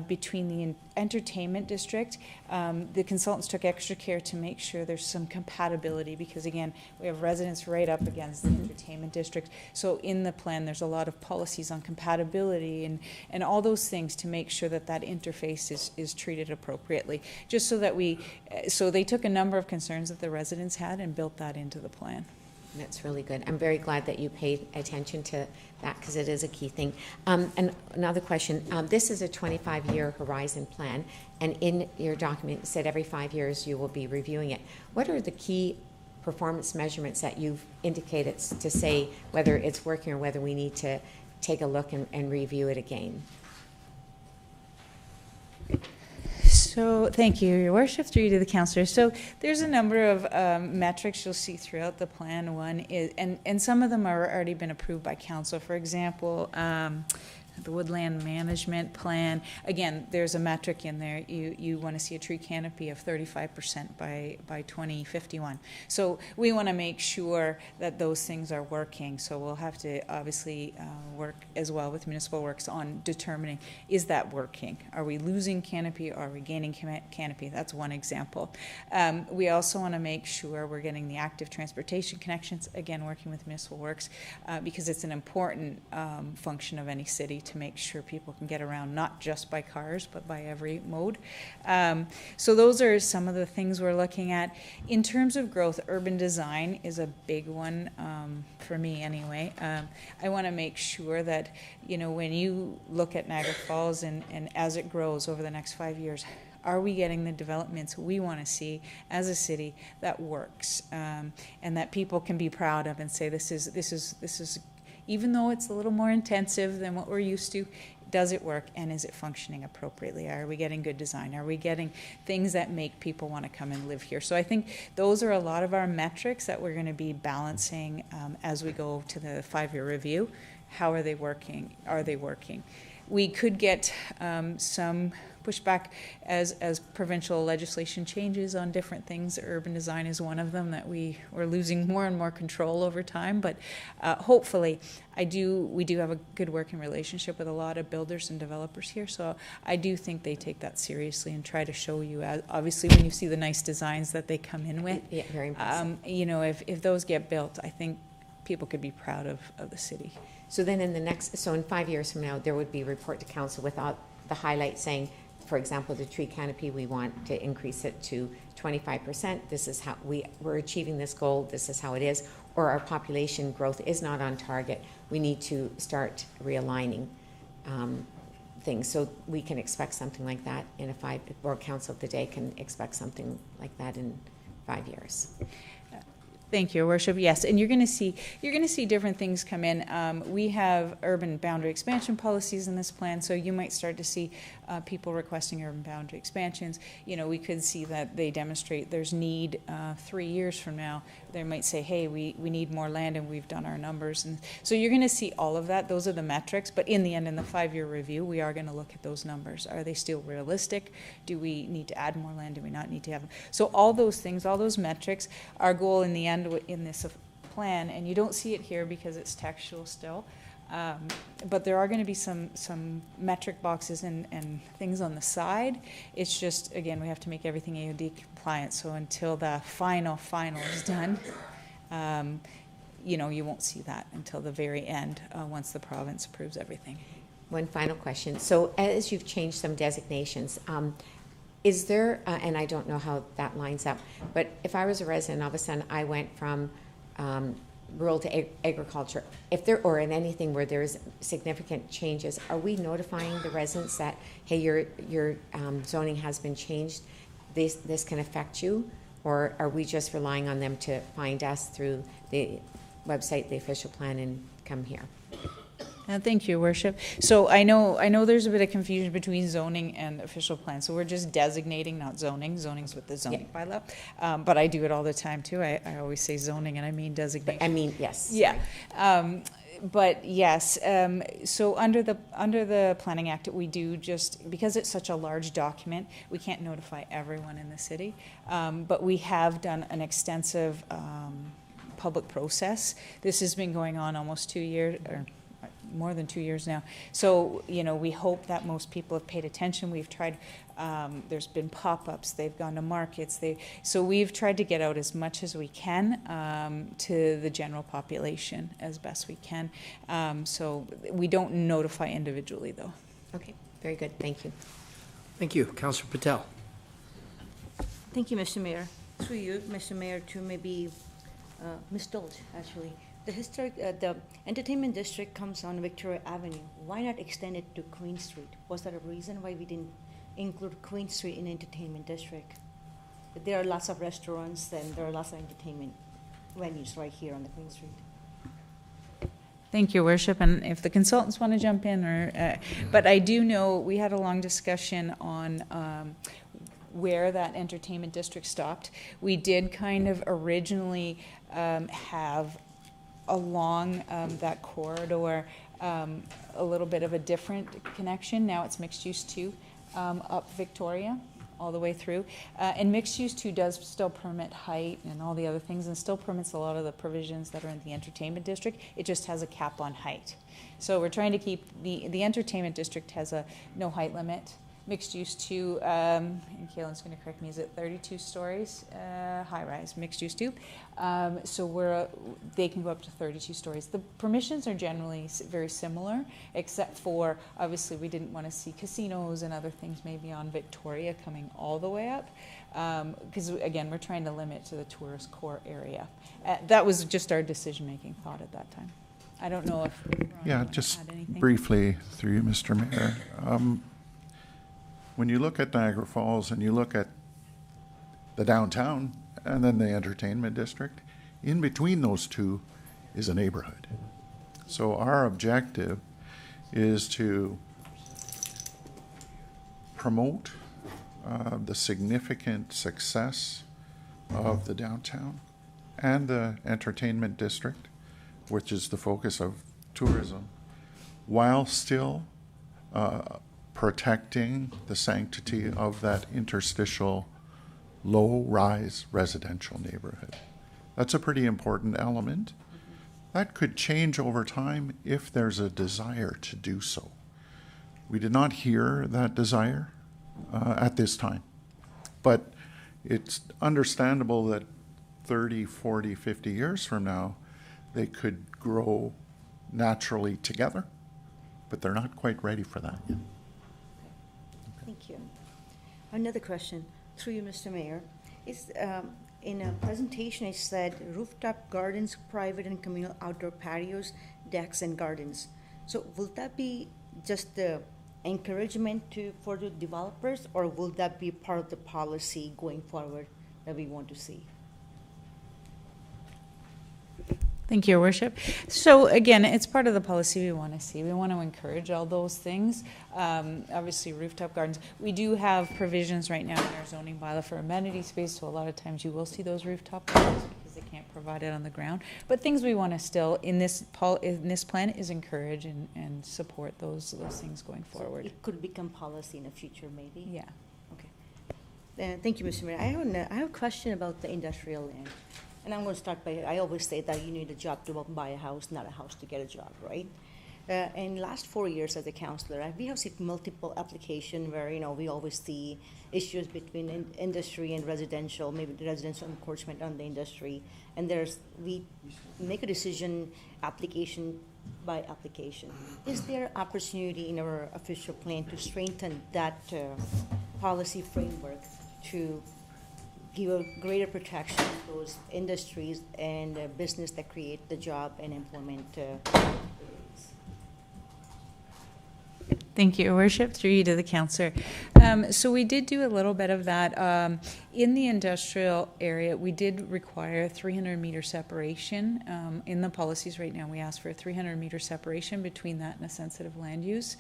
F: between the entertainment district, the consultants took extra care to make sure there's some compatibility because, again, we have residents right up against the entertainment district. So in the plan, there's a lot of policies on compatibility and all those things to make sure that interface is treated appropriately. Just so that so they took a number of concerns that the residents had and built that into the plan.
L: That's really good. I'm very glad that you paid attention to that because it is a key thing. And another question, this is a 25-year horizon plan, and in your document it said every 5 years you will be reviewing it. What are the key performance measurements that you've indicated to say whether it's working or whether we need to take a look and review it again?
F: So thank you, Your Worship, through you to the councillors. So there's a number of metrics you'll see throughout the plan. One is, and some of them are already been approved by council. For example, the woodland management plan. Again, there's a metric in there. You want to see a tree canopy of 35% by 2051. So we want to make sure that those things are working. So we'll have to obviously work as well with Municipal Works on determining, is that working? Are we losing canopy or are we gaining canopy? That's one example. We also want to make sure we're getting the active transportation connections, again, working with Municipal Works, because it's an important function of any city to make sure people can get around not just by cars but by every mode. So those are some of the things we're looking at. In terms of growth, urban design is a big one for me anyway. I want to make sure that, when you look at Niagara Falls and as it grows over the next 5 years, are we getting the developments we want to see as a city that works, and that people can be proud of and say this is even though it's a little more intensive than what we're used to, does it work and is it functioning appropriately? Are we getting good design? Are we getting things that make people want to come and live here? So I think those are a lot of our metrics that we're going to be balancing as we go to the 5-year review. How are they working? Are they working? We could get some pushback as provincial legislation changes on different things. Urban design is one of them that we're losing more and more control over time. But hopefully, we do have a good working relationship with a lot of builders and developers here. So I do think they take that seriously and try to show you. Obviously, when you see the nice designs that they come in with,
L: yeah, very impressive.
F: If those get built, I think people could be proud of the city.
L: So then in 5 years from now, there would be a report to council without the highlight saying, for example, the tree canopy, we want to increase it to 25%. This is how we're achieving this goal. This is how it is. or our population growth is not on target, we need to start realigning things. So we can expect something like that in a 5, or Council of the Day can expect something like that in 5 years.
F: Thank you, Your Worship. Yes, and you're going to see different things come in. We have urban boundary expansion policies in this plan, so you might start to see people requesting urban boundary expansions. You know, we could see that they demonstrate there's need 3 years from now. They might say, hey, we need more land and we've done our numbers. And so you're going to see all of that. Those are the metrics. But in the end, in the 5-year review, we are going to look at those numbers. Are they still realistic? Do we need to add more land? Do we not need to have them? So all those things, all those metrics, our goal in the end in this plan, and you don't see it here because it's textual still, but there are going to be some metric boxes and things on the side. It's just, again, we have to make everything AOD compliant, so until the final is done, you know, you won't see that until the very end, once the province approves everything.
L: One final question. So as you've changed some designations, is there, and I don't know how that lines up, but if I was a resident, all of a sudden I went from rural to agriculture, if there, or in anything where there's significant changes, are we notifying the residents that, hey, your zoning has been changed, this can affect you? Or are we just relying on them to find us through the website, the official plan, and come here?
F: Thank you, Worship. So I know there's a bit of confusion between zoning and official plan. So we're just designating, not zoning. Zoning's with the zoning bylaw. But I do it all the time too. I always say zoning and I mean designation.
L: I mean, yes.
F: Yeah. But yes, so under the Planning Act, we do just, because it's such a large document, we can't notify everyone in the city. But we have done an extensive public process. This has been going on almost 2 years, or more than 2 years now. So, you know, we hope that most people have paid attention. We've tried, there's been pop-ups, they've gone to markets, so we've tried to get out as much as we can to the general population as best we can. So we don't notify individually though.
L: Okay, very good, thank you.
B: Thank you. Councillor Patel.
G: Thank you, Mr. Mayor. Through you, Mr. Mayor, to maybe Ms. Dolce, actually. The entertainment district comes on Victoria Avenue. Why not extend it to Queen Street? Was there a reason why we didn't include Queen Street in entertainment district? There are lots of restaurants and there are lots of entertainment venues right here on the Queen Street.
F: Thank you, Worship. And if the consultants want to jump in, or but I do know we had a long discussion on where that entertainment district stopped. We did kind of originally have along that corridor a little bit of a different connection. Now it's mixed use 2 up Victoria all the way through, and mixed use 2 does still permit height and all the other things, and still permits a lot of the provisions that are in the entertainment district. It just has a cap on height. So we're trying to keep the entertainment district has a no height limit. Mixed use 2, and Kailen's going to correct me, is it 32 stories? High rise, mixed use 2. So they can go up to 32 stories. The permissions are generally very similar, except for, obviously, we didn't want to see casinos and other things maybe on Victoria coming all the way up. Because, again, we're trying to limit to the tourist core area. That was just our decision-making thought at that time. I don't know if Ron,
I: yeah, just briefly through you, Mr. Mayor. When you look at Niagara Falls and you look at the downtown and then the entertainment district, in between those two is a neighborhood. So our objective is to promote the significant success of the downtown and the entertainment district, which is the focus of tourism, while still protecting the sanctity of that interstitial low-rise residential neighborhood. That's a pretty important element. That could change over time if there's a desire to do so. We did not hear that desire at this time, but it's understandable that 30, 40, 50 years from now, they could grow naturally together, but they're not quite ready for that yet.
G: Thank you. Another question, through you, Mr. Mayor. in a presentation, it said rooftop gardens, private and communal outdoor patios, decks and gardens. So will that be just the encouragement for the developers, or will that be part of the policy going forward that we want to see?
F: Thank you, Your Worship. So again, it's part of the policy we want to see. We want to encourage all those things. Obviously, rooftop gardens. We do have provisions right now in our zoning bylaw for amenity space, so a lot of times you will see those rooftop gardens because they can't provide it on the ground. But things we want to still, in this plan, is encourage and support those things going forward.
G: So it could become policy in the future, maybe?
F: Yeah.
G: Okay. Thank you, Mr. Mayor. I have a question about the industrial land. And I'm going to start by, I always say that you need a job to buy a house, not a house to get a job, right? In the last 4 years as a counselor, we have seen multiple applications where, we always see issues between industry and residential, maybe the residential encroachment on the industry. And we make a decision application by application. Is there opportunity in our official plan to strengthen that policy framework to give a greater protection to those industries and business that create the job and employment?
F: Thank you, Your Worship. Through you to the councillor. So we did do a little bit of that. In the industrial area, we did require 300-meter separation. In the policies right now, we ask for a 300-meter separation between that and a sensitive land use.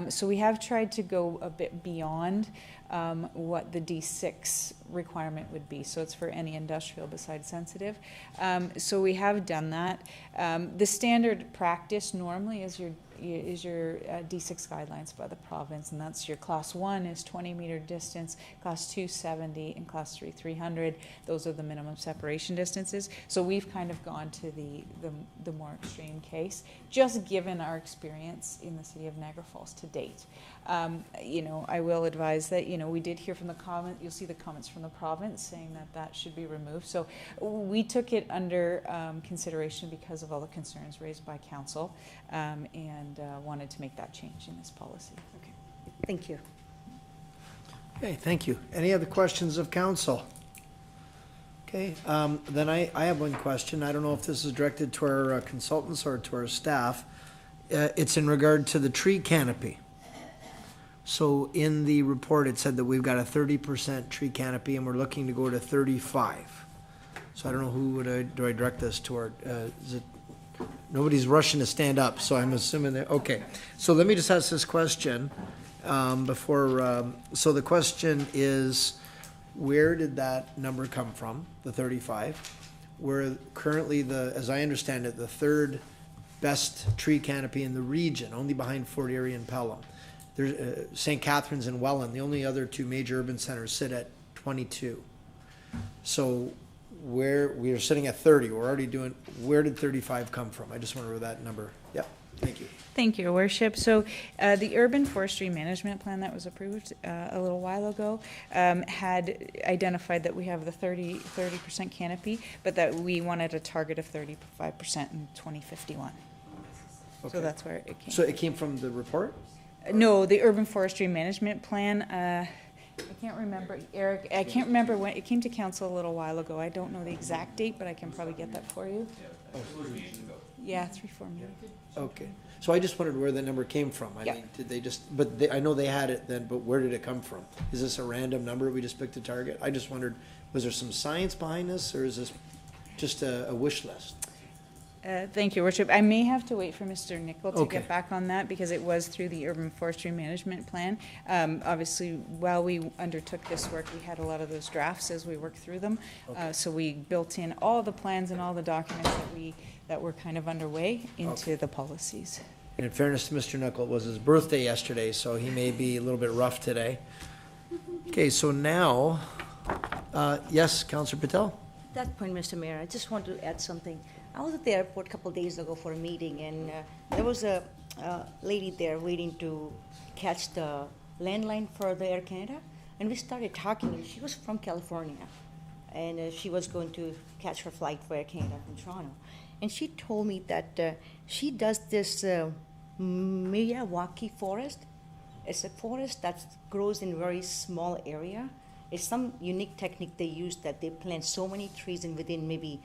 F: So we have tried to go a bit beyond what the D6 requirement would be. So it's for any industrial besides sensitive. So we have done that. The standard practice normally is your D6 guidelines by the province, and that's your class 1 is 20-meter distance, class 2 70, and class 3 300. Those are the minimum separation distances. So we've kind of gone to the more extreme case, just given our experience in the city of Niagara Falls to date. I will advise that we did hear from the comment. You'll see the comments from the province saying that should be removed. So we took it under consideration because of all the concerns raised by council, and wanted to make that change in this policy.
G: Okay, thank you.
B: Okay, thank you. Any other questions of council? Okay, then I have one question. I don't know if this is directed to our consultants or to our staff. It's in regard to the tree canopy. So in the report, it said that we've got a 30% tree canopy and we're looking to go to 35. So I don't know do I direct this toward? Is it? Nobody's rushing to stand up, so I'm assuming that, okay. So let me just ask this question so the question is, where did that number come from, the 35? We're currently as I understand it, the third best tree canopy in the region, only behind Fort Erie and Pelham. There's St. Catharines and Welland, the only other two major urban centers, sit at 22. So we are sitting at 30, we're already doing, where did 35 come from? I just wonder where that number, yep, thank you.
F: Thank you, Your Worship. So the Urban Forestry Management Plan that was approved a little while ago had identified that we have the 30% canopy, but that we wanted a target of 35% in 2051. Okay. So that's where it came.
B: So it came from the report?
F: No, the Urban Forestry Management Plan. I can't remember, Eric, I can't remember when, it came to council a little while ago. I don't know the exact date, but I can probably get that for you. Yeah, 3-4 meetings.
B: Okay, so I just wondered where the number came from. I mean, did they just, I know they had it then, but where did it come from? Is this a random number we just picked a target? I just wondered, was there some science behind this, or is this just a wish list?
F: Thank you, Worship. I may have to wait for Mr. Nickel to get back on that because it was through the Urban Forestry Management Plan. Obviously, while we undertook this work, we had a lot of those drafts as we worked through them. So we built in all the plans and all the documents that were kind of underway into the policies.
B: And in fairness to Mr. Nickel, it was his birthday yesterday, so he may be a little bit rough today. Okay, so now, yes, Councillor Patel?
G: At that point, Mr. Mayor, I just want to add something. I was at the airport a couple of days ago for a meeting, and there was a lady there waiting to catch the landline for the Air Canada, and we started talking, and she was from California, and she was going to catch her flight for Air Canada from Toronto. And she told me that she does this Miyawaki forest. It's a forest that grows in a very small area, It's some unique technique they use that they plant so many trees in within maybe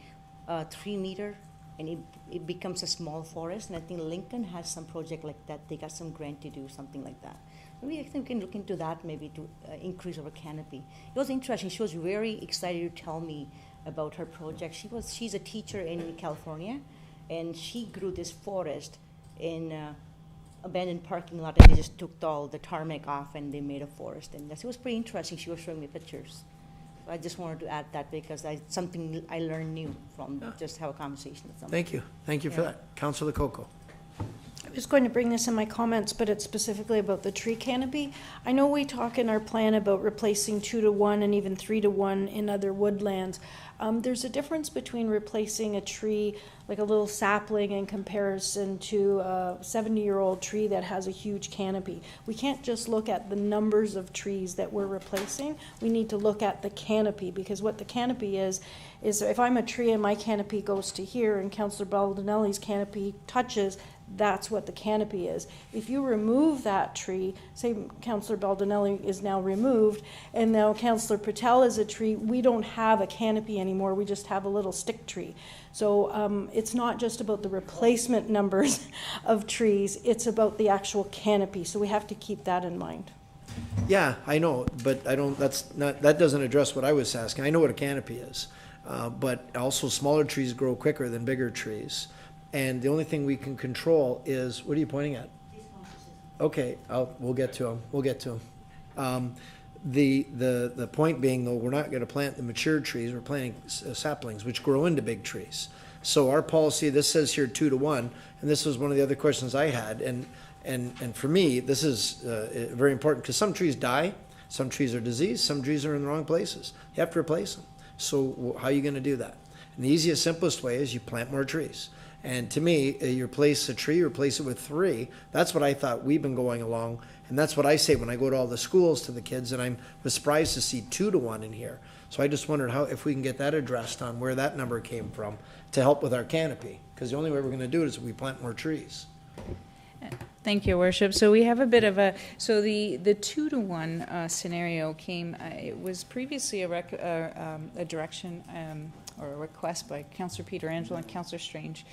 G: 3 meter, and it becomes a small forest. And I think Lincoln has some project like that. They got some grant to do something like that. Maybe I think we can look into that maybe to increase our canopy. It was interesting. She was very excited to tell me about her project. She's a teacher in California, and she grew this forest in abandoned parking lot, and they just took all the tarmac off and they made a forest. And it was pretty interesting. She was showing me pictures. So I just wanted to add that because something I learned new from just have a conversation with someone.
B: Thank you. Thank you for that. Councilor Coco.
H: I was going to bring this in my comments, but it's specifically about the tree canopy. I know we talk in our plan about replacing 2-to-1 and even 3-to-1 in other woodlands. There's a difference between replacing a tree, like a little sapling, in comparison to a 70-year-old tree that has a huge canopy. We can't just look at the numbers of trees that we're replacing. We need to look at the canopy, because what the canopy is if I'm a tree and my canopy goes to here and Councillor Baldinelli's canopy touches, that's what the canopy is. If you remove that tree, say Councillor Baldinelli is now removed, and now Councillor Patel is a tree, we don't have a canopy anymore, we just have a little stick tree. So it's not just about the replacement numbers of trees, it's about the actual canopy, so we have to keep that in mind.
B: Yeah, I know, but that doesn't address what I was asking. I know what a canopy is, but also smaller trees grow quicker than bigger trees. And the only thing we can control is, what are you pointing at? Okay, we'll get to them. We'll get to them. The point being, though, we're not going to plant the mature trees. We're planting saplings, which grow into big trees. So our policy, this says here 2-to-1, and this was one of the other questions I had. And for me, this is very important because some trees die, some trees are diseased, some trees are in the wrong places. You have to replace them. So how are you going to do that? And the easiest, simplest way is you plant more trees. And to me, you replace a tree, replace it with 3. That's what I thought we've been going along. And that's what I say when I go to all the schools to the kids, and I was surprised to see 2-to-1 in here. So I just wondered if we can get that addressed on where that number came from to help with our canopy. Because the only way we're going to do it is if we plant more trees.
F: Thank you, Worship. So we have a bit of the 2-to-1 scenario came, it was previously a direction or a request by Councillor Pietrangelo and Councillor Strange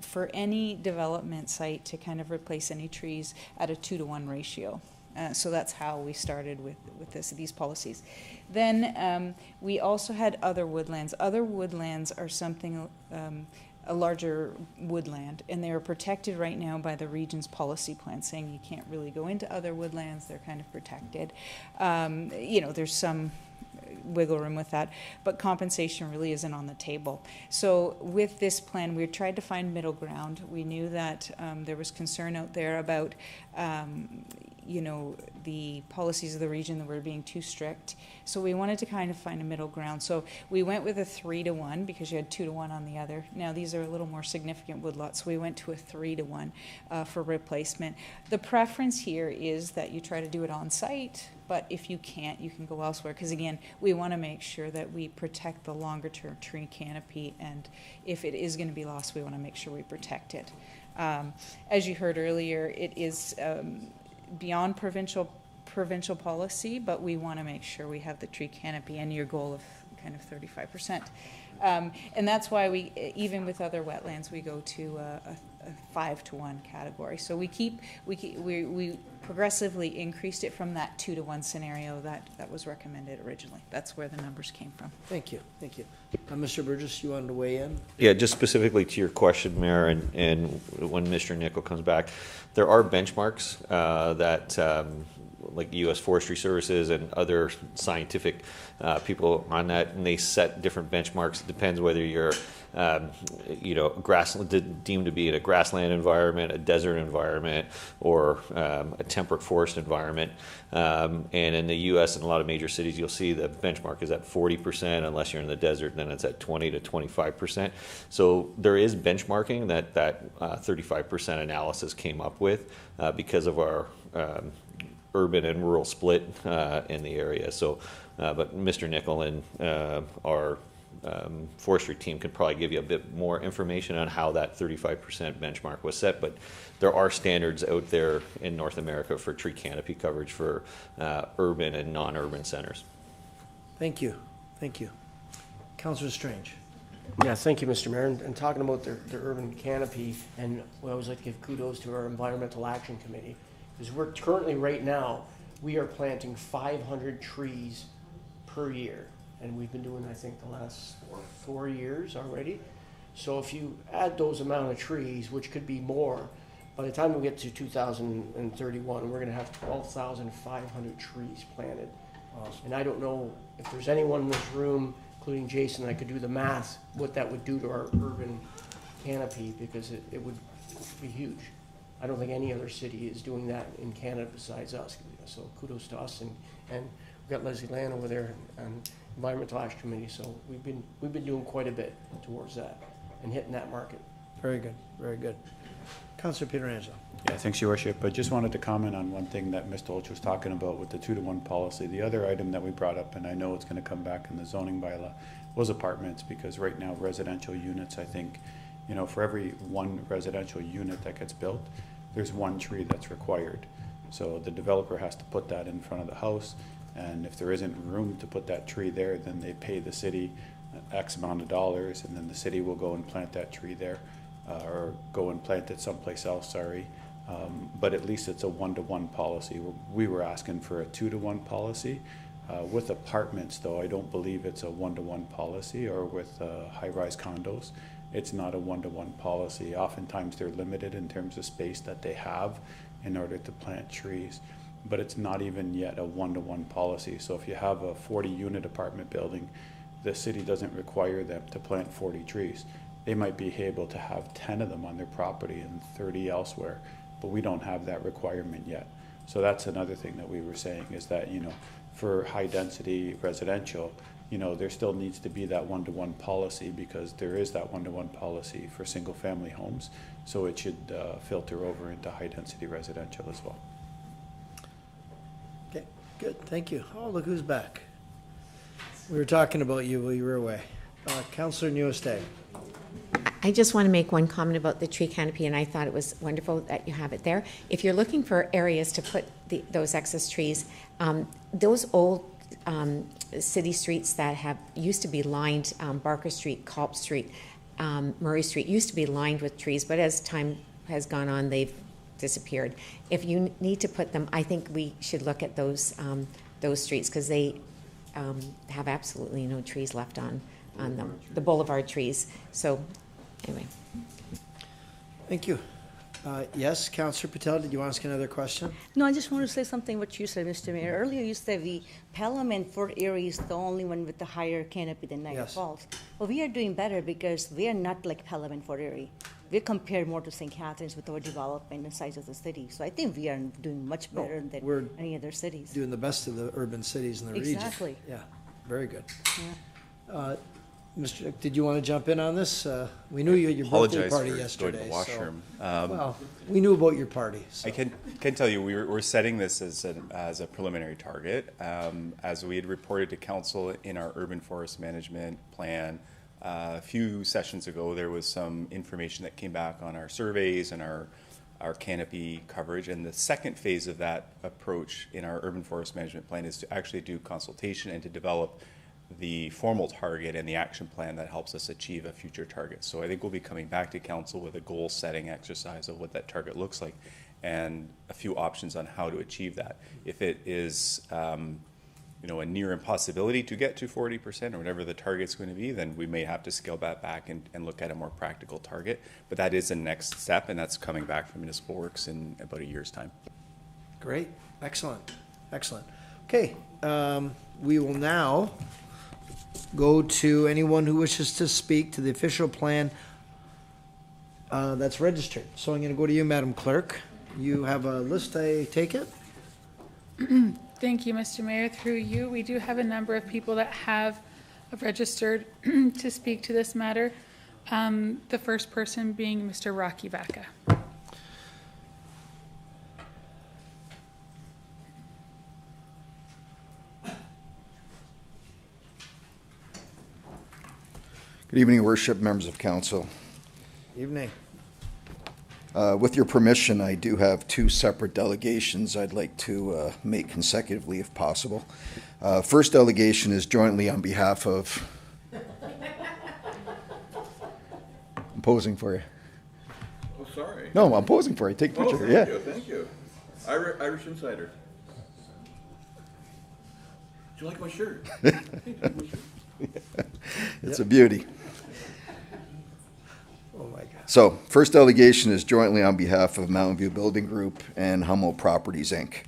F: for any development site to kind of replace any trees at a 2-to-1 ratio. So that's how we started with these policies. Then we also had other woodlands. Other woodlands are something, a larger woodland, and they are protected right now by the region's policy plan, saying you can't really go into other woodlands, they're kind of protected. There's some wiggle room with that, but compensation really isn't on the table. So with this plan, we tried to find middle ground. We knew that there was concern out there about the policies of the region that were being too strict. So we wanted to kind of find a middle ground. So we went with a 3-to-1 because you had 2-to-1 on the other. Now these are a little more significant woodlots, so we went to a 3-to-1 for replacement. The preference here is that you try to do it on site, but if you can't, you can go elsewhere. Because again, we want to make sure that we protect the longer term tree canopy, and if it is going to be lost, we want to make sure we protect it. As you heard earlier, it is beyond provincial policy, but we want to make sure we have the tree canopy and your goal of kind of 35%. And that's why we, even with other wetlands, we go to a 5-to-1 category. So we progressively increased it from that 2-to-1 scenario that was recommended originally. That's where the numbers came from.
B: Thank you. Thank you. Mr. Burgess, you wanted to weigh in?
M: Yeah, just specifically to your question, Mayor, and when Mr. Nickel comes back, there are benchmarks that like U.S. Forestry Services and other scientific people on that, and they set different benchmarks. It depends whether you're, deemed to be in a grassland environment, a desert environment, or a temperate forest environment. And in the U.S. and a lot of major cities, you'll see the benchmark is at 40%. Unless you're in the desert, then it's at 20 to 25%. So there is benchmarking that 35% analysis came up with because of our urban and rural split in the area. So, but Mr. Nickel and our forestry team could probably give you a bit more information on how that 35% benchmark was set. But there are standards out there in North America for tree canopy coverage for urban and non-urban centers.
B: Thank you. Thank you. Councilor Strange.
N: Yeah, thank you, Mr. Mayor. And talking about the urban canopy, and we always like to give kudos to our Environmental Action Committee, because we're currently, right now, we are planting 500 trees per year. And we've been doing, I think, the last 4 years already. So if you add those amount of trees, which could be more, by the time we get to 2031, we're gonna have 12,500 trees planted.
B: Awesome.
N: And I don't know if there's anyone in this room, including Jason, that could do the math, what that would do to our urban canopy, because it would be huge. I don't think any other city is doing that in Canada besides us. So kudos to us, and we've got Leslie Land over there on Environmental Action Committee. So we've been doing quite a bit towards that and hitting that market.
B: Very good, very good. Councilor Pietrangelo.
J: Yeah, thanks, Your Worship. I just wanted to comment on one thing that Mr. Olch was talking about with the 2-to-1 policy. The other item that we brought up, and I know it's going to come back in the zoning bylaw, was apartments, because right now residential units, I think, you know, for every one residential unit that gets built, there's one tree that's required. So the developer has to put that in front of the house, and if there isn't room to put that tree there, then they pay the city X amount of dollars, and then the city will go and plant that tree there, or go and plant it someplace else, sorry. But at least it's a 1-to-1 policy. We were asking for a 2-to-1 policy. With apartments, though, I don't believe it's a 1-to-1 policy, or with high-rise condos. It's not a 1-to-1 policy. Oftentimes they're limited in terms of space that they have in order to plant trees, but it's not even yet a 1-to-1 policy. So if you have a 40-unit apartment building, the city doesn't require them to plant 40 trees. They might be able to have 10 of them on their property and 30 elsewhere, but we don't have that requirement yet. So that's another thing that we were saying, is that, you know, for high density residential, you know, there still needs to be that 1-to-1 policy, because there is that 1-to-1 policy for single family homes. So it should filter over into high density residential as well.
B: Okay, good, thank you. Oh, look who's back. We were talking about you while you were away. Councilor Newestay.
L: I just want to make one comment about the tree canopy, and I thought it was wonderful that you have it there. If you're looking for areas to put those excess trees, those old city streets that used to be lined, Barker Street, Culp Street, Murray Street, used to be lined with trees, but as time has gone on, they've disappeared. If you need to put them, I think we should look at those streets, because they have absolutely no trees left on them, the boulevard trees. So anyway.
B: Thank you. Yes, Councillor Patel, did you want to ask another question?
G: No, I just want to say something what you said, Mr. Mayor. Earlier you said the Parliament Fort Erie is the only one with the higher canopy than Niagara Falls. Well, we are doing better, because we are not like Parliament Fort Erie. We compare more to St. Catharines with our development and size of the city. So I think we are doing much better than any other cities.
B: Doing the best of the urban cities in the region.
G: Exactly.
B: Yeah, very good.
G: Yeah.
B: Mr. Did you want to jump in on this? We knew you had your birthday party yesterday.
O: Going to the washroom.
B: Well, we knew about your party. So.
O: I can tell you we're setting this as a preliminary target. As we had reported to council in our urban forest management plan a few sessions ago, there was some information that came back on our surveys and our canopy coverage. And the second phase of that approach in our urban forest management plan is to actually do consultation and to develop the formal target and the action plan that helps us achieve a future target. So I think we'll be coming back to council with a goal setting exercise of what that target looks like and a few options on how to achieve that. If it is you know, a near impossibility to get to 40% or whatever the target's going to be, then we may have to scale that back and look at a more practical target. But that is the next step, and that's coming back from Municipal Works in about a year's time.
B: Great, excellent, excellent. Okay, we will now go to anyone who wishes to speak to the official plan that's registered. So I'm going to go to you, Madam Clerk. You have a list, I take it?
C: Thank you, Mr. Mayor. Through you, we do have a number of people that have registered to speak to this matter. The first person being Mr. Rocky Vaca.
P: Good evening, Worship, members of council.
B: Evening.
P: With your permission, I do have two separate delegations I'd like to make consecutively if possible. First delegation is jointly on behalf of... I'm posing for you.
Q: Oh, sorry.
P: No, I'm posing for you. Take a picture.
Q: Thank you, thank you. Irish Insider. Do you like my shirt?
P: It's a beauty.
B: Oh my God.
P: So, first delegation is jointly on behalf of Mountain View Building Group and Hummel Properties, Inc.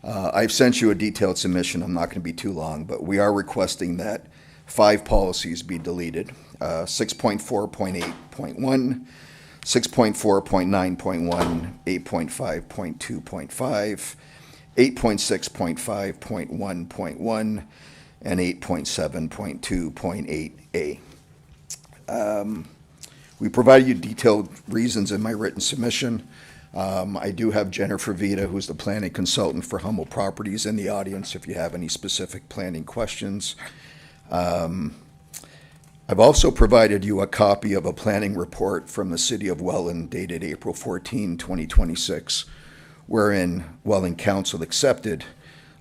P: I've sent you a detailed submission. I'm not going to be too long, but we are requesting that 5 policies be deleted. 6.4.8.1, 6.4.9.1, 8.5.2.5, 8.6.5.1.1, and 8.7.2.8a. We provided you detailed reasons in my written submission. I do have Jennifer Vita, who's the planning consultant for Hummel Properties, in the audience if you have any specific planning questions. I've also provided you a copy of a planning report from the City of Welland dated April 14, 2026, wherein Welland Council accepted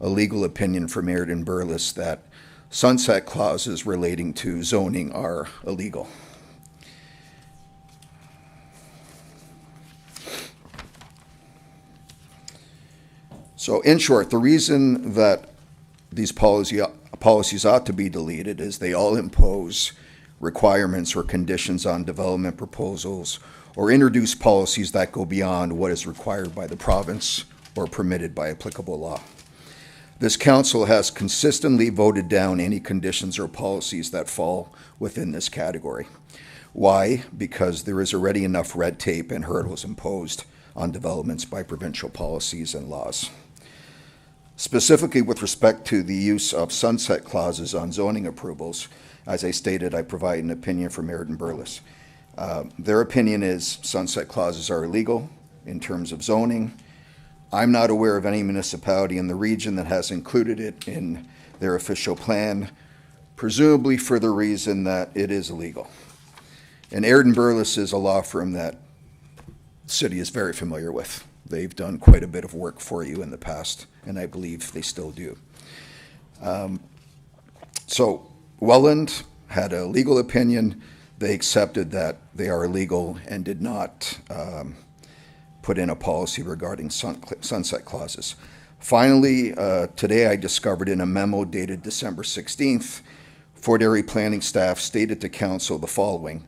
P: a legal opinion from Airden Burles that sunset clauses relating to zoning are illegal. So in short, the reason that these policies ought to be deleted is they all impose requirements or conditions on development proposals or introduce policies that go beyond what is required by the province or permitted by applicable law. This council has consistently voted down any conditions or policies that fall within this category. Why? Because there is already enough red tape and hurdles imposed on developments by provincial policies and laws. Specifically with respect to the use of sunset clauses on zoning approvals, as I stated, I provide an opinion from Airden Burles. Their opinion is sunset clauses are illegal in terms of zoning. I'm not aware of any municipality in the region that has included it in their official plan, presumably for the reason that it is illegal. And Airden Burles is a law firm that the city is very familiar with. They've done quite a bit of work for you in the past, and I believe they still do. So Welland had a legal opinion. They accepted that they are illegal and did not put in a policy regarding sunset clauses. Finally, today I discovered in a memo dated December 16th, Fort Erie planning staff stated to council the following: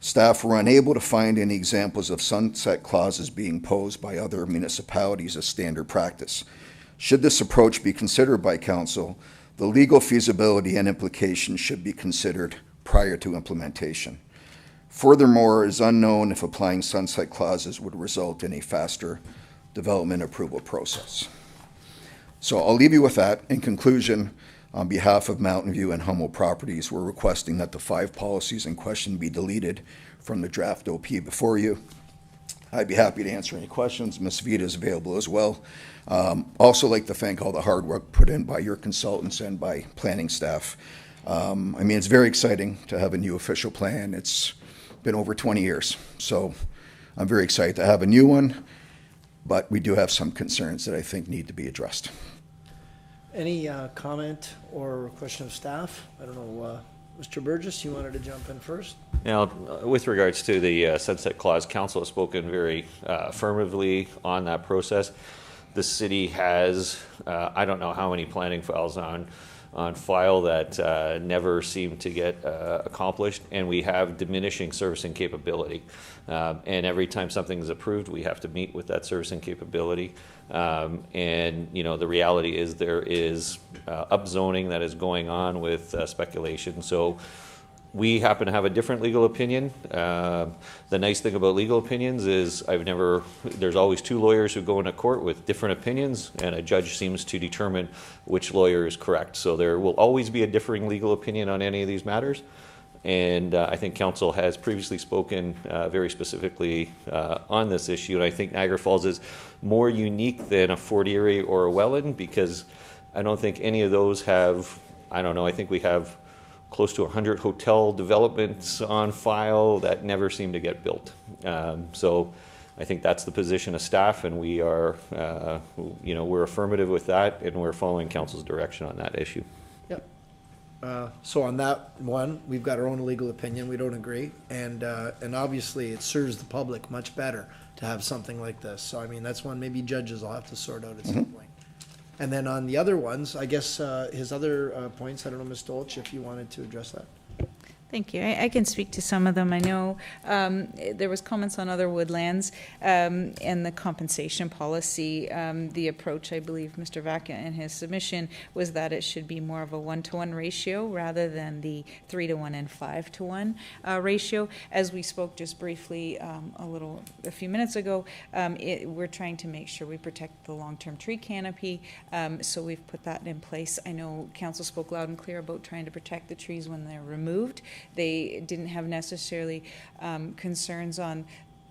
P: staff were unable to find any examples of sunset clauses being posed by other municipalities as standard practice. Should this approach be considered by council, the legal feasibility and implications should be considered prior to implementation. Furthermore, it is unknown if applying sunset clauses would result in a faster development approval process. So I'll leave you with that. In conclusion, on behalf of Mountain View and Hummel Properties, we're requesting that the 5 policies in question be deleted from the draft OP before you. I'd be happy to answer any questions. Ms. Vita is available as well. Also like to thank all the hard work put in by your consultants and by planning staff. I mean, it's very exciting to have a new official plan. It's been over 20 years, so I'm very excited to have a new one, but we do have some concerns that I think need to be addressed.
B: Any comment or question of staff? I don't know, Mr. Burgess, you wanted to jump in first?
M: Now, with regards to the sunset clause, council has spoken very affirmatively on that process. The city has, I don't know how many planning files on file that never seem to get accomplished, and we have diminishing servicing capability. And every time something is approved, we have to meet with that servicing capability. And you know, the reality is there is upzoning that is going on with speculation. So we happen to have a different legal opinion. The nice thing about legal opinions is there's always 2 lawyers who go into court with different opinions, and a judge seems to determine which lawyer is correct. So there will always be a differing legal opinion on any of these matters. And I think council has previously spoken very specifically on this issue. And I think Niagara Falls is more unique than a Fort Erie or a Welland, because I don't think any of those have, I don't know, I think we have close to 100 hotel developments on file that never seem to get built. So I think that's the position of staff, and we are, we're affirmative with that, and we're following council's direction on that issue.
B: Yep. So on that one, we've got our own legal opinion. We don't agree. And obviously it serves the public much better to have something like this. So, I mean, that's one maybe judges will have to sort out at some point. And then on the other ones, I guess, his other points, I don't know, Ms. Dolch, if you wanted to address that.
F: Thank you. I can speak to some of them. I know there was comments on other woodlands and the compensation policy. The approach, I believe, Mr. Vaca in his submission was that it should be more of a 1-to-1 ratio rather than the 3-to-1 and 5-to-1 ratio. As we spoke just briefly a few minutes ago, we're trying to make sure we protect the long-term tree canopy, so we've put that in place. I know council spoke loud and clear about trying to protect the trees when they're removed. They didn't have necessarily concerns on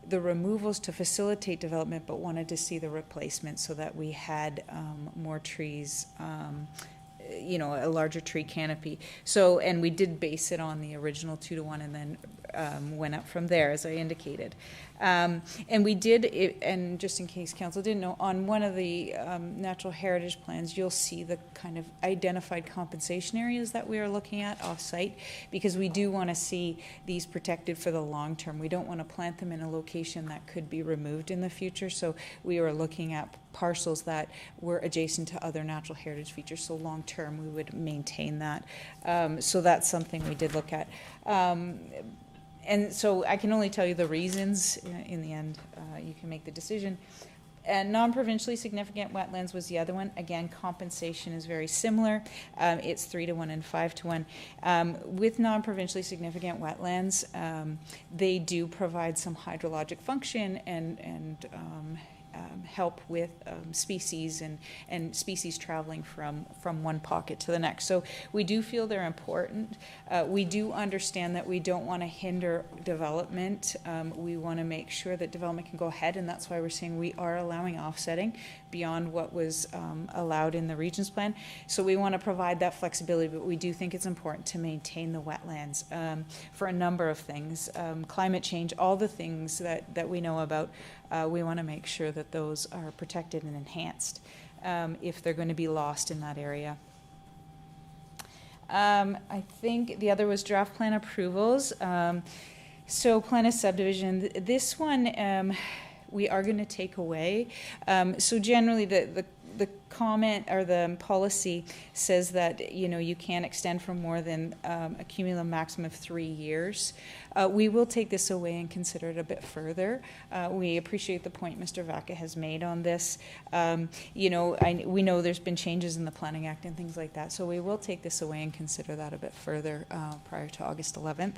F: the removals to facilitate development, but wanted to see the replacement so that we had more trees, a larger tree canopy. So, and we did base it on the original 2-to-1 and then went up from there, as I indicated. And we did, and just in case council didn't know, on one of the natural heritage plans, you'll see the kind of identified compensation areas that we are looking at off-site, because we do want to see these protected for the long term. We don't want to plant them in a location that could be removed in the future, so we are looking at parcels that were adjacent to other natural heritage features, so long term we would maintain that. So that's something we did look at. And so I can only tell you the reasons. In the end, you can make the decision. And non-provincially significant wetlands was the other one. Again, compensation is very similar. It's 3-to-1 and 5-to-1. With non-provincially significant wetlands, they do provide some hydrologic function and help with species and species traveling from one pocket to the next. So we do feel they're important. We do understand that we don't want to hinder development. We want to make sure that development can go ahead, and that's why we're saying we are allowing offsetting beyond what was allowed in the Regions Plan. So we want to provide that flexibility, but we do think it's important to maintain the wetlands for a number of things. Climate change, all the things that we know about, we want to make sure that those are protected and enhanced if they're going to be lost in that area. I think the other was draft plan approvals. So plan of subdivision, this one we are going to take away. So generally the comment or the policy says that you can't extend for more than a cumulative maximum of 3 years. We will take this away and consider it a bit further. We appreciate the point Mr. Vaca has made on this. We know there's been changes in the Planning Act and things like that, so we will take this away and consider that a bit further prior to August 11th.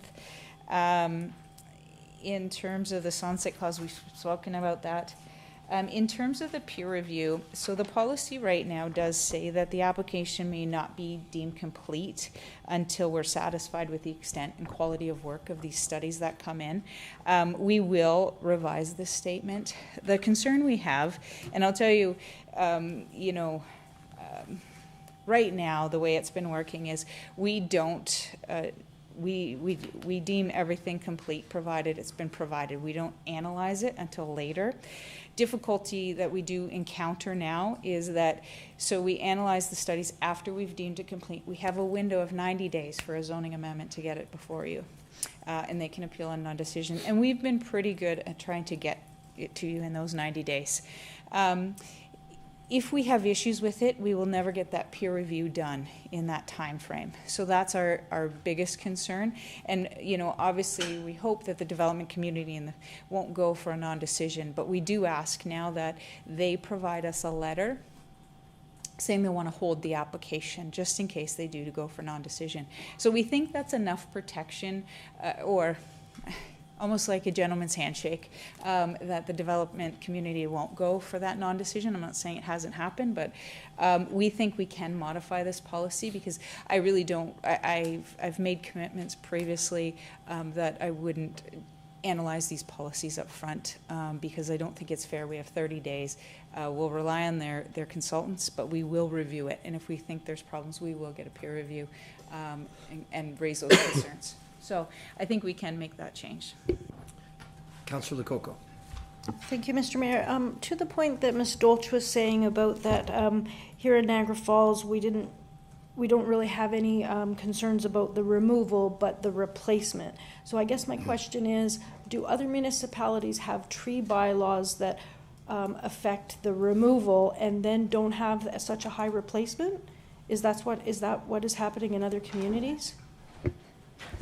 F: In terms of the sunset clause, we've spoken about that. In terms of the peer review, so the policy right now does say that the application may not be deemed complete until we're satisfied with the extent and quality of work of these studies that come in. We will revise this statement. The concern we have, and I'll tell you, right now the way it's been working is we don't we deem everything complete provided it's been provided. We don't analyze it until later. Difficulty that we do encounter now is that, so we analyze the studies after we've deemed it complete. We have a window of 90 days for a zoning amendment to get it before you, and they can appeal on non-decision. And we've been pretty good at trying to get it to you in those 90 days. If we have issues with it, we will never get that peer review done in that time frame. So that's our biggest concern. And obviously we hope that the development community won't go for a non-decision, but we do ask now that they provide us a letter saying they want to hold the application just in case they do to go for non-decision. So we think that's enough protection, or almost like a gentleman's handshake, that the development community won't go for that non-decision. I'm not saying it hasn't happened, but we think we can modify this policy, because I really don't, I've made commitments previously that I wouldn't analyze these policies up front, because I don't think it's fair. We have 30 days. We'll rely on their consultants, but we will review it. And if we think there's problems, we will get a peer review and raise those concerns. So I think we can make that change.
B: Councillor Lococo.
H: Thank you, Mr. Mayor. To the point that Ms. Dolch was saying about that, here in Niagara Falls, we don't really have any concerns about the removal, but the replacement. So I guess my question is, do other municipalities have tree bylaws that affect the removal and then don't have such a high replacement? Is that what is happening in other communities?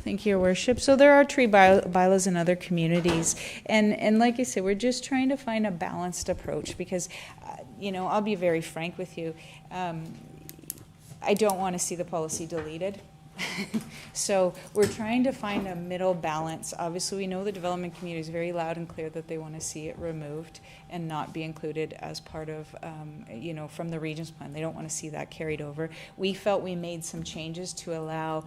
F: Thank you, Your Worship. So there are tree bylaws in other communities. And like I said, we're just trying to find a balanced approach because, I'll be very frank with you. I don't want to see the policy deleted. So we're trying to find a middle balance. Obviously, we know the development community is very loud and clear that they want to see it removed and not be included as part of, from the Regions Plan. They don't want to see that carried over. We felt we made some changes to allow.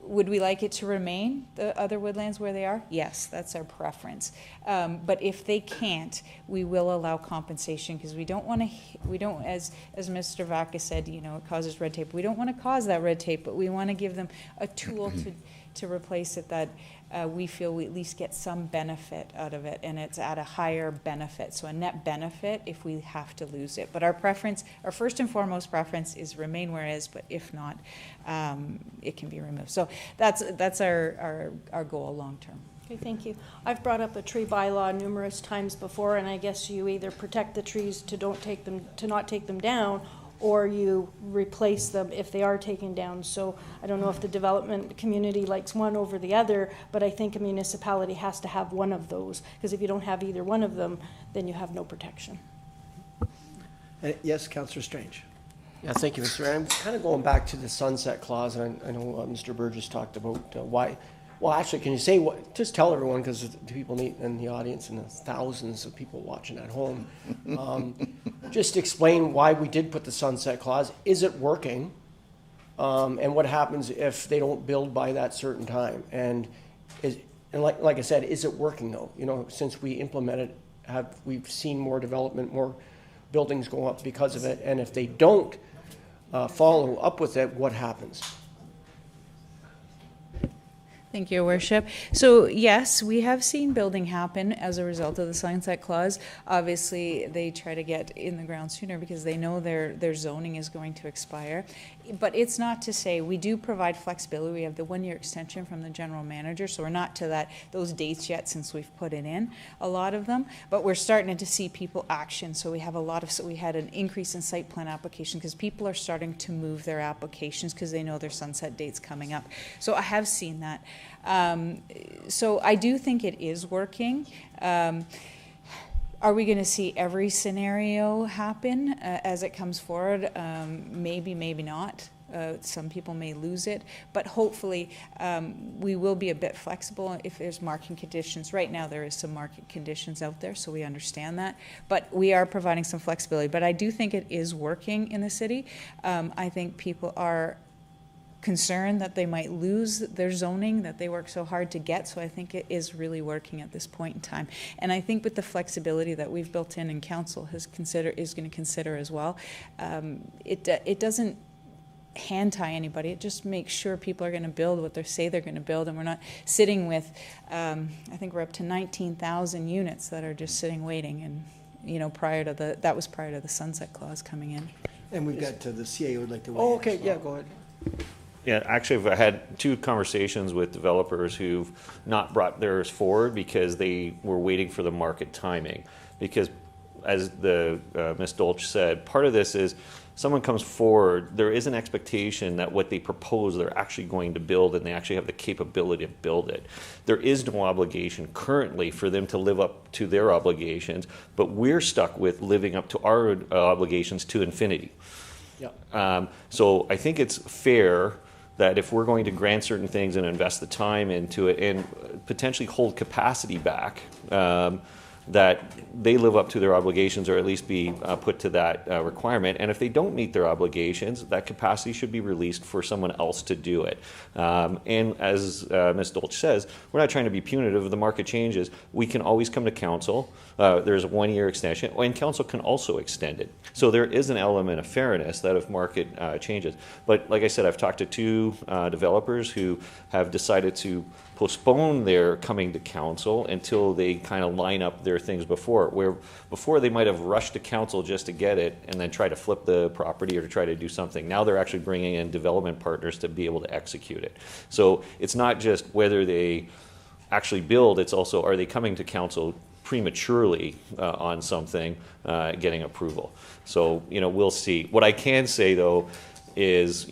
F: Would we like it to remain, the other woodlands where they are? Yes, that's our preference. But if they can't, we will allow compensation because we don't, as Mr. Vaca said, it causes red tape. We don't want to cause that red tape, but we want to give them a tool to replace it that we feel we at least get some benefit out of it, and it's at a higher benefit. So a net benefit if we have to lose it. But our first and foremost preference is remain where it is, but if not, it can be removed. So that's our goal long term.
H: Okay, thank you. I've brought up a tree bylaw numerous times before, and I guess you either protect the trees to not take them down, or you replace them if they are taken down. So I don't know if the development community likes one over the other, but I think a municipality has to have one of those, because if you don't have either one of them, then you have no protection.
B: Yes, Councillor Strange.
N: Yeah, thank you, Mr. Mayor. I'm kind of going back to the sunset clause, and I know Mr. Burgess talked about why. Well, actually, can you say what? Just tell everyone, because the people in the audience and the thousands of people watching at home, just explain why we did put the sunset clause. Is it working? And what happens if they don't build by that certain time? And like I said, is it working though? Since we implemented, we've seen more development, more buildings go up because of it. And if they don't follow up with it, what happens?
F: Thank you, Your Worship. So yes, we have seen building happen as a result of the sunset clause. Obviously, they try to get in the ground sooner because they know their zoning is going to expire. But it's not to say we do provide flexibility. We have the 1-year extension from the general manager, so we're not to those dates yet since we've put it in, a lot of them. But we're starting to see people action. So we have we had an increase in site plan application because people are starting to move their applications because they know their sunset date's coming up. So I have seen that. So I do think it is working. Are we going to see every scenario happen as it comes forward? Maybe, maybe not. Some people may lose it, but hopefully we will be a bit flexible if there's market conditions. Right now there is some market conditions out there, so we understand that, but we are providing some flexibility. But I do think it is working in the city. I think people are concerned that they might lose their zoning that they work so hard to get. So I think it is really working at this point in time. And I think with the flexibility that we've built in and council is going to consider as well, it doesn't hand tie anybody. It just makes sure people are going to build what they say they're going to build, and we're not sitting with, I think we're up to 19,000 units that are just sitting waiting, and that was prior to the sunset clause coming in.
B: And we've got the CAO would like to weigh in.
N: Oh, okay, yeah, go ahead.
M: Yeah, actually, I've had 2 conversations with developers who've not brought theirs forward because they were waiting for the market timing. Because, as Ms. Dolch said, part of this is someone comes forward, there is an expectation that what they propose they're actually going to build, and they actually have the capability to build it. There is no obligation currently for them to live up to their obligations, but we're stuck with living up to our obligations to infinity.
N: Yeah.
M: So I think it's fair that if we're going to grant certain things and invest the time into it and potentially hold capacity back, that they live up to their obligations, or at least be put to that requirement. And if they don't meet their obligations, that capacity should be released for someone else to do it. And as Ms. Dolch says, we're not trying to be punitive. If the market changes, we can always come to council. There's a 1-year extension, and council can also extend it. So there is an element of fairness that if market changes. But like I said, I've talked to 2 developers who have decided to postpone their coming to council until they kind of line up their their things before, where before they might have rushed to council just to get it and then try to flip the property or to try to do something. Now they're actually bringing in development partners to be able to execute it. So it's not just whether they actually build, it's also, are they coming to council prematurely on something, getting approval. So, we'll see. What I can say, though, is,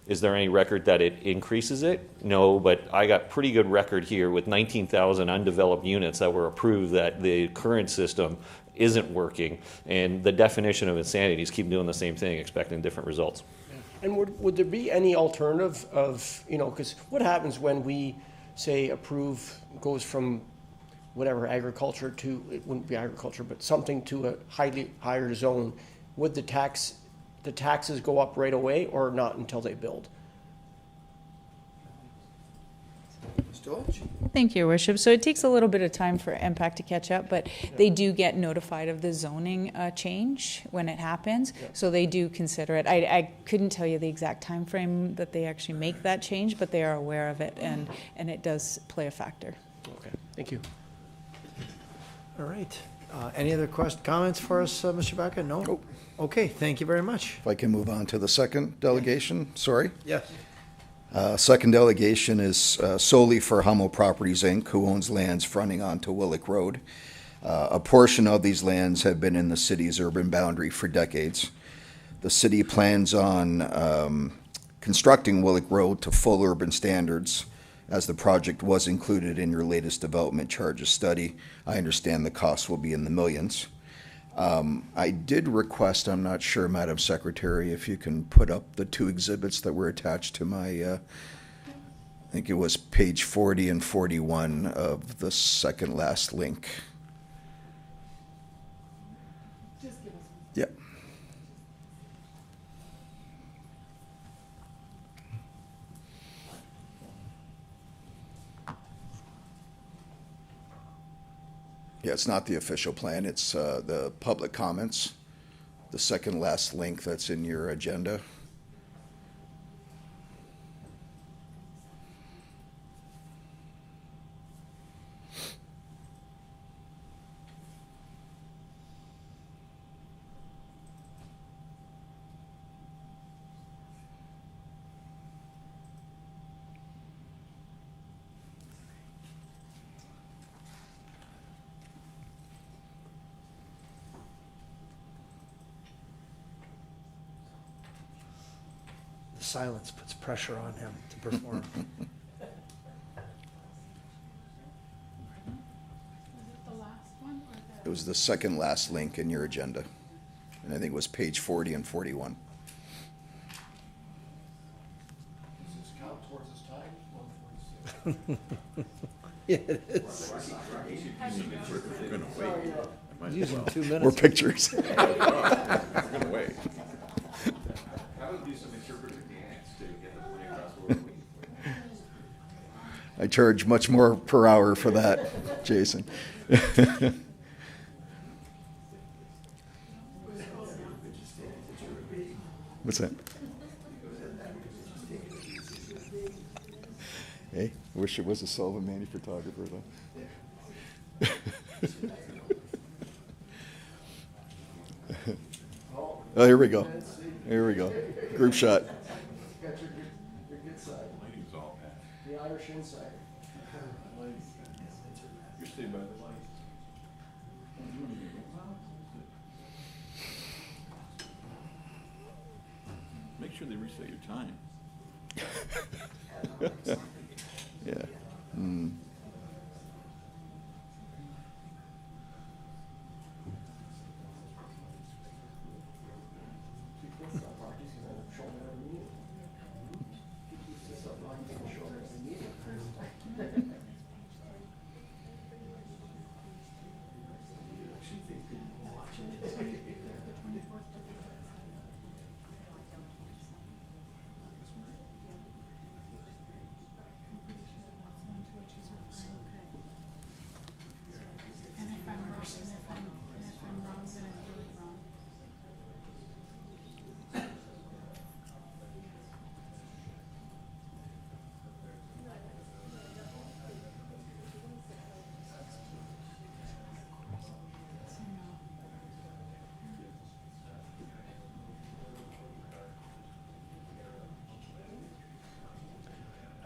M: is there any record that it increases it? No, but I got pretty good record here with 19,000 undeveloped units that were approved that the current system isn't working. And the definition of insanity is keep doing the same thing, expecting different results.
N: And would there be any alternative of, because what happens when we say approve goes from whatever agriculture to, it wouldn't be agriculture, but something to a higher zone? Would the taxes go up right away or not until they build?
F: Thank you, Your Worship. So it takes a little bit of time for impact to catch up, but they do get notified of the zoning change when it happens. Yeah. So they do consider it. I couldn't tell you the exact time frame that they actually make that change, but they are aware of it, and it does play a factor.
N: Okay, thank you.
B: All right. Any other comments for us, Mr. Baca? No?
P: Nope.
B: Okay, thank you very much.
P: If I can move on to the second delegation, sorry.
B: Yes.
P: Second delegation is solely for Hummel Properties, Inc., who owns lands fronting onto Willick Road. A portion of these lands have been in the city's urban boundary for decades. The city plans on constructing Willick Road to full urban standards, as the project was included in your latest development charges study. I understand the cost will be in the millions. I did request, I'm not sure, Madam Secretary, if you can put up the two exhibits that were attached to my, I think it was page 40 and 41 of the second last link. Yep. Yeah, it's not the official plan, it's the public comments, the second last link that's in your agenda.
B: Silence puts pressure on him to perform.
P: It was the second last link in your agenda, and I think it was page 40 and 41.
N: Does this count towards his time?
B: Yeah, it is.
Q: We're gonna wait.
B: Using 2 minutes.
P: More pictures.
Q: We're gonna wait.
P: I charge much more per hour for that, Jason. What's that? Hey, wish it was a Sullivan Manny photographer, though. Oh, here we go. Here we go. Group shot.
N: Got your good side. The Irish inside.
Q: You're staying by the light. Make sure they reset your time.
P: Yeah. Mm.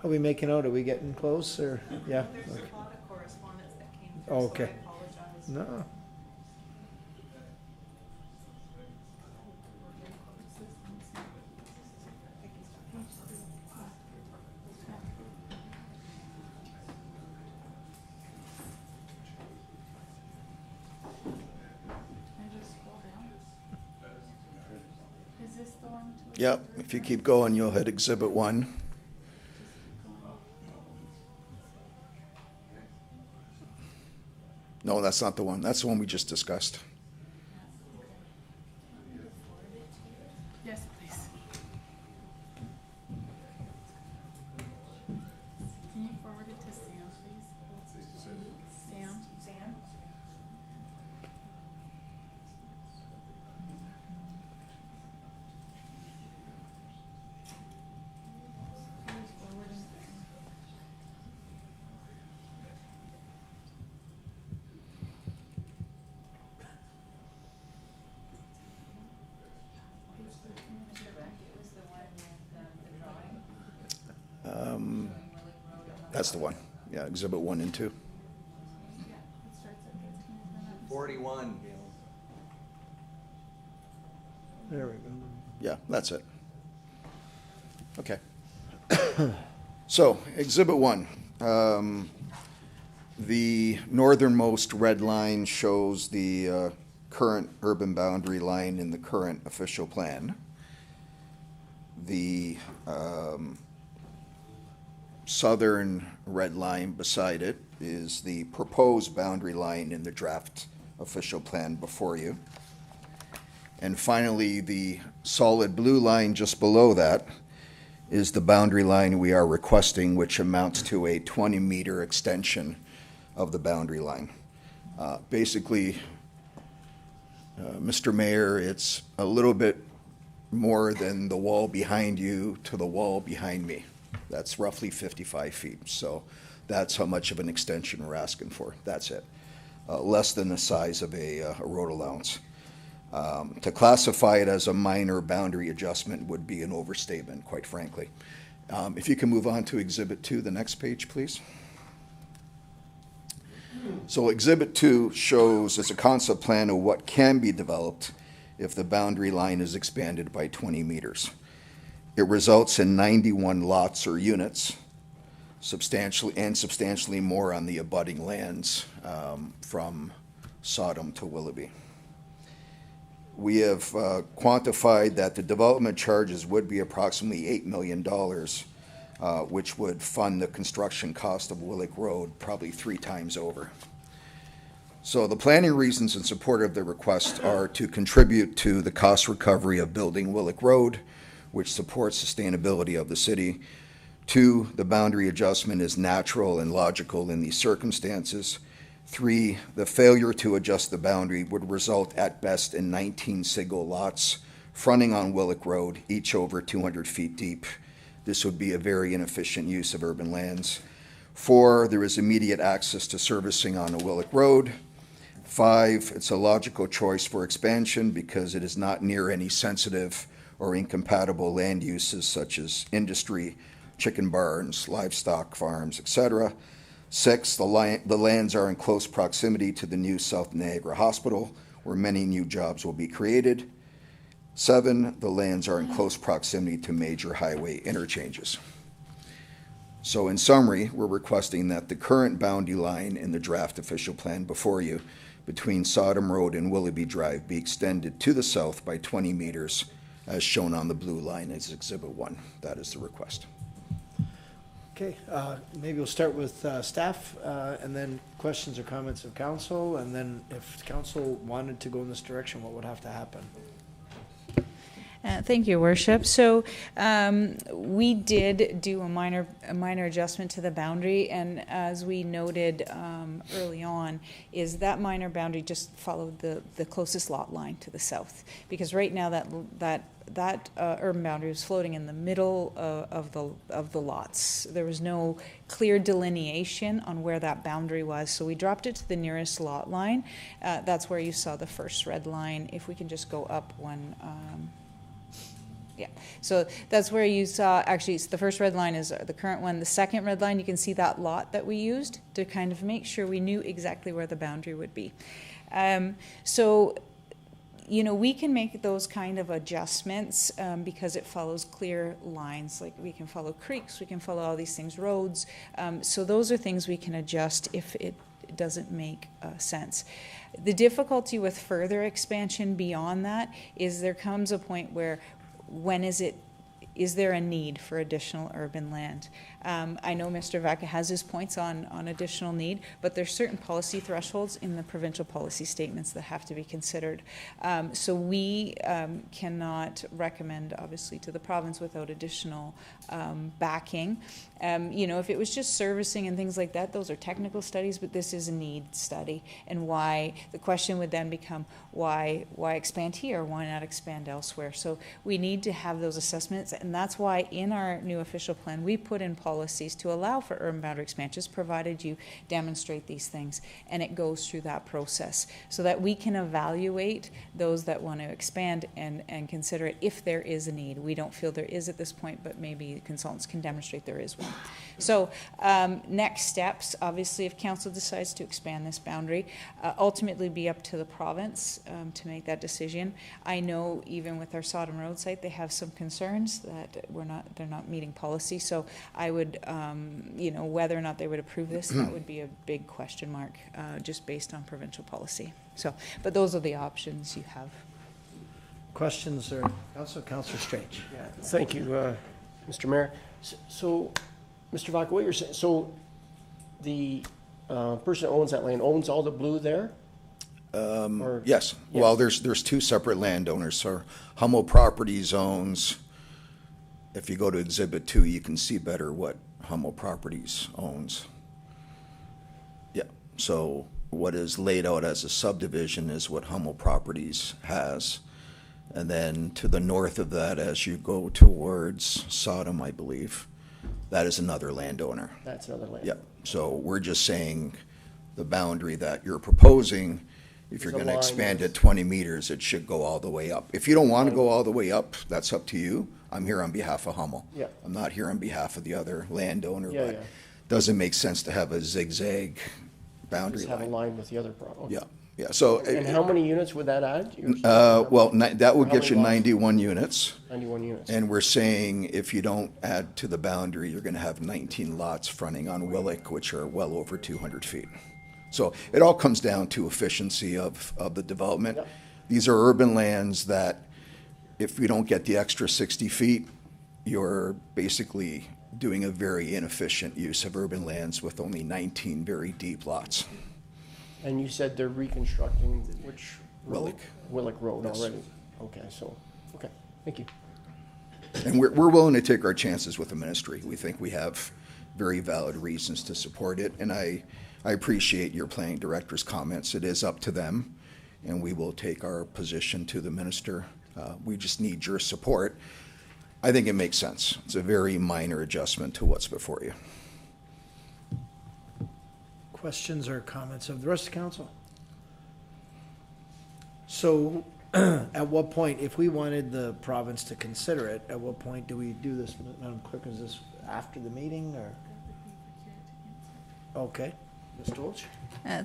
B: Are we making out? Are we getting close or, yeah?
K: There's
B: Okay.
K: a lot of correspondence that came through,
B: Oh,
K: so
B: okay.
K: I apologize.
B: No.
C: Is this the one to?
P: Yep, if you keep going, you'll hit Exhibit 1. No, that's not the one. That's the one we just discussed.
C: Yes, please. Can you forward it to Sam, please? Sam? Sam?
P: That's the one. Yeah, Exhibit 1 and 2.
A: 41.
B: There we go.
P: Yeah, that's it. Okay. So, Exhibit 1. The northernmost red line shows the current urban boundary line in the current official plan. The southern red line beside it is the proposed boundary line in the draft official plan before you. And finally, the solid blue line just below that is the boundary line we are requesting, which amounts to a 20-meter extension of the boundary line. Basically, Mr. Mayor, it's a little bit more than the wall behind you to the wall behind me. That's roughly 55 feet. So that's how much of an extension we're asking for. That's it. Less than the size of a road allowance. To classify it as a minor boundary adjustment would be an overstatement, quite frankly. If you can move on to Exhibit 2, the next page, please. So Exhibit 2 shows as a concept plan of what can be developed if the boundary line is expanded by 20 meters. It results in 91 lots or units, substantially more on the abutting lands from Sodom to Willoughby. We have quantified that the development charges would be approximately $8 million, which would fund the construction cost of Willick Road probably 3 times over. So the planning reasons in support of the request are to contribute to the cost recovery of building Willick Road, which supports sustainability of the city. 2, the boundary adjustment is natural and logical in these circumstances. 3, the failure to adjust the boundary would result at best in 19 single lots fronting on Willick Road, each over 200 feet deep. This would be a very inefficient use of urban lands. 4, there is immediate access to servicing on a Willick Road. 5, it's a logical choice for expansion because it is not near any sensitive or incompatible land uses such as industry, chicken barns, livestock farms, etc. 6, the lands are in close proximity to the new South Niagara Hospital, where many new jobs will be created. 7, the lands are in close proximity to major highway interchanges. So in summary, we're requesting that the current boundary line in the draft official plan before you between Sodom Road and Willoughby Drive be extended to the south by 20 meters as shown on the blue line as Exhibit 1. That is the request.
B: Okay, maybe we'll start with staff, and then questions or comments of council, and then if council wanted to go in this direction, what would have to happen?
F: Thank you, Worship. So we did do a minor adjustment to the boundary, and as we noted early on, is that minor boundary just followed the closest lot line to the south, because right now that urban boundary was floating in the middle of the lots. There was no clear delineation on where that boundary was, so we dropped it to the nearest lot line. That's where you saw the first red line. If we can just go up one. Yeah, so that's where you saw, actually, the first red line is the current one. The second red line, you can see that lot that we used to kind of make sure we knew exactly where the boundary would be. So, you know, we can make those kind of adjustments because it follows clear lines. Like we can follow creeks, we can follow all these things, roads. So those are things we can adjust if it doesn't make sense. The difficulty with further expansion beyond that is there comes a point where is there a need for additional urban land? I know Mr. Vaca has his points on additional need, but there's certain policy thresholds in the provincial policy statements that have to be considered. So we cannot recommend, obviously, to the province without additional backing. You know, if it was just servicing and things like that, those are technical studies, but this is a need study. And why, the question would then become, why expand here? Why not expand elsewhere? So we need to have those assessments, and that's why in our new official plan, we put in policies to allow for urban boundary expansions, provided you demonstrate these things, and it goes through that process so that we can evaluate those that want to expand and consider it if there is a need. We don't feel there is at this point, but maybe consultants can demonstrate there is one. So next steps, obviously, if council decides to expand this boundary, ultimately be up to the province to make that decision. I know even with our Sodom Road site, they have some concerns that they're not meeting policy. So I would, you know, whether or not they would approve this, that would be a big question mark, just based on provincial policy. So, but those are the options you have.
B: Questions or Councillor Strange?
N: Yeah, thank you, Mr. Mayor. So, Mr. Vaca, what you're saying, so the person that owns that land owns all the blue there?
P: Yes. Well, there's two separate landowners. So Hummel Properties owns, if you go to Exhibit 2, you can see better what Hummel Properties owns. Yeah, so what is laid out as a subdivision is what Hummel Properties has. And then to the north of that, as you go towards Sodom, I believe, that is another landowner.
N: That's another landowner.
P: Yep. So we're just saying the boundary that you're proposing, if you're going to expand it 20 meters, it should go all the way up. If you don't want to go all the way up, that's up to you. I'm here on behalf of Hummel.
N: Yeah.
P: I'm not here on behalf of the other landowner,
N: Yeah,
P: but
N: yeah.
P: doesn't make sense to have a zigzag boundary
N: Just have a
P: line.
N: line with the other problem.
P: Yeah, yeah. So
N: And how many units would that add?
P: well, that would
N: How
P: get you
N: many lots?
P: 91 units.
N: 91 units.
P: And we're saying if you don't add to the boundary, you're going to have 19 lots fronting on Willick, which are well over 200 feet. So it all comes down to efficiency of the development.
N: Yep.
P: These are urban lands that if you don't get the extra 60 feet, you're basically doing a very inefficient use of urban lands with only 19 very deep lots.
N: And you said they're reconstructing which road?
P: Willick.
N: Willick Road
P: Yes.
N: already. Okay, so, okay, thank you.
P: And we're willing to take our chances with the ministry. We think we have very valid reasons to support it. And I appreciate your planning director's comments. It is up to them, and we will take our position to the minister. We just need your support. I think it makes sense. It's a very minor adjustment to what's before you.
B: Questions or comments of the rest of the council? So at what point, if we wanted the province to consider it, at what point do we do this, Madam Clerk? Is this after the meeting or? Okay, Ms. Dolch?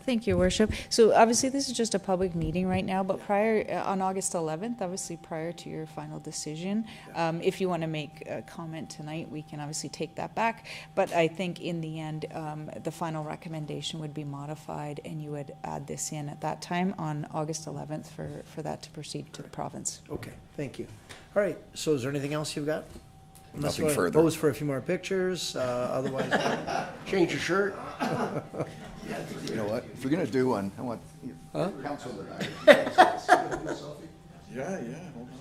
F: Thank you, Worship. So obviously this is just a public meeting right now, but prior, on August 11th, obviously prior to your final decision, if you want to make a comment tonight, we can obviously take that back. But I think in the end, the final recommendation would be modified and you would add this in at that time on August 11th for that to proceed to the province.
B: Okay, thank you. All right, so is there anything else you've got? Unless you
P: Nothing
B: want to
P: further.
B: pose for a few more pictures, otherwise.
N: Change your shirt.
P: You know what? If you're going to do one, I want council to
Q: Yeah, hold on.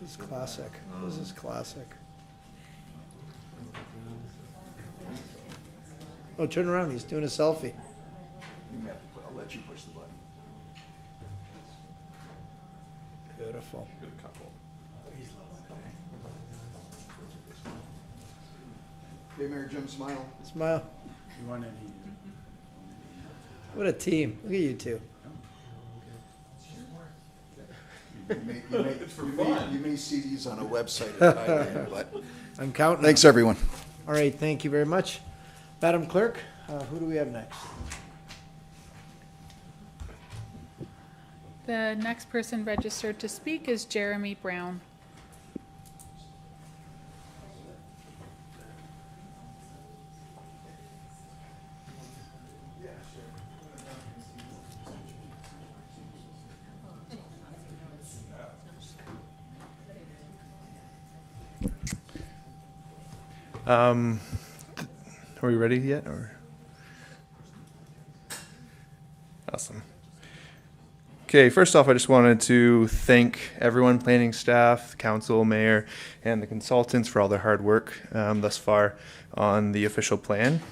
B: This is classic. This is classic. Oh, turn around, he's doing a selfie.
P: I'll let you push the button.
B: Beautiful.
Q: Good couple.
P: Okay, Mayor Jim, smile.
B: Smile.
J: You want any?
B: What a team. Look at you two.
P: You may see these on a website at Kailen, but
B: I'm counting.
P: thanks, everyone.
B: All right, thank you very much. Madam Clerk, who do we have next?
C: The next person registered to speak is Jeremy Brown.
R: Are we ready yet? Or awesome. Okay, first off, I just wanted to thank everyone, planning staff, council, mayor, and the consultants for all their hard work thus far on the official plan.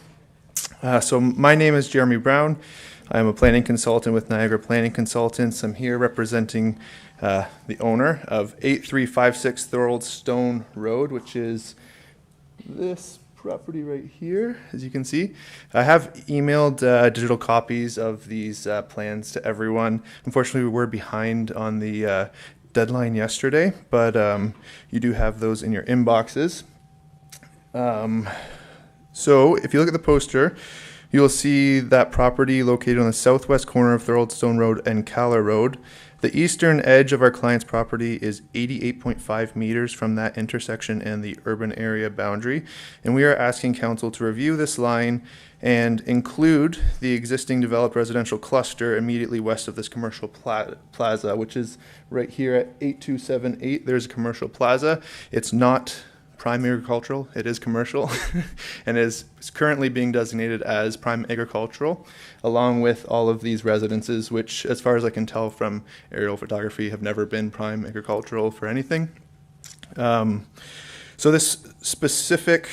R: So my name is Jeremy Brown. I'm a planning consultant with Niagara Planning Consultants. I'm here representing the owner of 8356 Thorold Stone Road, which is this property right here, as you can see. I have emailed digital copies of these plans to everyone. Unfortunately, we were behind on the deadline yesterday, but you do have those in your inboxes. So if you look at the poster, you'll see that property located on the southwest corner of Thorold Stone Road and Calla Road. The eastern edge of our client's property is 88.5 meters from that intersection and the urban area boundary. And we are asking council to review this line and include the existing developed residential cluster immediately west of this commercial plaza, which is right here at 8278. There's a commercial plaza. It's not prime agricultural, it is commercial, and is currently being designated as prime agricultural, along with all of these residences, which, as far as I can tell from aerial photography, have never been prime agricultural for anything. So this specific,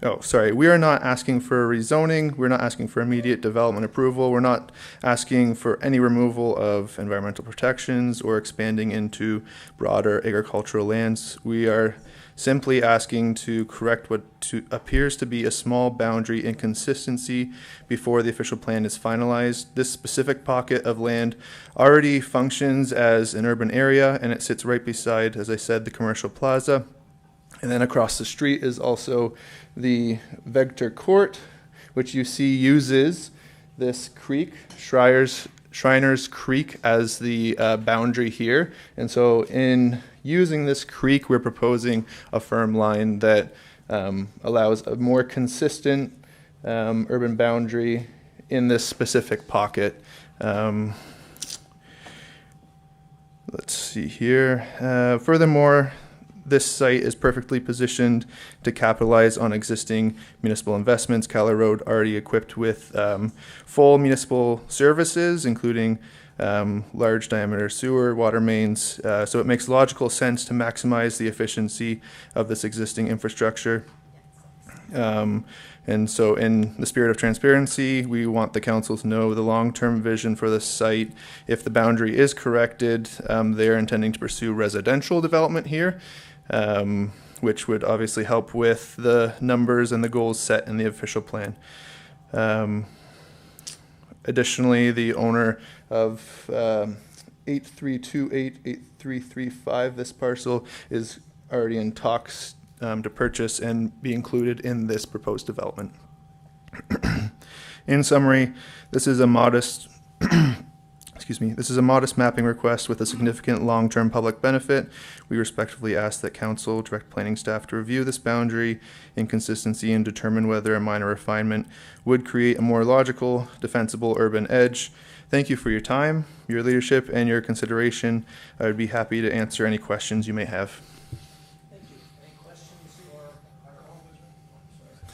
R: we are not asking for rezoning, we're not asking for immediate development approval, we're not asking for any removal of environmental protections or expanding into broader agricultural lands. We are simply asking to correct what appears to be a small boundary inconsistency before the official plan is finalized. This specific pocket of land already functions as an urban area, and it sits right beside, as I said, the commercial plaza. And then across the street is also the Vector Court, which you see uses this creek, Shriners Creek, as the boundary here. And so in using this creek, we're proposing a firm line that allows a more consistent urban boundary in this specific pocket. Let's see here. Furthermore, this site is perfectly positioned to capitalize on existing municipal investments. Calla Road already equipped with full municipal services, including large diameter sewer, water mains. So it makes logical sense to maximize the efficiency of this existing infrastructure. And so in the spirit of transparency, we want the council to know the long-term vision for this site. If the boundary is corrected, they're intending to pursue residential development here, which would obviously help with the numbers and the goals set in the official plan. Additionally, the owner of 8328, 8335, this parcel is already in talks to purchase and be included in this proposed development. In summary, this is a modest this is a modest mapping request with a significant long-term public benefit. We respectfully ask that council direct planning staff to review this boundary inconsistency and determine whether a minor refinement would create a more logical, defensible urban edge. Thank you for your time, your leadership, and your consideration. I would be happy to answer any questions you may have.
B: Thank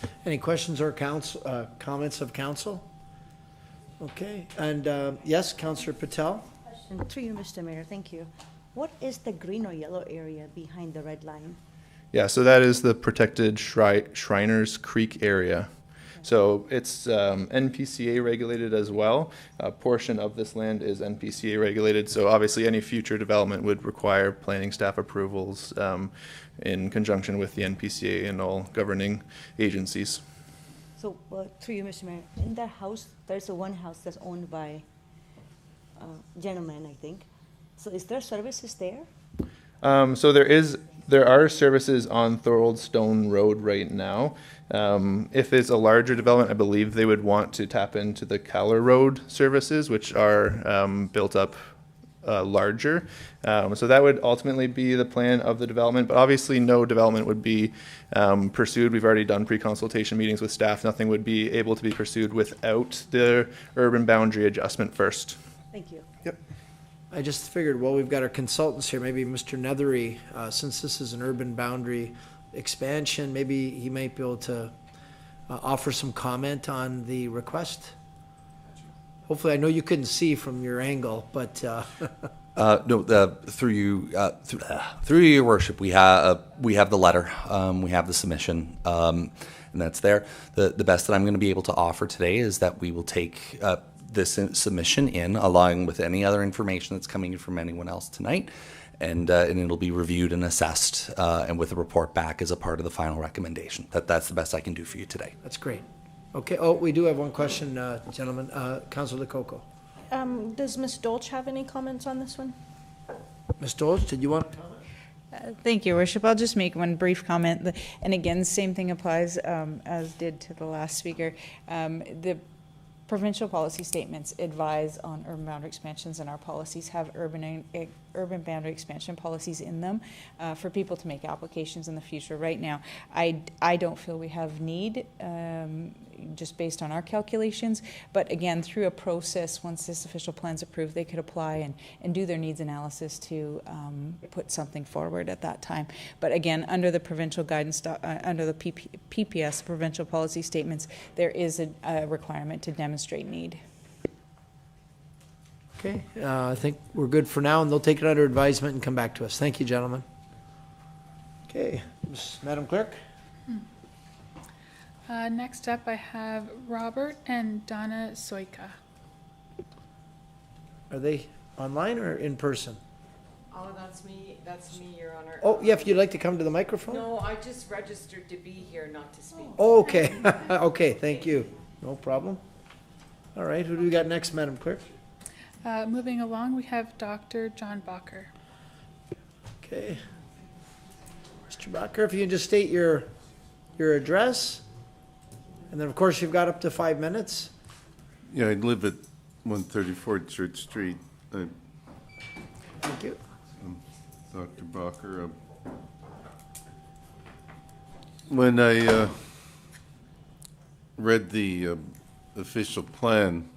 B: you. Any questions or comments of council? Okay, and yes, Councillor Patel?
G: And through you, Mr. Mayor, thank you. What is the green or yellow area behind the red line?
R: Yeah, so that is the protected Shriners Creek area. So it's NPCA regulated as well. A portion of this land is NPCA regulated, so obviously any future development would require planning staff approvals in conjunction with the NPCA and all governing agencies.
G: So, through you, Mr. Mayor, in that house, there's one house that's owned by a gentleman, I think. So is there services there?
R: So there are services on Thorold Stone Road right now. If it's a larger development, I believe they would want to tap into the Keller Road services, which are built up larger. So that would ultimately be the plan of the development, but obviously no development would be pursued. We've already done pre-consultation meetings with staff. Nothing would be able to be pursued without the urban boundary adjustment first.
G: Thank you.
R: Yep.
B: I just figured, well, we've got our consultants here, maybe Mr. Nethery, since this is an urban boundary expansion, maybe he might be able to offer some comment on the request. Hopefully, I know you couldn't see from your angle, but
A: no, through you, through your worship, we have the letter, we have the submission, and that's there. The best that I'm going to be able to offer today is that we will take this submission in, along with any other information that's coming in from anyone else tonight, and it'll be reviewed and assessed, and with a report back as a part of the final recommendation. That's the best I can do for you today.
B: that's great. Okay, oh, we do have one question, gentlemen. Councilor Coco.
H: Does Ms. Dolch have any comments on this one?
B: Ms. Dolch, did you want to comment?
F: Thank you, Worship. I'll just make one brief comment. And again, same thing applies as did to the last speaker. The provincial policy statements advise on urban boundary expansions, and our policies have urban boundary expansion policies in them for people to make applications in the future. Right now, I don't feel we have need, just based on our calculations, but again, through a process, once this official plan's approved, they could apply and do their needs analysis to put something forward at that time. But again, under the provincial guidance, under the PPS, provincial policy statements, there is a requirement to demonstrate need.
B: Okay, I think we're good for now, and they'll take it under advisement and come back to us. Thank you, gentlemen. Okay, Madam Clerk?
C: Next up, I have Robert and Donna Soika.
B: Are they online or in person?
S: Oh, that's me, Your Honor.
B: Oh, yeah, if you'd like to come to the microphone?
S: No, I just registered to be here, not to speak.
B: Oh, okay. Okay, thank you. No problem. All right, who do we got next, Madam Clerk?
C: Moving along, we have Dr. John Bacher.
B: Okay. Mr. Bacher, if you can just state your address, and then, of course, you've got up to 5 minutes.
T: Yeah, I live at 134 Church Street.
B: Thank you.
T: Dr. Bacher. When I read the official plan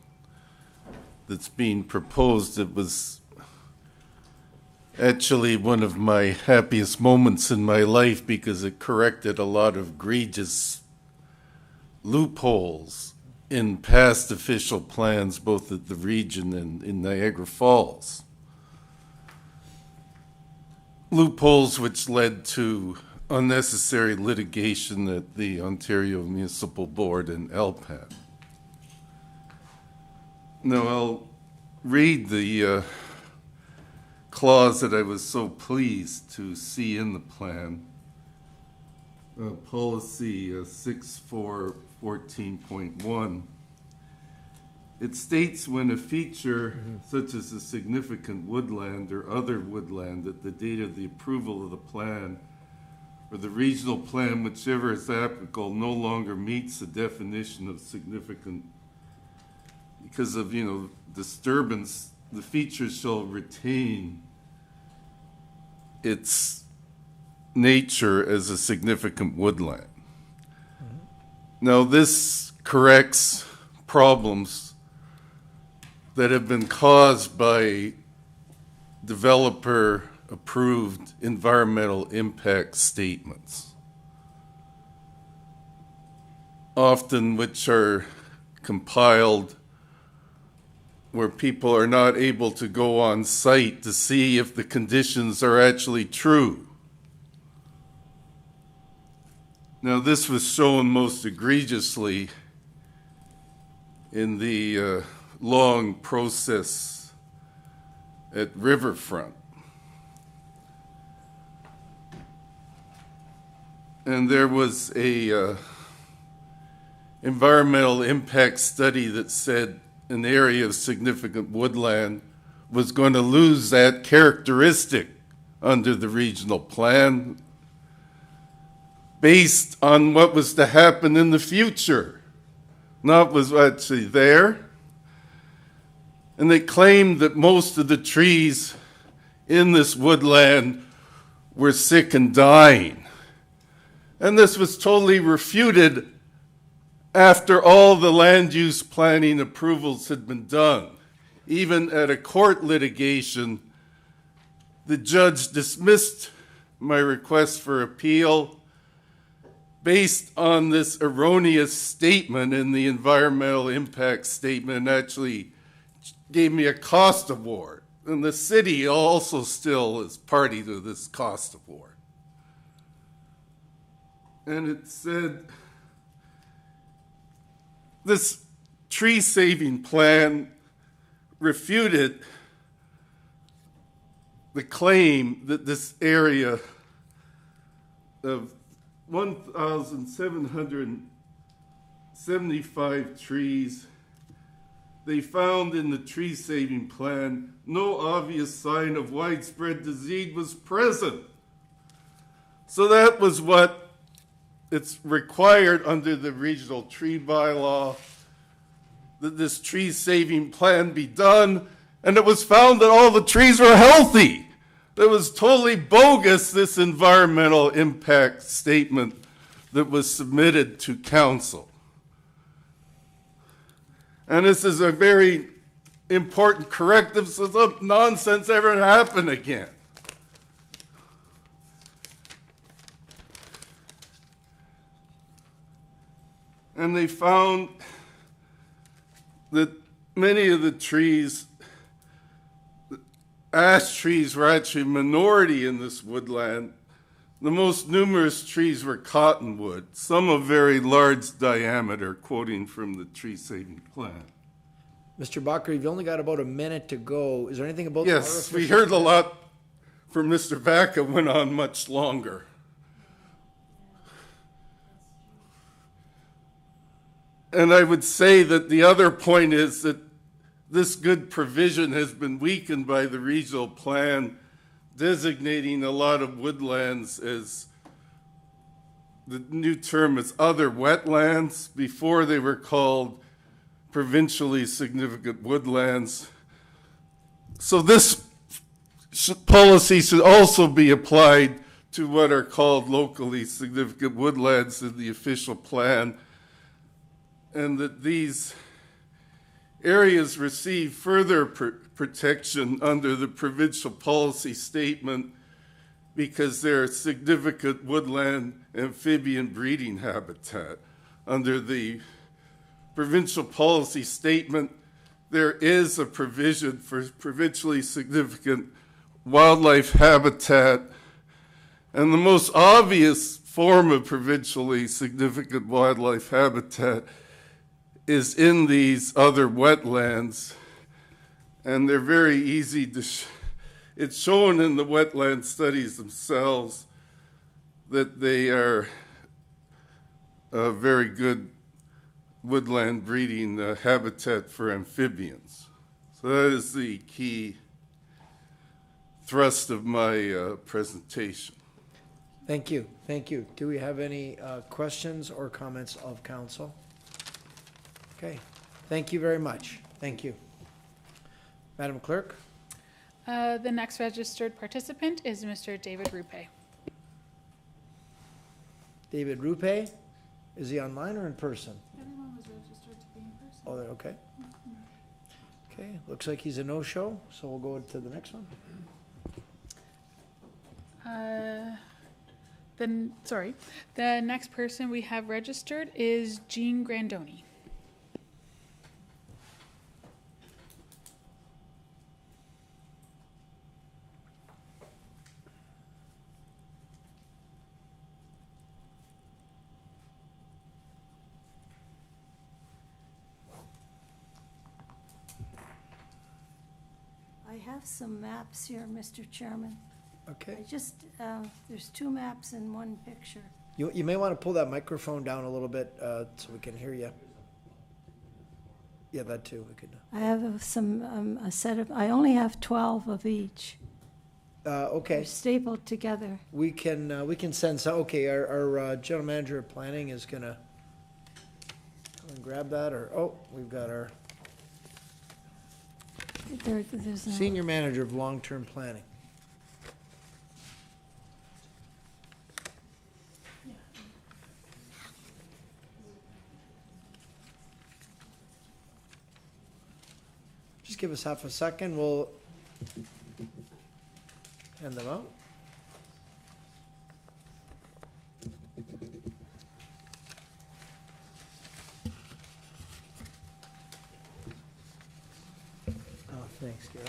T: that's being proposed, it was actually one of my happiest moments in my life because it corrected a lot of egregious loopholes in past official plans, both at the region and in Niagara Falls. Loopholes which led to unnecessary litigation at the Ontario Municipal Board and LPAN. Now I'll read the clause that I was so pleased to see in the plan. Policy 6414.1. It states when a feature such as a significant woodland or other woodland at the date of the approval of the plan or the regional plan, whichever is applicable, no longer meets the definition of significant because of, disturbance, the feature shall retain its nature as a significant woodland. Now, this corrects problems that have been caused by developer-approved environmental impact statements, often which are compiled where people are not able to go on site to see if the conditions are actually true. Now, this was shown most egregiously in the long process at Riverfront. And there was a environmental impact study that said an area of significant woodland was going to lose that characteristic under the regional plan based on what was to happen in the future, not was actually there. And they claimed that most of the trees in this woodland were sick and dying. And this was totally refuted after all the land use planning approvals had been done. Even at a court litigation, the judge dismissed my request for appeal based on this erroneous statement in the environmental impact statement, actually gave me a cost award. And the city also still is party to this cost award. And it said, this tree saving plan refuted the claim that this area of 1,775 trees, they found in the tree saving plan no obvious sign of widespread disease was present. So that was what it's required under the regional tree bylaw, that this tree saving plan be done, and it was found that all the trees were healthy. It was totally bogus, this environmental impact statement that was submitted to council. And this is a very important corrective so that nonsense ever happen again. And they found that many of the trees, ash trees, were actually a minority in this woodland. The most numerous trees were cottonwood, some of very large diameter, quoting from the tree saving plan.
B: Mr. Bacher, you've only got about a minute to go. Is there anything about the
T: Yes, we heard a lot from Mr. Vaca, went on much longer. And I would say that the other point is that this good provision has been weakened by the regional plan, designating a lot of woodlands as, the new term is other wetlands. Before they were called provincially significant woodlands. So this policy should also be applied to what are called locally significant woodlands in the official plan, and that these areas receive further protection under the provincial policy statement because they're significant woodland amphibian breeding habitat. Under the provincial policy statement, there is a provision for provincially significant wildlife habitat, and the most obvious form of provincially significant wildlife habitat is in these other wetlands, and they're very easy to it's shown in the wetland studies themselves that they are a very good woodland breeding habitat for amphibians. So that is the key thrust of my presentation.
B: Thank you. Thank you. Do we have any questions or comments of council? Okay. Thank you very much. Thank you. Madam Clerk?
C: The next registered participant is Mr. David Rupe.
B: David Rupe? Is he online or in person?
C: Everyone was registered to be in person.
B: Oh, they're okay. Okay, looks like he's a no-show, so we'll go to the next one.
C: The next person we have registered is Jean Grandoni.
U: I have some maps here, Mr. Chairman.
B: Okay.
U: I just, there's two maps in one picture.
B: You may want to pull that microphone down a little bit so we can hear you. Yeah, that too, we could.
U: I have a set of, I only have 12 of each.
B: Okay.
U: They're stapled together.
B: We can send some, okay, our general manager of planning is gonna come and grab that, or, oh, we've got our
U: There's a-
B: senior manager of long-term planning. Just give us half a second, we'll hand them out. Oh, thanks, Gary.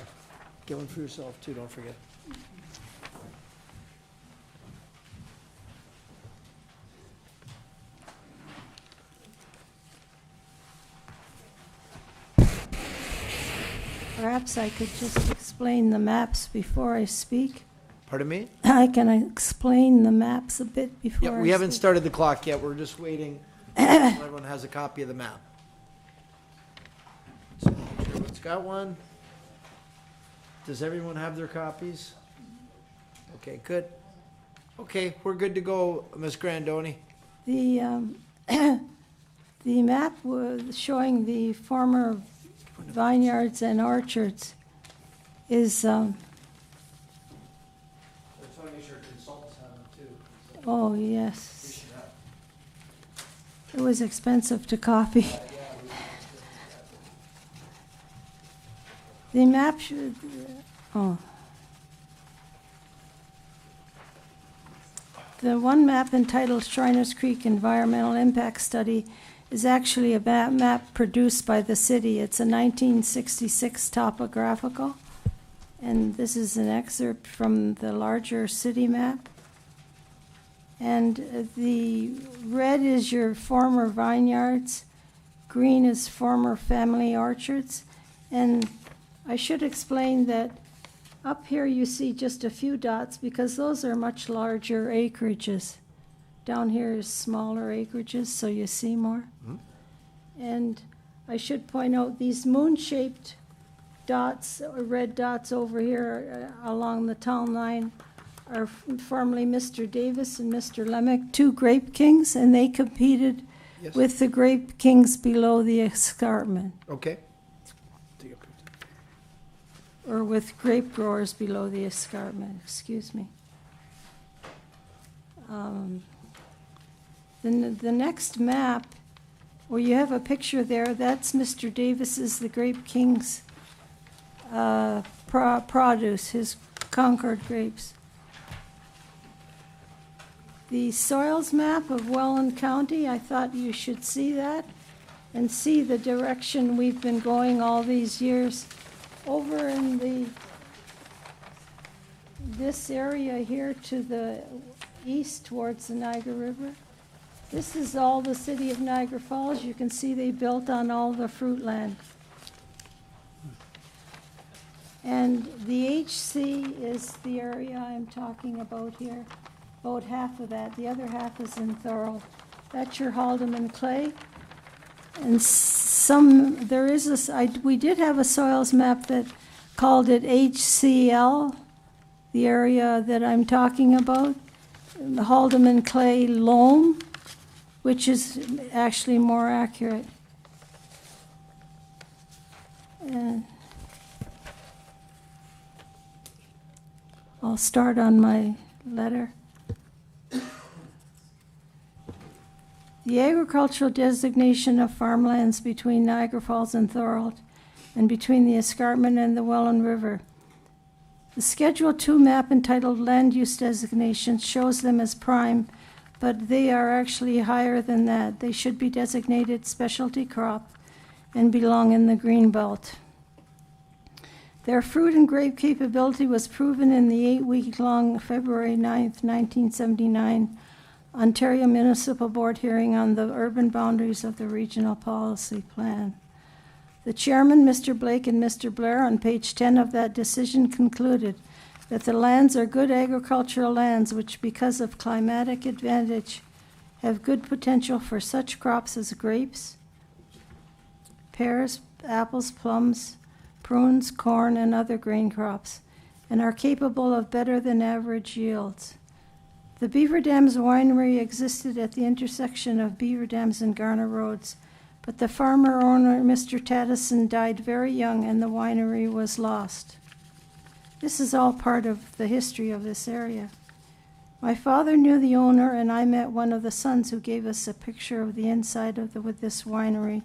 B: Get one for yourself too, don't forget.
U: Perhaps I could just explain the maps before I speak.
B: Pardon me?
U: I can explain the maps a bit before
B: Yeah,
U: I
B: we haven't
U: speak.
B: started the clock yet, we're just waiting. Everyone has a copy of the map. So make sure everyone's got one. Does everyone have their copies? Okay, good. Okay, we're good to go, Ms. Grandoni.
U: The, the map was showing the former vineyards and orchards is,
B: I just want to make sure consultants have them too.
U: oh, yes. It was expensive to copy. The map should, oh. The one map entitled Shriners Creek Environmental Impact Study is actually a map produced by the city. It's a 1966 topographical, and this is an excerpt from the larger city map. And the red is your former vineyards, green is former family orchards, and I should explain that up here you see just a few dots because those are much larger acreages. Down here is smaller acreages, so you see more. And I should point out these moon-shaped dots, or red dots over here along the town line are formerly Mr. Davis and Mr. Lemick, two grape kings, and they competed
B: Yes.
U: with the grape kings below the escarpment,
B: Okay.
U: or with grape growers below the escarpment, excuse me. The next map, where you have a picture there, that's Mr. Davis's, the Grape King's produce, his Concord grapes. The soils map of Welland County, I thought you should see that and see the direction we've been going all these years. Over in this area here to the east towards the Niagara River, this is all the city of Niagara Falls. You can see they built on all the fruit land. And the HC is the area I'm talking about here, about half of that. The other half is in Thorold. That's your Haldeman clay. And we did have a soils map that called it HCL, the area that I'm talking about, the Haldeman clay loam, which is actually more accurate. And I'll start on my letter. The agricultural designation of farmlands between Niagara Falls and Thorold and between the escarpment and the Welland River. The Schedule 2 map entitled Land Use Designations shows them as prime, but they are actually higher than that. They should be designated specialty crop and belong in the green belt. Their fruit and grape capability was proven in the 8-week-long February 9th, 1979 Ontario Municipal Board hearing on the urban boundaries of the regional policy plan. The chairman, Mr. Blake, and Mr. Blair, on page 10 of that decision concluded that the lands are good agricultural lands which, because of climatic advantage, have good potential for such crops as grapes, pears, apples, plums, prunes, corn, and other grain crops, and are capable of better than average yields. The Beaver Dams Winery existed at the intersection of Beaver Dams and Garner Roads, but the farmer owner, Mr. Tattison, died very young and the winery was lost. This is all part of the history of this area. My father knew the owner, and I met one of the sons who gave us a picture of the inside of this winery,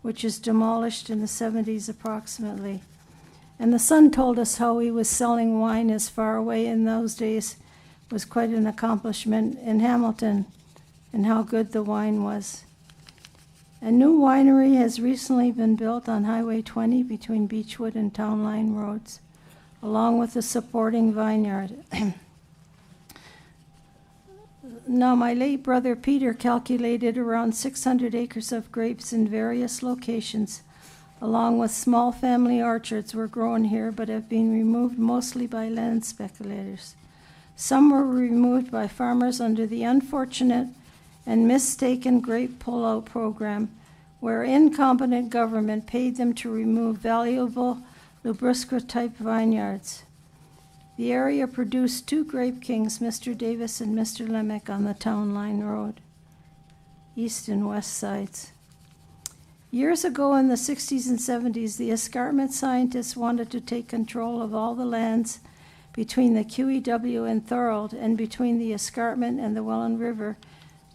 U: which is demolished in the 70s approximately. And the son told us how he was selling wine as far away in those days was quite an accomplishment in Hamilton, and how good the wine was. A new winery has recently been built on Highway 20 between Beechwood and Town Line Roads, along with the supporting vineyard. Now, my late brother Peter calculated around 600 acres of grapes in various locations, along with small family orchards, were grown here but have been removed mostly by land speculators. Some were removed by farmers under the unfortunate and mistaken grape pullout program, where incompetent government paid them to remove valuable Lubrusca-type vineyards. The area produced 2 Grape Kings, Mr. Davis and Mr. Lemick, on the Town Line Road, east and west sides. Years ago in the 60s and 70s, the escarpment scientists wanted to take control of all the lands between the QEW and Thorold and between the escarpment and the Welland River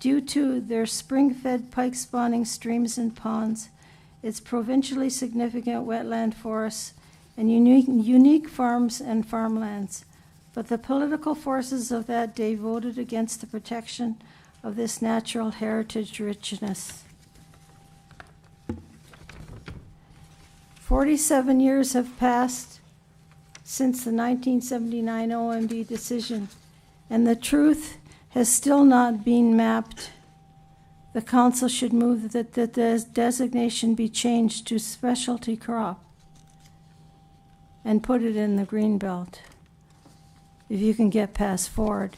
U: due to their spring-fed pike-spawning streams and ponds, its provincially significant wetland forests, and unique farms and farmlands. But the political forces of that day voted against the protection of this natural heritage richness. 47 years have passed since the 1979 OMB decision, and the truth has still not been mapped. The council should move that the designation be changed to specialty crop and put it in the green belt, if you can get past Ford.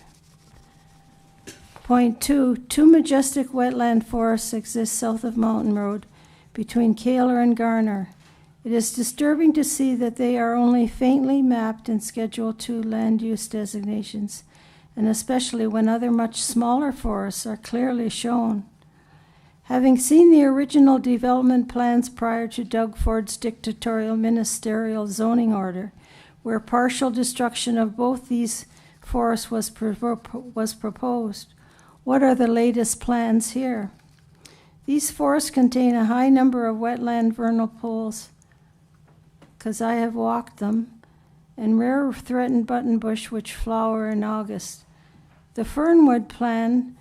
U: Point 2, 2 majestic wetland forests exist south of Mountain Road between Kaler and Garner. It is disturbing to see that they are only faintly mapped in Schedule 2 land use designations, and especially when other much smaller forests are clearly shown. Having seen the original development plans prior to Doug Ford's dictatorial ministerial zoning order, where partial destruction of both these forests was proposed, what are the latest plans here? These forests contain a high number of wetland vernal pools, because I have walked them, and rare threatened buttonbush which flower in August. The Fernwood Plan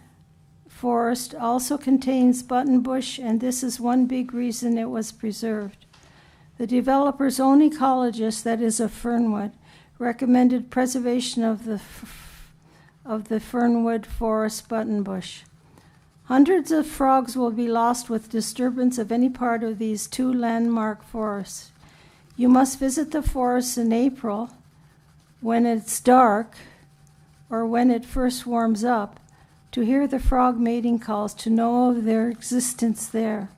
U: forest also contains buttonbush, and this is one big reason it was preserved. The developer's own ecologist, that is of Fernwood, recommended preservation of the Fernwood forest buttonbush. Hundreds of frogs will be lost with disturbance of any part of these 2 landmark forests. You must visit the forests in April when it's dark or when it first warms up to hear the frog mating calls, to know of their existence there.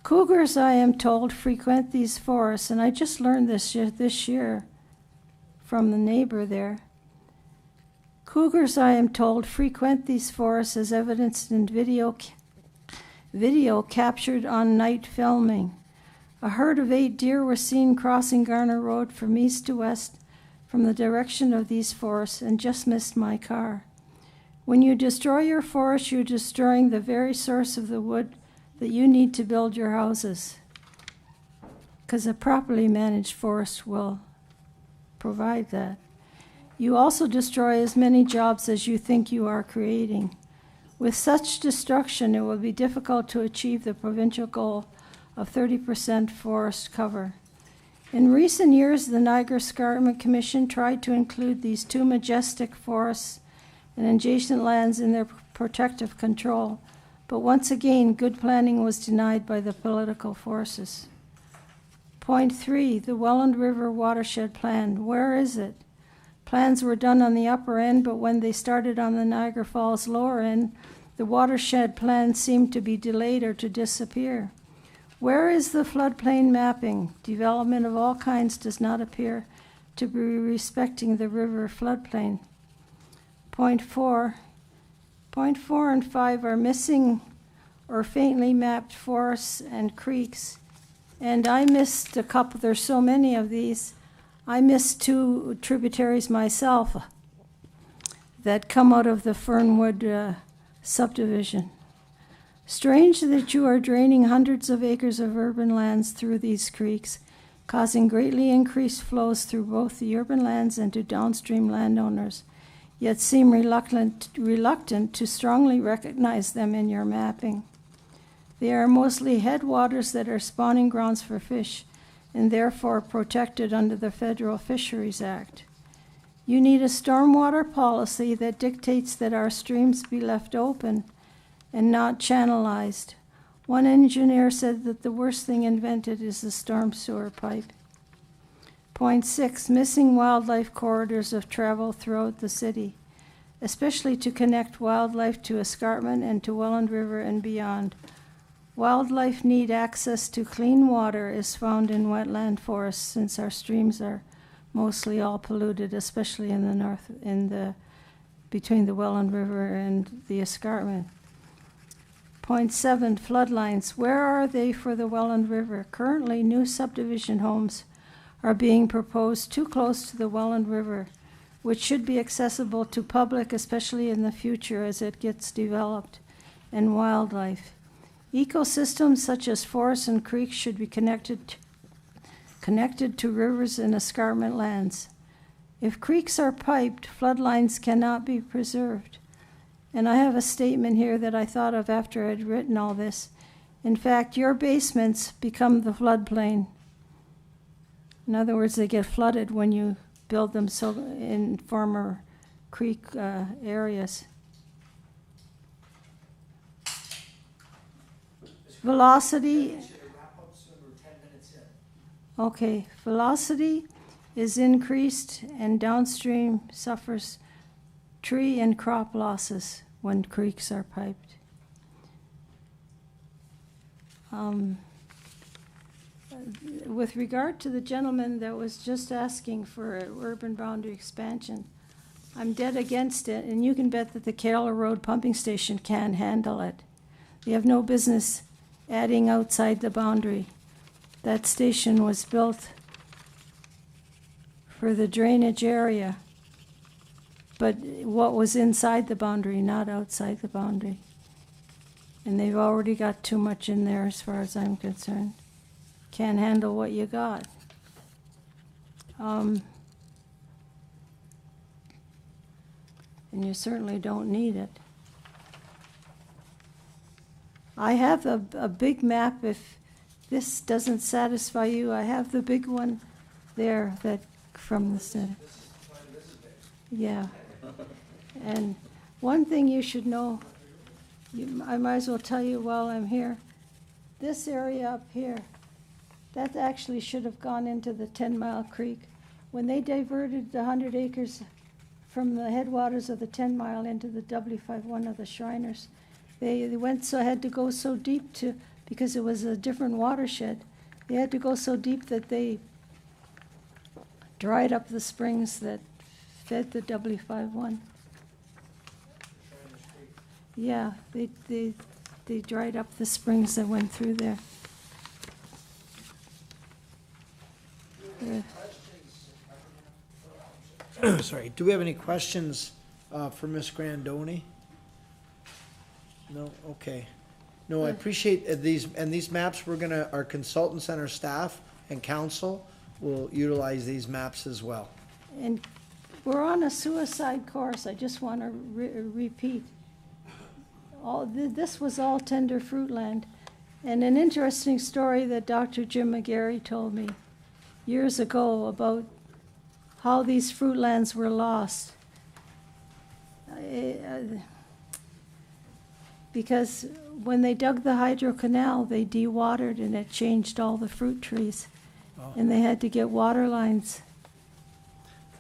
U: Cougars, I am told, frequent these forests, and I just learned this year from the neighbor there. Cougars, I am told, frequent these forests as evidenced in video captured on night filming. A herd of 8 deer were seen crossing Garner Road from east to west from the direction of these forests and just missed my car. When you destroy your forest, you're destroying the very source of the wood that you need to build your houses, because a properly managed forest will provide that. You also destroy as many jobs as you think you are creating. With such destruction, it will be difficult to achieve the provincial goal of 30% forest cover. In recent years, the Niagara Escarpment Commission tried to include these 2 majestic forests and adjacent lands in their protective control, but once again, good planning was denied by the political forces. Point 3, the Welland River Watershed Plan. Where is it? Plans were done on the upper end, but when they started on the Niagara Falls lower end, the watershed plan seemed to be delayed or to disappear. Where is the floodplain mapping? Development of all kinds does not appear to be respecting the river floodplain. Point 4 and 5 are missing or faintly mapped forests and creeks. And I missed a couple, there's so many of these. I missed 2 tributaries myself that come out of the Fernwood subdivision. Strange that you are draining hundreds of acres of urban lands through these creeks, causing greatly increased flows through both the urban lands and to downstream landowners, yet seem reluctant to strongly recognize them in your mapping. They are mostly headwaters that are spawning grounds for fish and therefore protected under the Federal Fisheries Act. You need a stormwater policy that dictates that our streams be left open and not channelized. One engineer said that the worst thing invented is the storm sewer pipe. Point 6, missing wildlife corridors of travel throughout the city, especially to connect wildlife to Escarpment and to Welland River and beyond. Wildlife need access to clean water is found in wetland forests since our streams are mostly all polluted, especially in the north, between the Welland River and the Escarpment. Point 7, floodlines. Where are they for the Welland River? Currently, new subdivision homes are being proposed too close to the Welland River, which should be accessible to public, especially in the future as it gets developed, and wildlife. Ecosystems such as forests and creeks should be connected to rivers and escarpment lands. If creeks are piped, floodlines cannot be preserved. And I have a statement here that I thought of after I'd written all this. In fact, your basements become the floodplain. In other words, they get flooded when you build them so in former creek areas. Velocity. Okay, velocity is increased and downstream suffers tree and crop losses when creeks are piped. With regard to the gentleman that was just asking for urban boundary expansion, I'm dead against it, and you can bet that the Carroll Road pumping station can't handle it. You have no business adding outside the boundary. That station was built for the drainage area, but what was inside the boundary, not outside the boundary. And they've already got too much in there as far as I'm concerned. Can't handle what you got. And you certainly don't need it. I have a big map. If this doesn't satisfy you, I have the big one there that from the center. Yeah. And one thing you should know, I might as well tell you while I'm here, this area up here, that actually should have gone into the 10 Mile Creek. When they diverted the 100 acres from the headwaters of the 10 Mile into the W51 of the Shriners, they had to go so deep because it was a different watershed, they had to go so deep that they dried up the springs that fed the W51. Yeah, they dried up the springs that went through there.
B: Sorry, do we have any questions for Ms. Grandoni? No, okay. No, I appreciate these maps, our consultants and our staff and council will utilize these maps as well.
U: And we're on a suicide course, I just want to repeat. This was all tender fruit land. And an interesting story that Dr. Jim McGarry told me years ago about how these fruit lands were lost. Because when they dug the hydro canal, they dewatered and it changed all the fruit trees. Oh. And they had to get water lines.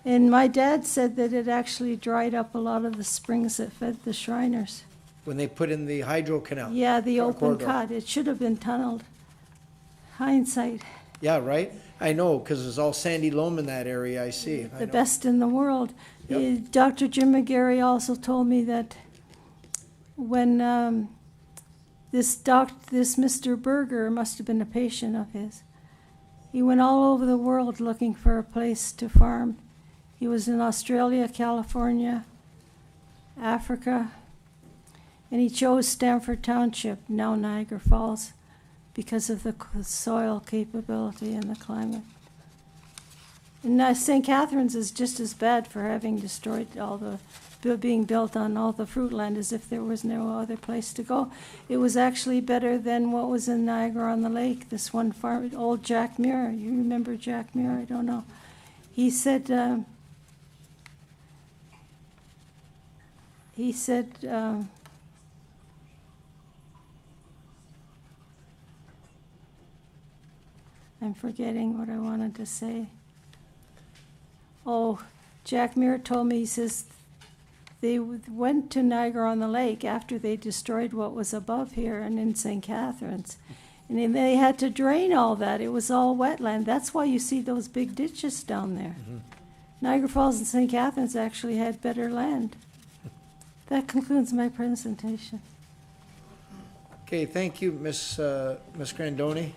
U: And my dad said that it actually dried up a lot of the springs that fed the Shriners.
B: When they put in the hydro canal?
U: Yeah, the open cut. It should have been tunneled. Hindsight,
B: Yeah, right? I know, because it's all sandy loam in that area, I see. I
U: the
B: know.
U: best in the world.
B: Yep.
U: Dr. Jim McGarry also told me that when this Mr. Berger must have been a patient of his. He went all over the world looking for a place to farm. He was in Australia, California, Africa, and he chose Stamford Township, now Niagara Falls, because of the soil capability and the climate. And St. Catharines is just as bad for having destroyed all the, being built on all the fruit land as if there was no other place to go. It was actually better than what was in Niagara-on-the-Lake, this one farm, old Jack Muir. You remember Jack Muir? I don't know. He said, I'm forgetting what I wanted to say. Oh, Jack Muir told me, he says, they went to Niagara-on-the-Lake after they destroyed what was above here and in St. Catharines. And then they had to drain all that. It was all wetland. That's why you see those big ditches down there.
B: Mm-hmm.
U: Niagara Falls and St. Catharines actually had better land. That concludes my presentation.
B: Okay, thank you, Miss Grandoni.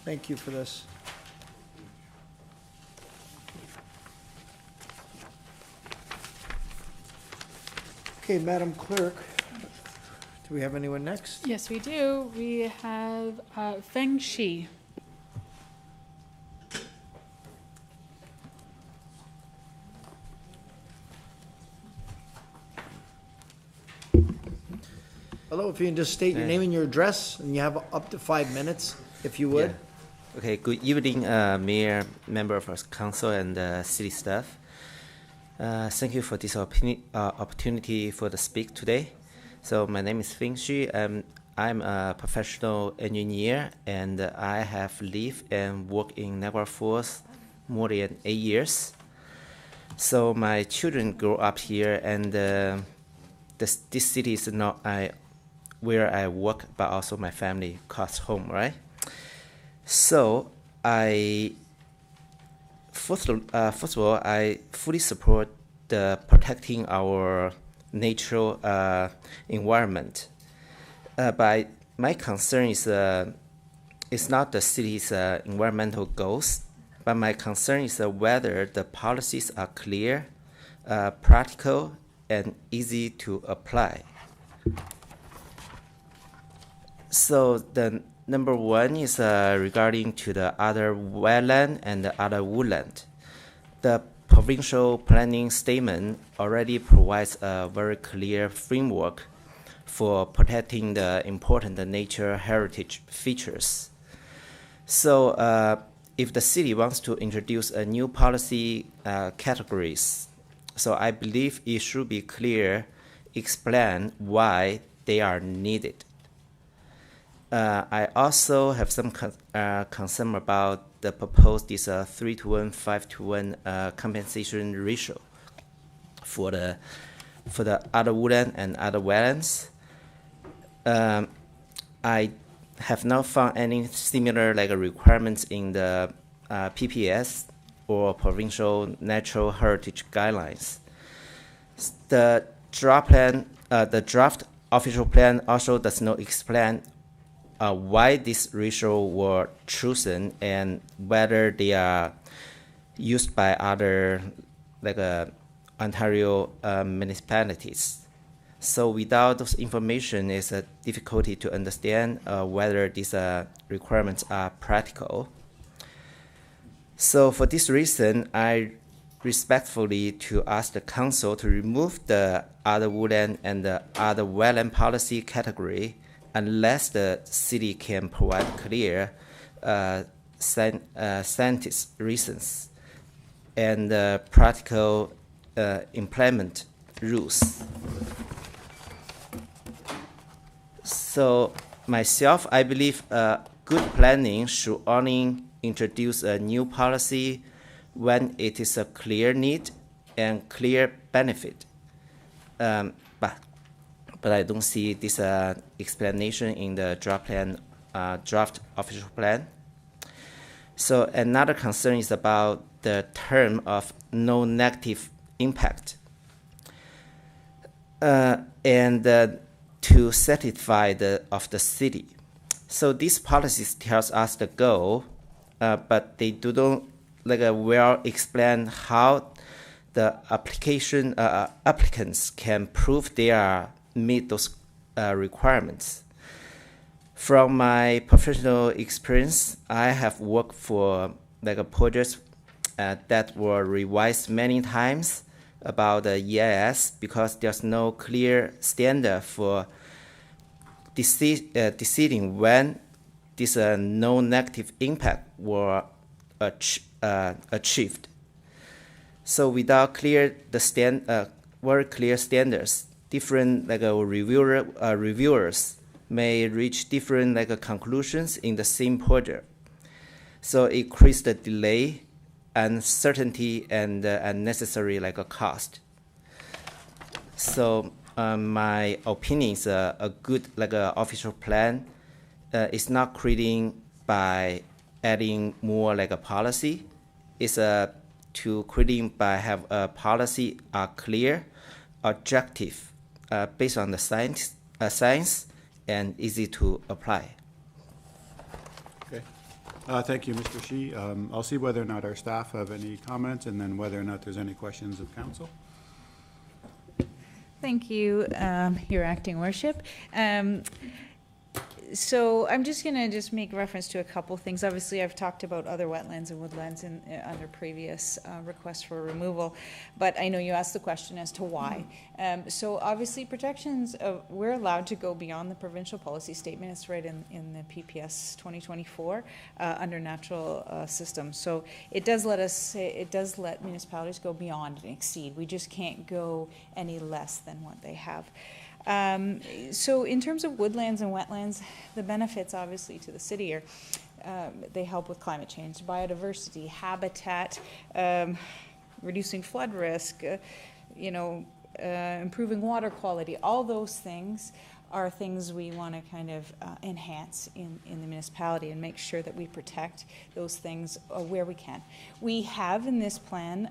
B: Thank you for this. Okay, Madam Clerk, do we have anyone next?
C: Yes, we do. We have Feng Shi.
B: Hello, if you can just state your name and your address, and you have up to 5 minutes, if you would.
D: Yeah. Okay, good evening, Mayor, member of council, and city staff. Thank you for this opportunity for the speak today. So my name is Feng Shi. I'm a professional engineer, and I have lived and worked in Niagara Falls more than 8 years. So my children grew up here, and this city is not where I work, but also my family calls home, right? So first of all, I fully support the protecting our natural environment. But my concern is it's not the city's environmental goals, but my concern is whether the policies are clear, practical, and easy to apply. So the number one is regarding to the other wetland and the other woodland. The provincial planning statement already provides a very clear framework for protecting the important nature heritage features. So if the city wants to introduce a new policy categories, so I believe it should be clear, explain why they are needed. I also have some concern about the proposed 3-to-1, 5-to-1 compensation ratio for the other woodland and other wetlands. I have not found any similar requirements in the PPS or provincial natural heritage guidelines. The draft plan, the draft official plan also does not explain why this ratio were chosen and whether they are used by other Ontario municipalities. So without those information, it's a difficulty to understand whether these requirements are practical. So for this reason, I respectfully to ask the council to remove the other woodland and the other wetland policy category unless the city can provide clear scientific reasons and practical implement rules. So myself, I believe good planning should only introduce a new policy when it is a clear need and clear benefit. But I don't see this explanation in the draft official plan. So another concern is about the term of no negative impact. To satisfy of the city. So these policies tells us the goal, but they don't well explain how the applicants can prove they are meet those requirements. From my professional experience, I have worked for projects that were revised many times about the EIS because there's no clear standard for deciding when this no negative impact were achieved. So without very clear standards, different reviewers may reach different conclusions in the same project. So it creates the delay, uncertainty, and unnecessary cost. So my opinion is a good official plan is not creating by adding more a policy. It's to creating by have a policy are clear, objective, based on the science, and easy to apply.
J: Okay. Thank you, Mr. Shi. I'll see whether or not our staff have any comments and then whether or not there's any questions of council.
F: Thank you, Your Acting Worship. So I'm just going to make reference to a couple things. Obviously, I've talked about other wetlands and woodlands under previous requests for removal, but I know you asked the question as to why. So obviously, protections, we're allowed to go beyond the provincial policy statement. It's right in the PPS 2024 under natural systems. So it does let municipalities go beyond and exceed. We just can't go any less than what they have. So in terms of woodlands and wetlands, the benefits obviously to the city are they help with climate change, biodiversity, habitat, reducing flood risk, improving water quality. All those things are things we want to kind of enhance in the municipality and make sure that we protect those things where we can. We have in this plan,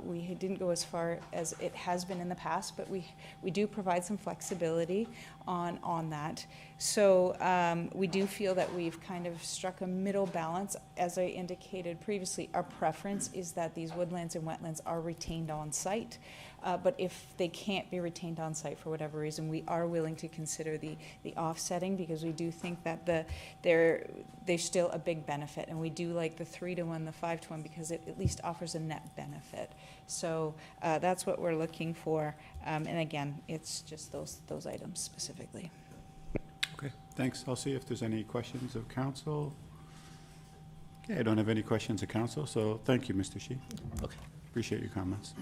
F: we didn't go as far as it has been in the past, but we do provide some flexibility on that. So we do feel that we've kind of struck a middle balance. As I indicated previously, our preference is that these woodlands and wetlands are retained on site. But if they can't be retained on site for whatever reason, we are willing to consider the offsetting, because we do think that they're still a big benefit, and we do like the 3-to-1, the 5-to-1, because it at least offers a net benefit. So that's what we're looking for, and again, it's just those items specifically.
J: Okay, thanks. I'll see if there's any questions of council. Okay, I don't have any questions of council, so thank you, Mr. Shi.
A: Okay.
J: Appreciate your comments.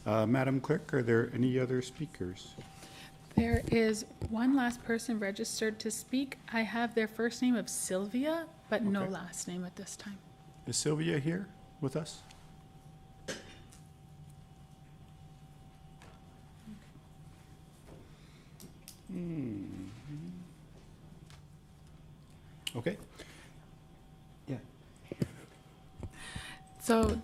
J: Madam Clerk, are there any other speakers?
C: There is one last person registered to speak. I have their first name of Sylvia, but no last name at this time.
J: Is Sylvia here with us? Okay. Yeah.
C: So,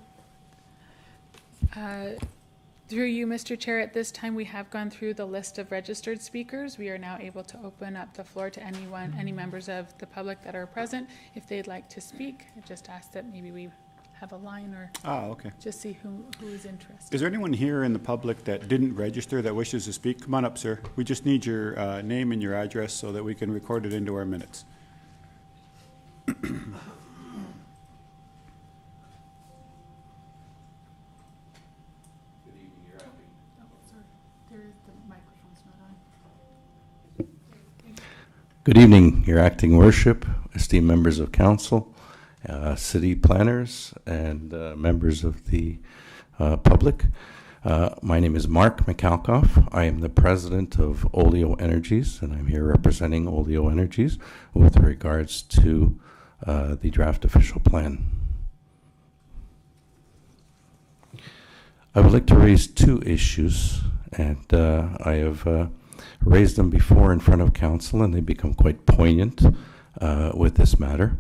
C: through you, Mr. Chair, at this time we have gone through the list of registered speakers. We are now able to open up the floor to any members of the public that are present if they'd like to speak. I just ask that maybe we have a line or just see who is interested.
J: Is there anyone here in the public that didn't register that wishes to speak? Come on up, sir. We just need your name and your address so that we can record it into our minutes.
E: Good evening, Your Acting Worship, esteemed members of council, city planners, and members of the public. My name is Mark McAlkoff. I am the president of Oleo Energies, and I'm here representing Oleo Energies with regards to the draft official plan. I would like to raise two issues, and I have raised them before in front of council, and they become quite poignant with this matter.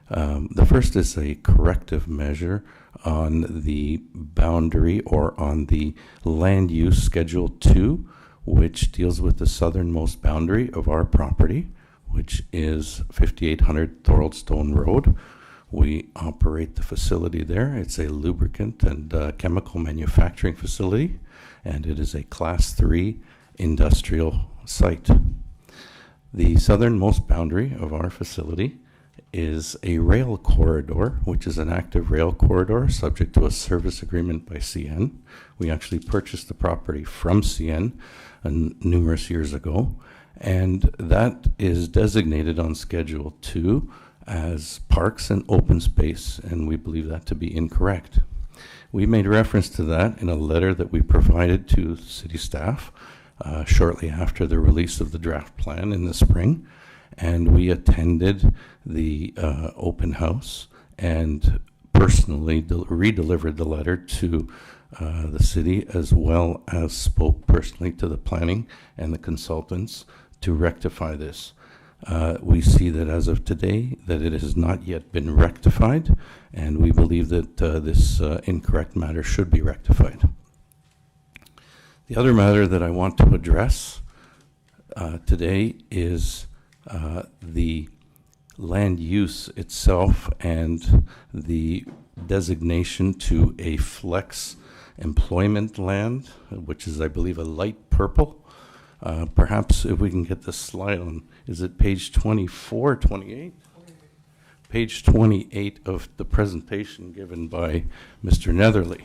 E: The first is a corrective measure on the boundary or on the land use Schedule 2, which deals with the southernmost boundary of our property, which is 5800 Thorold Stone Road. We operate the facility there. It's a lubricant and chemical manufacturing facility, and it is a Class 3 industrial site. The southernmost boundary of our facility is a rail corridor, which is an active rail corridor subject to a service agreement by CN. We actually purchased the property from CN numerous years ago, and that is designated on Schedule 2 as parks and open space, and we believe that to be incorrect. We made reference to that in a letter that we provided to city staff shortly after the release of the draft plan in the spring, and we attended the open house and personally re-delivered the letter to the city, as well as spoke personally to the planning and the consultants to rectify this. We see that as of today that it has not yet been rectified, and we believe that this incorrect matter should be rectified. The other matter that I want to address today is the land use itself and the designation to a flex employment land, which is, I believe, a light purple. Perhaps if we can get the slide on, is it page 24, 28? Page 28 of the presentation given by Mr. Nethery.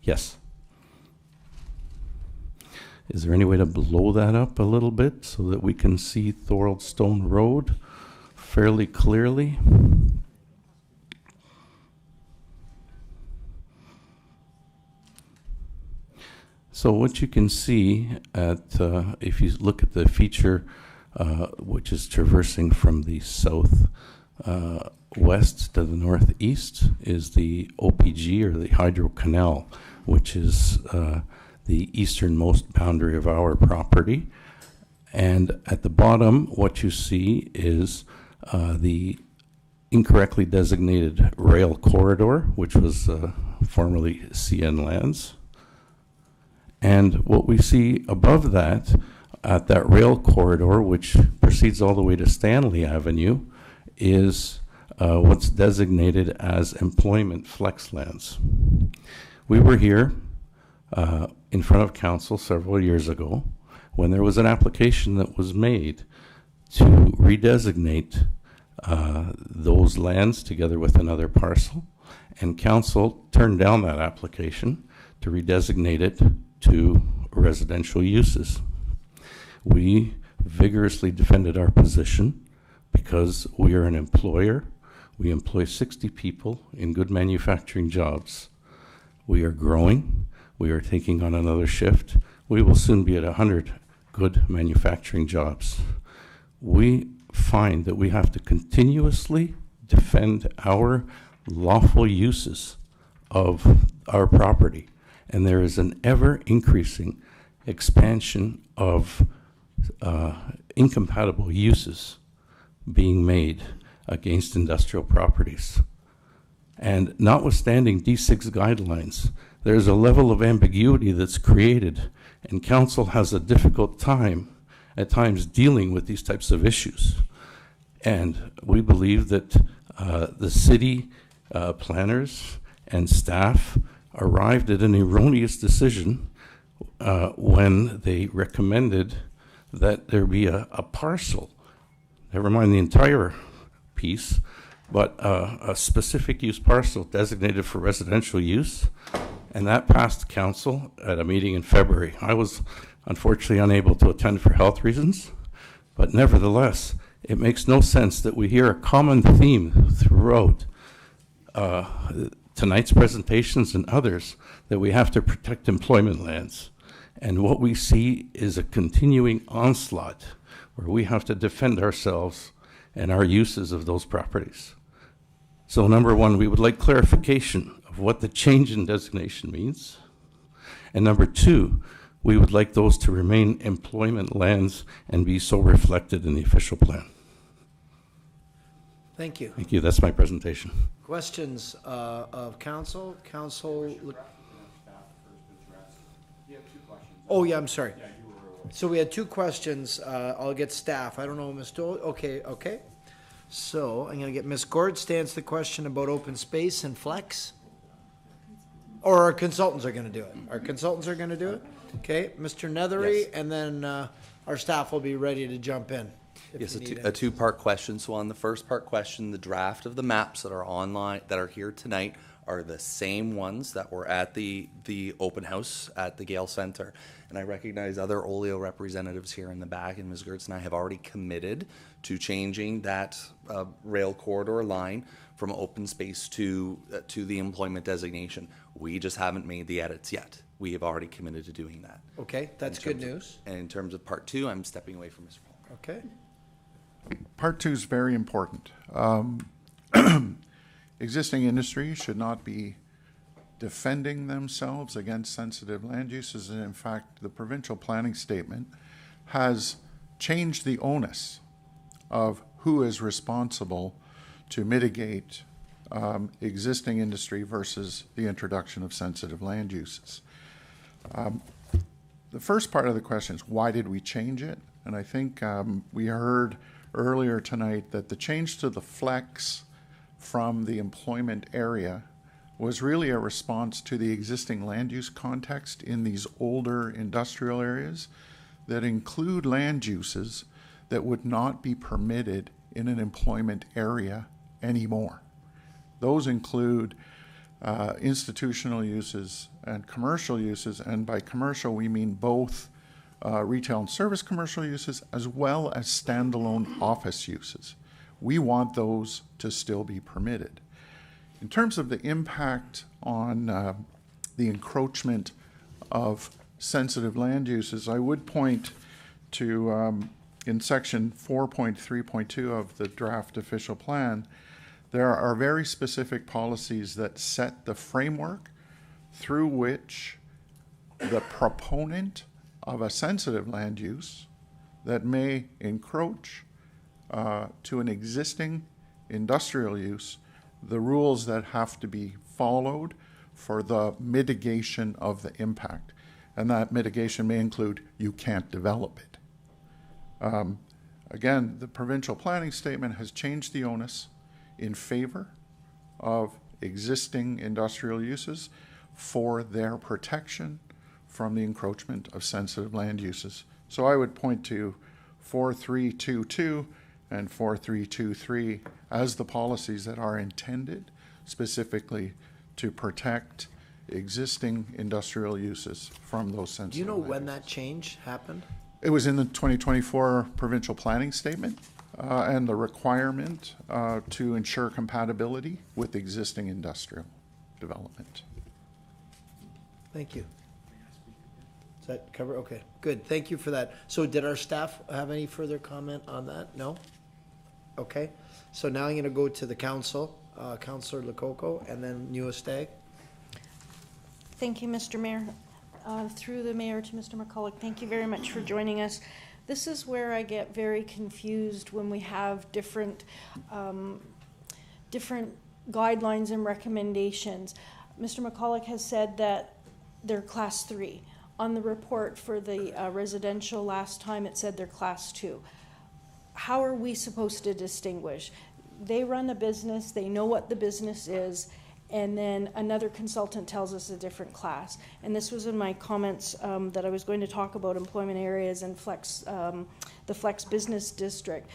E: Yes. Is there any way to blow that up a little bit so that we can see Thorold Stone Road fairly clearly? So what you can see at, if you look at the feature, which is traversing from the south west to the northeast, is the OPG, or the Hydro Canal, which is the easternmost boundary of our property. And at the bottom, what you see is the incorrectly designated rail corridor, which was formerly CN lands. And what we see above that, at that rail corridor, which proceeds all the way to Stanley Avenue, is what's designated as employment flex lands. We were here in front of council several years ago when there was an application that was made to redesignate those lands together with another parcel, and council turned down that application to redesignate it to residential uses. We vigorously defended our position because we are an employer. We employ 60 people in good manufacturing jobs. We are growing. We are taking on another shift. We will soon be at 100 good manufacturing jobs. We find that we have to continuously defend our lawful uses of our property, and there is an ever-increasing expansion of incompatible uses being made against industrial properties. And notwithstanding D6 guidelines, there's a level of ambiguity that's created, and council has a difficult time at times dealing with these types of issues. And we believe that the city planners and staff arrived at an erroneous decision when they recommended that there be a parcel, never mind the entire piece, but a specific use parcel designated for residential use, and that passed council at a meeting in February. I was unfortunately unable to attend for health reasons, but nevertheless, it makes no sense that we hear a common theme throughout tonight's presentations and others that we have to protect employment lands. And what we see is a continuing onslaught where we have to defend ourselves and our uses of those properties. So number one, we would like clarification of what the change in designation means. And number two, we would like those to remain employment lands and be so reflected in the official plan.
B: Thank you.
E: Thank you. That's my presentation.
B: Questions of council? Council? Oh, yeah, I'm sorry. So we had two questions. I'll get staff. I don't know, Ms. Dole. Okay. So I'm going to get Ms. Goerz to answer the question about open space and flex. Or our consultants are going to do it. Our consultants are going to do it. Okay, Mr. Nethery,
A: Yes.
B: and then our staff will be ready to jump in.
A: Yes, a two-part question. So on the first part question, the draft of the maps that are online, that are here tonight, are the same ones that were at the open house at the Gale Center. And I recognize other Oleo representatives here in the back, and Ms. Goerz and I have already committed to changing that rail corridor line from open space to the employment designation. We just haven't made the edits yet. We have already committed to doing that.
B: Okay, that's good news.
A: And in terms of part two, I'm stepping away from Mr. Paul.
B: Okay.
I: Part two is very important. Existing industry should not be defending themselves against sensitive land uses. And in fact, the provincial planning statement has changed the onus of who is responsible to mitigate existing industry versus the introduction of sensitive land uses. The first part of the question is, why did we change it? And I think we heard earlier tonight that the change to the flex from the employment area was really a response to the existing land use context in these older industrial areas that include land uses that would not be permitted in an employment area anymore. Those include institutional uses and commercial uses, and by commercial we mean both retail and service commercial uses as well as standalone office uses. We want those to still be permitted. In terms of the impact on the encroachment of sensitive land uses, I would point to in section 4.3.2 of the draft official plan, there are very specific policies that set the framework through which the proponent of a sensitive land use that may encroach to an existing industrial use, the rules that have to be followed for the mitigation of the impact. And that mitigation may include you can't develop it. Again, the provincial planning statement has changed the onus in favor of existing industrial uses for their protection from the encroachment of sensitive land uses. So I would point to 4322 and 4323 as the policies that are intended specifically to protect existing industrial uses from those sensitive
B: Do you know
I: land
B: when
I: uses.
B: that change happened?
I: It was in the 2024 provincial planning statement and the requirement to ensure compatibility with existing industrial development.
B: Thank you. Does that cover? Okay, good. Thank you for that. So did our staff have any further comment on that? No? Okay. So now I'm going to go to the council, Councillor Lococo, and then Newestag.
H: Thank you, Mr. Mayor. Through the mayor to Mr. McCulloch, thank you very much for joining us. This is where I get very confused when we have different guidelines and recommendations. Mr. McCulloch has said that they're class 3. On the report for the residential last time, it said they're class 2. How are we supposed to distinguish? They run a business, they know what the business is, and then another consultant tells us a different class. And this was in my comments that I was going to talk about employment areas and the Flex Business District.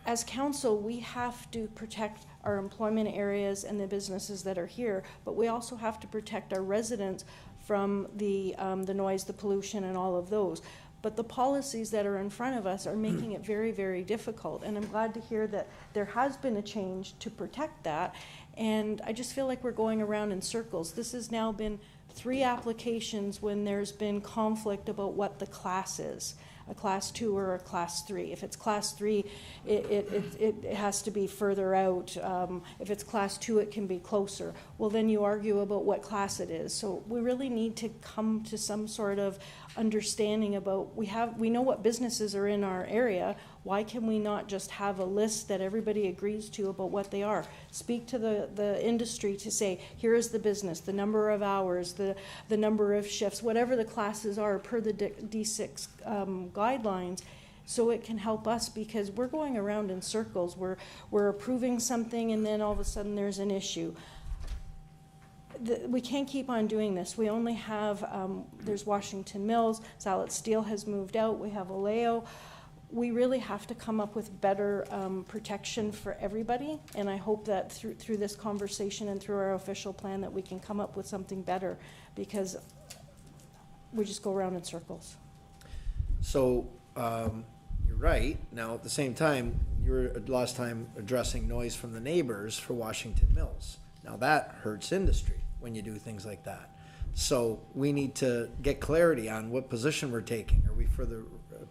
H: As council, we have to protect our employment areas and the businesses that are here, but we also have to protect our residents from the noise, the pollution, and all of those. But the policies that are in front of us are making it very, very difficult. And I'm glad to hear that there has been a change to protect that. And I just feel like we're going around in circles. This has now been 3 applications when there's been conflict about what the class is. a class 2 or a class 3. If it's class 3, it has to be further out. If it's class 2, it can be closer. Well, then you argue about what class it is. So we really need to come to some sort of understanding about, we know what businesses are in our area. Why can we not just have a list that everybody agrees to about what they are? Speak to the industry to say, here is the business, the number of hours, the number of shifts, whatever the classes are per the D6 guidelines, so it can help us, because we're going around in circles. We're approving something and then all of a sudden there's an issue. We can't keep on doing this. We only have, there's Washington Mills, Salit Steel has moved out, we have Oleo. We really have to come up with better protection for everybody, and I hope that through this conversation and through our official plan that we can come up with something better, because we just go around in circles.
B: So you're right. Now, at the same time, you were last time addressing noise from the neighbors for Washington Mills. Now, that hurts industry when you do things like that. So we need to get clarity on what position we're taking. Are we for the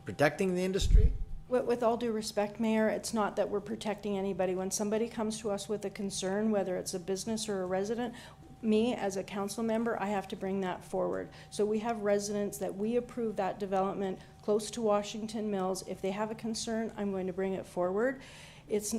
B: protecting the industry?
H: With all due respect, Mayor, it's not that we're protecting anybody. When somebody comes to us with a concern, whether it's a business or a resident, me as a council member, I have to bring that forward. So we have residents that we approve that development close to Washington Mills. If they have a concern, I'm going to bring it forward. It's,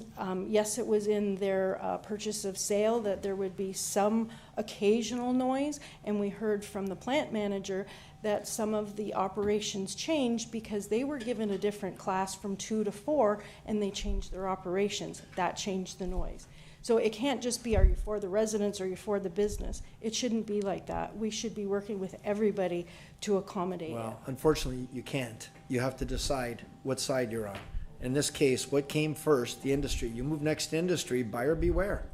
H: yes, it was in their purchase of sale that there would be some occasional noise, and we heard from the plant manager that some of the operations changed because they were given a different class from 2 to 4, and they changed their operations. That changed the noise. So it can't just be, are you for the residents or are you for the business? It shouldn't be like that. We should be working with everybody to accommodate
B: Well, unfortunately, you can't. You have to decide what side you're on. In this case, what came first? The industry. You move next to industry, buyer beware.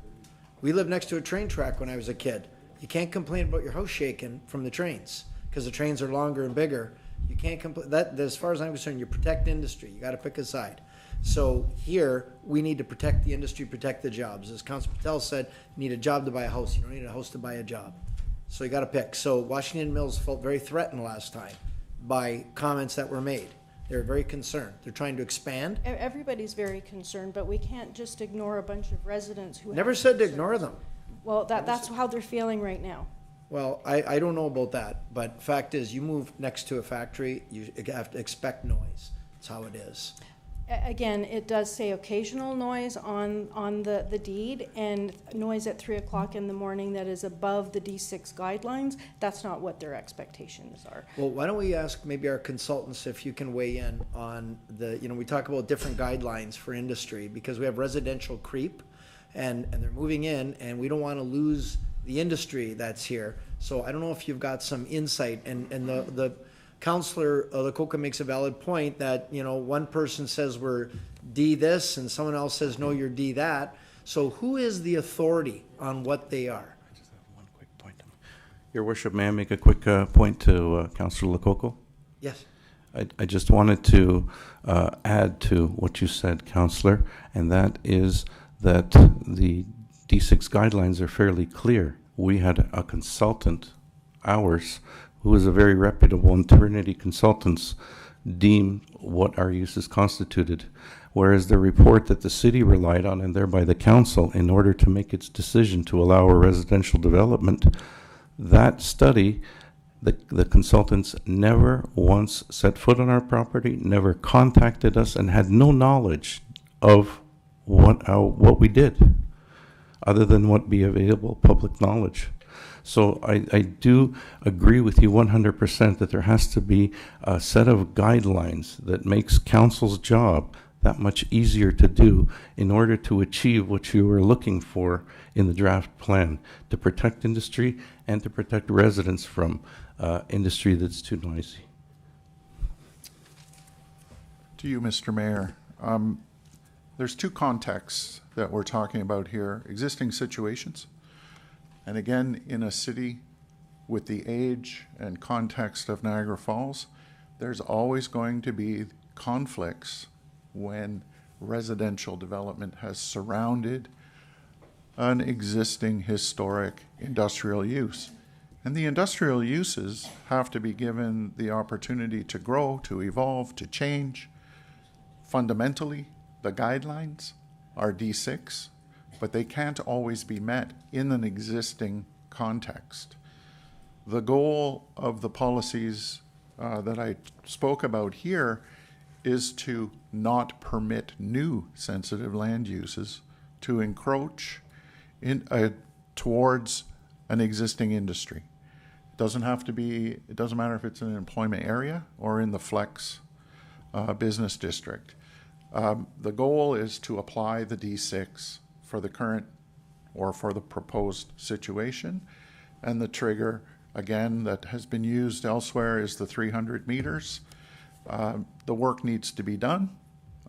B: We lived next to a train track when I was a kid. You can't complain about your house shaking from the trains because the trains are longer and bigger. You can't complain. That, as far as I'm concerned, you protect industry. You got to pick a side. So here, we need to protect the industry, protect the jobs. As Councilor Patel said, you need a job to buy a house. You don't need a house to buy a job. So you got to pick. So Washington Mills felt very threatened last time by comments that were made. They're very concerned. They're trying to expand.
H: Everybody's very concerned, but we can't just ignore a bunch of residents who
B: Never said to ignore them.
H: Well, that's how they're feeling right now.
B: Well, I don't know about that, but fact is, you move next to a factory, you have to expect noise. That's how it is.
H: Again, it does say occasional noise on the deed, and noise at 3 o'clock in the morning that is above the D6 guidelines. That's not what their expectations are.
B: Well, why don't we ask maybe our consultants if you can weigh in on the, we talk about different guidelines for industry because we have residential creep and they're moving in and we don't want to lose the industry that's here. So I don't know if you've got some insight, and the Councillor Lococa makes a valid point that, one person says we're D this and someone else says, no, you're D that. So who is the authority on what they are?
E: I just have one quick point. Your Worship, may I make a quick point to Councillor Lococa?
B: Yes.
E: I just wanted to add to what you said, Councillor, and that is that the D6 guidelines are fairly clear. We had a consultant, ours, who is a very reputable, and Trinity Consultants deem what our uses constituted, whereas the report that the city relied on, and thereby the council, in order to make its decision to allow a residential development, that study, the consultants never once set foot on our property, never contacted us, and had no knowledge of what we did, other than what be available public knowledge. So I do agree with you 100% that there has to be a set of guidelines that makes council's job that much easier to do in order to achieve what you are looking for in the draft plan, to protect industry and to protect residents from industry that's too noisy.
I: To you, Mr. Mayor. There's two contexts that we're talking about here: existing situations, and again, in a city with the age and context of Niagara Falls, there's always going to be conflicts when residential development has surrounded an existing historic industrial use. And the industrial uses have to be given the opportunity to grow, to evolve, to change. Fundamentally, the guidelines are D6, but they can't always be met in an existing context. The goal of the policies that I spoke about here is to not permit new sensitive land uses to encroach towards an existing industry. It doesn't matter if it's in an employment area or in the flex business district. The goal is to apply the D6 for the current or for the proposed situation, and the trigger, again, that has been used elsewhere is the 300 meters. The work needs to be done.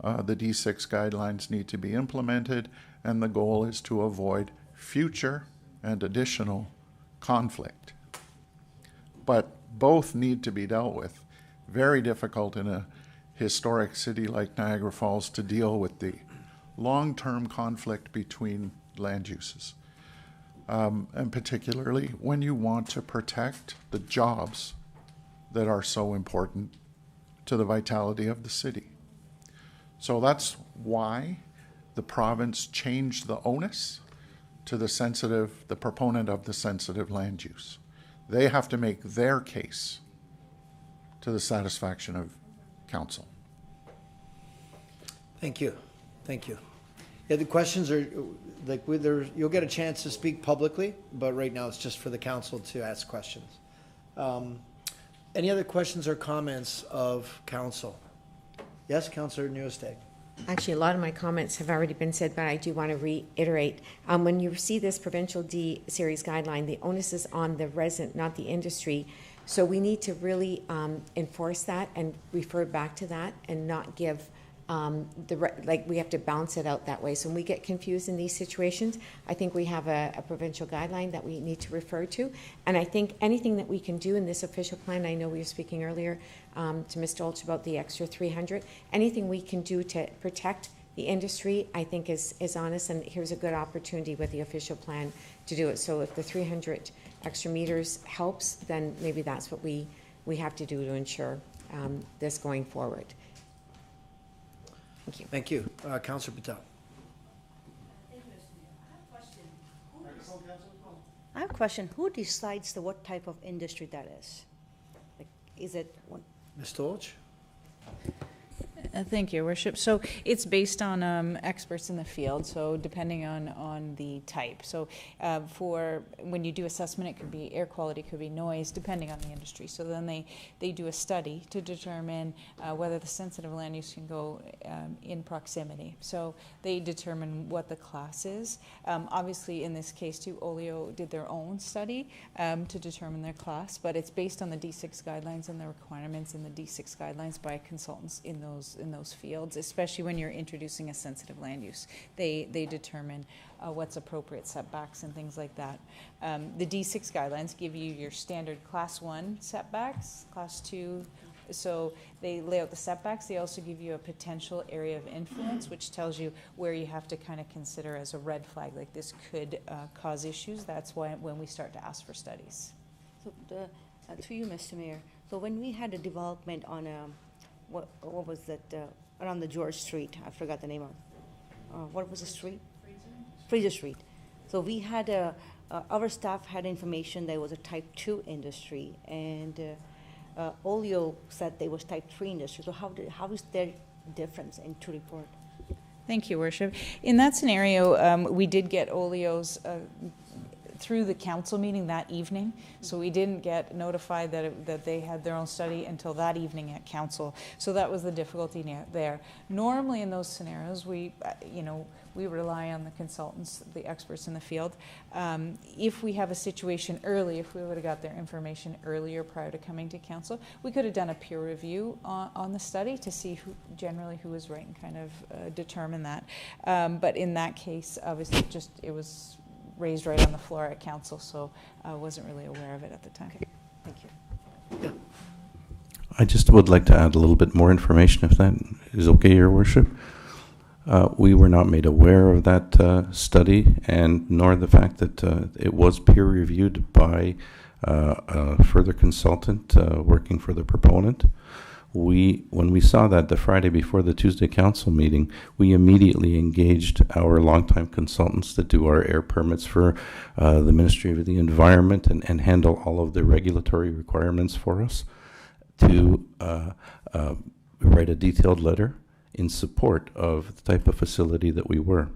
I: The D6 guidelines need to be implemented, and the goal is to avoid future and additional conflict. But both need to be dealt with. Very difficult in a historic city like Niagara Falls to deal with the long-term conflict between land uses. And particularly when you want to protect the jobs that are so important to the vitality of the city. So that's why the province changed the onus to the proponent of the sensitive land use. They have to make their case to the satisfaction of council.
B: Thank you. Thank you. Yeah, the questions are, like, you'll get a chance to speak publicly, but right now it's just for the council to ask questions. Any other questions or comments of council? Yes, Councillor Newestag.
L: Actually, a lot of my comments have already been said, but I do want to reiterate. When you see this provincial D series guideline, the onus is on the resident, not the industry. So we need to really enforce that and refer back to that and not give we have to balance it out that way. So when we get confused in these situations, I think we have a provincial guideline that we need to refer to. And I think anything that we can do in this official plan, I know we were speaking earlier to Mr. Olch about the extra 300, anything we can do to protect the industry, I think is on us. And here's a good opportunity with the official plan to do it. So if the 300 extra meters helps, then maybe that's what we have to do to ensure this going forward. Thank you.
B: Thank you. Councillor Patel.
G: I have a question. Who decides what type of industry that is? Like, is it one?
B: Ms. Dolch?
F: Thank you, Your Worship. So it's based on experts in the field, so depending on the type. So for when you do assessment, it could be air quality, it could be noise, depending on the industry. So then they do a study to determine whether the sensitive land use can go in proximity. So they determine what the class is. Obviously, in this case, too, Oleo did their own study to determine their class, but it's based on the D6 guidelines and the requirements in the D6 guidelines by consultants in those fields, especially when you're introducing a sensitive land use. They determine what's appropriate setbacks and things like that. The D6 guidelines give you your standard class 1 setbacks, class 2, so they lay out the setbacks. They also give you a potential area of influence, which tells you where you have to kind of consider as a red flag, like this could cause issues. That's why when we start to ask for studies.
G: So through you, Mr. Mayor, so when we had a development on what was that, around the Goerz Street, I forgot the name of, what was the street? Fraser Street. So we had our staff had information there was a type 2 industry, and Oleo said there was type 3 industry. So how is there difference in to report?
F: Thank you, Worship. In that scenario, we did get Oleo's through the council meeting that evening, so we didn't get notified that they had their own study until that evening at council. So that was the difficulty there. Normally in those scenarios, we rely on the consultants, the experts in the field. If we have a situation early, if we would have got their information earlier prior to coming to council, we could have done a peer review on the study to see who was right and kind of determine that. But in that case, obviously, it was raised right on the floor at council, so I wasn't really aware of it at the time.
G: Okay. Thank you.
B: Yeah.
E: I just would like to add a little bit more information, if that is okay, Your Worship. We were not made aware of that study, and nor the fact that it was peer-reviewed by a further consultant working for the proponent. When we saw that the Friday before the Tuesday council meeting, we immediately engaged our longtime consultants that do our air permits for the Ministry of the Environment and handle all of the regulatory requirements for us to write a detailed letter in support of the type of facility that we were.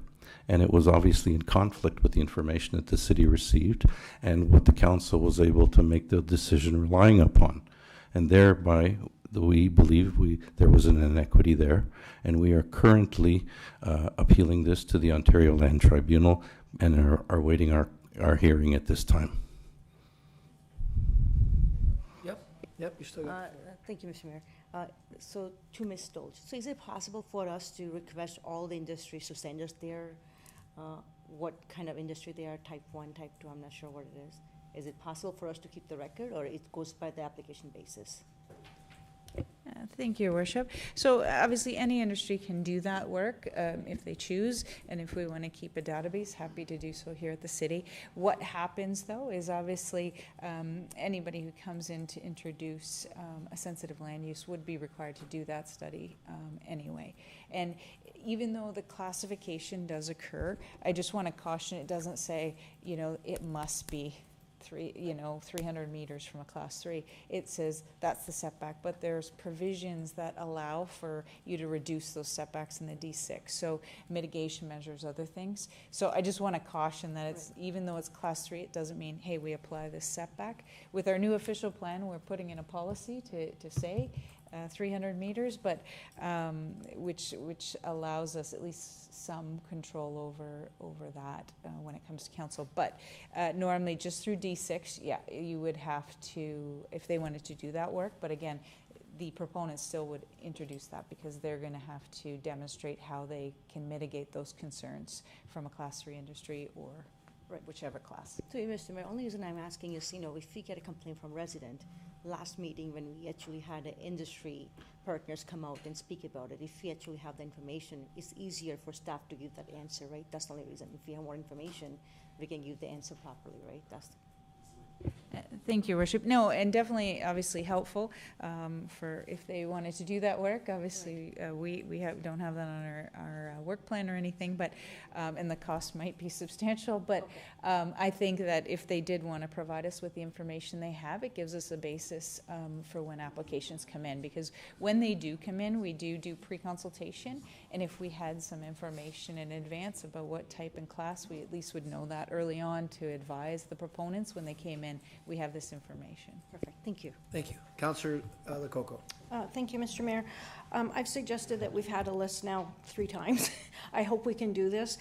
E: And it was obviously in conflict with the information that the city received and what the council was able to make the decision relying upon. And thereby, we believe there was an inequity there, and we are currently appealing this to the Ontario Land Tribunal and are awaiting our hearing at this time.
B: Yep, you still got
G: Thank you, Mr. Mayor. So to Ms. Dolch, so is it possible for us to request all the industries to send us their, what kind of industry they are, type 1, type 2, I'm not sure what it is. Is it possible for us to keep the record, or it goes by the application basis?
F: Thank you, Your Worship. So obviously, any industry can do that work if they choose, and if we want to keep a database, happy to do so here at the city. What happens, though, is obviously anybody who comes in to introduce a sensitive land use would be required to do that study anyway. And even though the classification does occur, I just want to caution, it doesn't say, you know, it must be 300 meters from a class 3. It says that's the setback, but there's provisions that allow for you to reduce those setbacks in the D6. So mitigation measures, other things. So I just want to caution that it's, even though it's class 3, it doesn't mean, hey, we apply this setback. With our new official plan, we're putting in a policy to say 300 meters, but which allows us at least some control over that when it comes to council. But normally, just through D6, yeah, you would have to, if they wanted to do that work. But again, the proponents still would introduce that because they're going to have to demonstrate how they can mitigate those concerns from a class 3 industry or whichever class.
G: So, Mr. Mayor, only reason I'm asking is, you know, if we get a complaint from resident, last meeting when we actually had the industry partners come out and speak about it, if we actually have the information, it's easier for staff to give that answer, right? That's the only reason. If we have more information, we can give the answer properly, right? That's
F: Thank you, Worship. No, and definitely, obviously helpful for if they wanted to do that work. Obviously, we don't have that on our work plan or anything, but and the cost might be substantial. But I think that if they did want to provide us with the information they have, it gives us a basis for when applications come in. Because when they do come in, we do pre-consultation, and if we had some information in advance about what type and class, we at least would know that early on to advise the proponents when they came in. We have this information.
G: Perfect. Thank you.
B: Thank you. Councillor Lococo.
H: Thank you, Mr. Mayor. I've suggested that we've had a list now 3 times. I hope we can do this.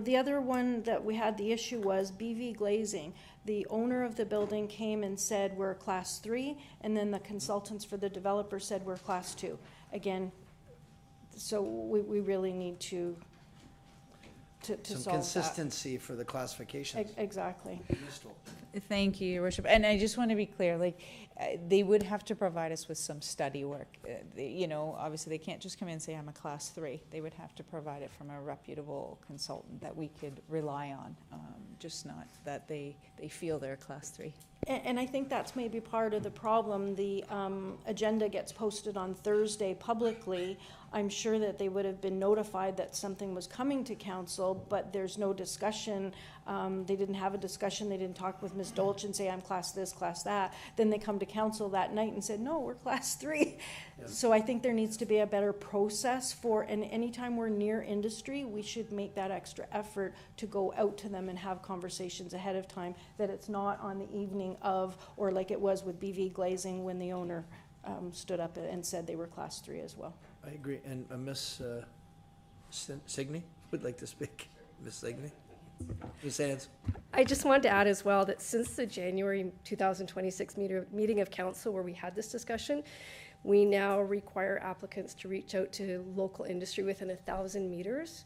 H: The other one that we had the issue was BV glazing. The owner of the building came and said we're class 3, and then the consultants for the developer said we're class 2. Again, so we really need to solve
B: some consistency for the classifications.
H: Exactly.
F: Thank you, Your Worship. And I just want to be clear, like, they would have to provide us with some study work. You know, obviously they can't just come in and say, I'm a class 3. They would have to provide it from a reputable consultant that we could rely on, just not that they feel they're a class 3.
H: And I think that's maybe part of the problem. The agenda gets posted on Thursday publicly. I'm sure that they would have been notified that something was coming to council, but there's no discussion. They didn't have a discussion. They didn't talk with Ms. Dolch and say, I'm class this, class that. Then they come to council that night and said, no, we're class 3. Yeah. So I think there needs to be a better process for, and anytime we're near industry, we should make that extra effort to go out to them and have conversations ahead of time, that it's not on the evening of, or like it was with BV glazing when the owner stood up and said they were class 3 as well.
B: I agree. And Ms. Signey would like to speak. Ms. Signey? Ms. Sands?
O: I just wanted to add as well that since the January 2026 meeting of council where we had this discussion, we now require applicants to reach out to local industry within 1,000 meters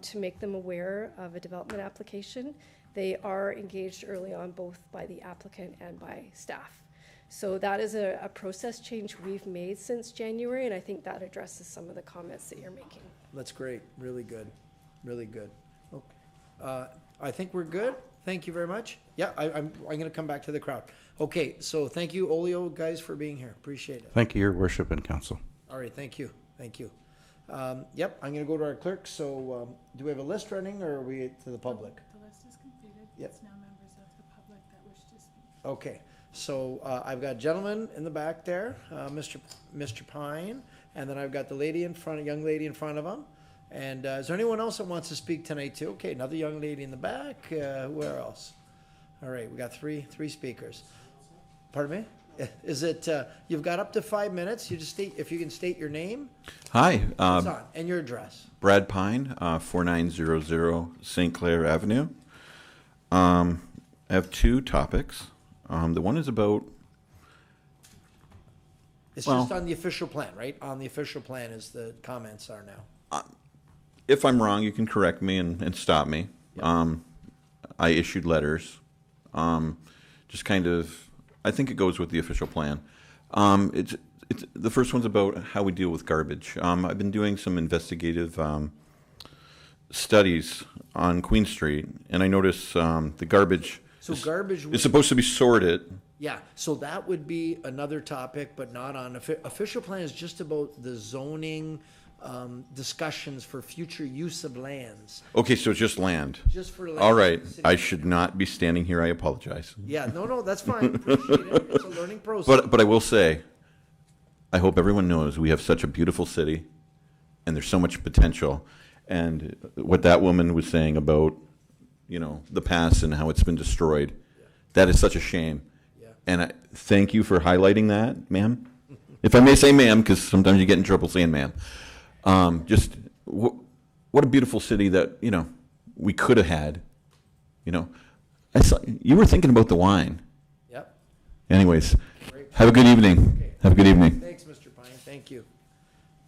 O: to make them aware of a development application. They are engaged early on both by the applicant and by staff. So that is a process change we've made since January, and I think that addresses some of the comments that you're making.
B: That's great. Really good. Really good. Okay. I think we're good. Thank you very much. Yeah, I'm going to come back to the crowd. Okay, so thank you, Olio, guys, for being here. Appreciate it.
E: Thank you, Your Worship and Council.
B: All right, thank you. Thank you. Yep, I'm going to go to our clerk. So do we have a list running, or are we to the public?
C: The list is completed.
B: Yep.
C: It's now members of the public that wish to speak.
B: Okay, so I've got gentleman in the back there, Mr. Pine, and then I've got the lady in front, young lady in front of him. And is there anyone else that wants to speak tonight too? Okay, another young lady in the back. Where else? All right, we got three speakers. Pardon me? Is it, you've got up to 5 minutes. You just state, if you can state your name.
M: Hi.
B: What's on, and your address.
M: Brad Pine, 4900 St. Clair Avenue. I have two topics. The one is about...
B: It's just on the official plan, right? On the official plan as the comments are now.
M: If I'm wrong, you can correct me and stop me. Yep. I issued letters. Just kind of... I think it goes with the official plan. It's the first one's about how we deal with garbage. I've been doing some investigative studies on Queen Street, and I notice the garbage.
B: So garbage
M: is supposed to be sorted.
B: Yeah, so that would be another topic, but not on official plan. Is just about the zoning discussions for future use of lands.
M: Okay, so it's just land.
B: Just for land.
M: All right, I should not be standing here. I apologize.
B: Yeah, no, that's fine. Appreciate it. It's a learning process.
M: But I will say, I hope everyone knows we have such a beautiful city, and there's so much potential. And what that woman was saying about, the past and how it's been destroyed, that is such a shame. Yeah. And I thank you for highlighting that, ma'am. If I may say ma'am, because sometimes you get in trouble saying ma'am. Just what a beautiful city that we could have had. I saw you were thinking about the wine.
B: Yep.
M: Anyways, have a good evening. Okay. Have a good evening.
B: Thanks, Mr. Pine. Thank you.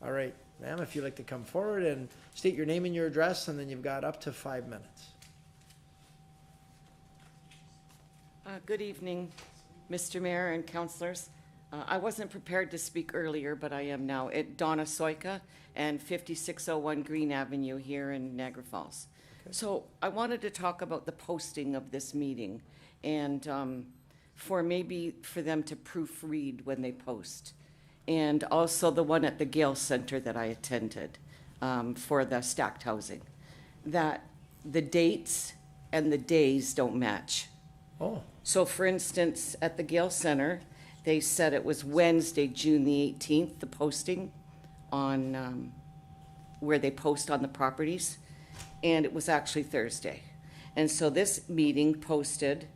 B: All right, ma'am, if you'd like to come forward and state your name and your address, and then you've got up to 5 minutes.
V: Good evening, Mr. Mayor and councilors. I wasn't prepared to speak earlier, but I am now. Donna Soika and 5601 Green Avenue here in Niagara Falls. Okay. So I wanted to talk about the posting of this meeting and for them to proofread when they post. And also the one at the Gale Center that I attended for the stacked housing. That the dates and the days don't match.
B: Oh.
V: So for instance, at the Gale Center, they said it was Wednesday, June the 18th, the posting on where they post on the properties, and it was actually Thursday. And so this meeting posted,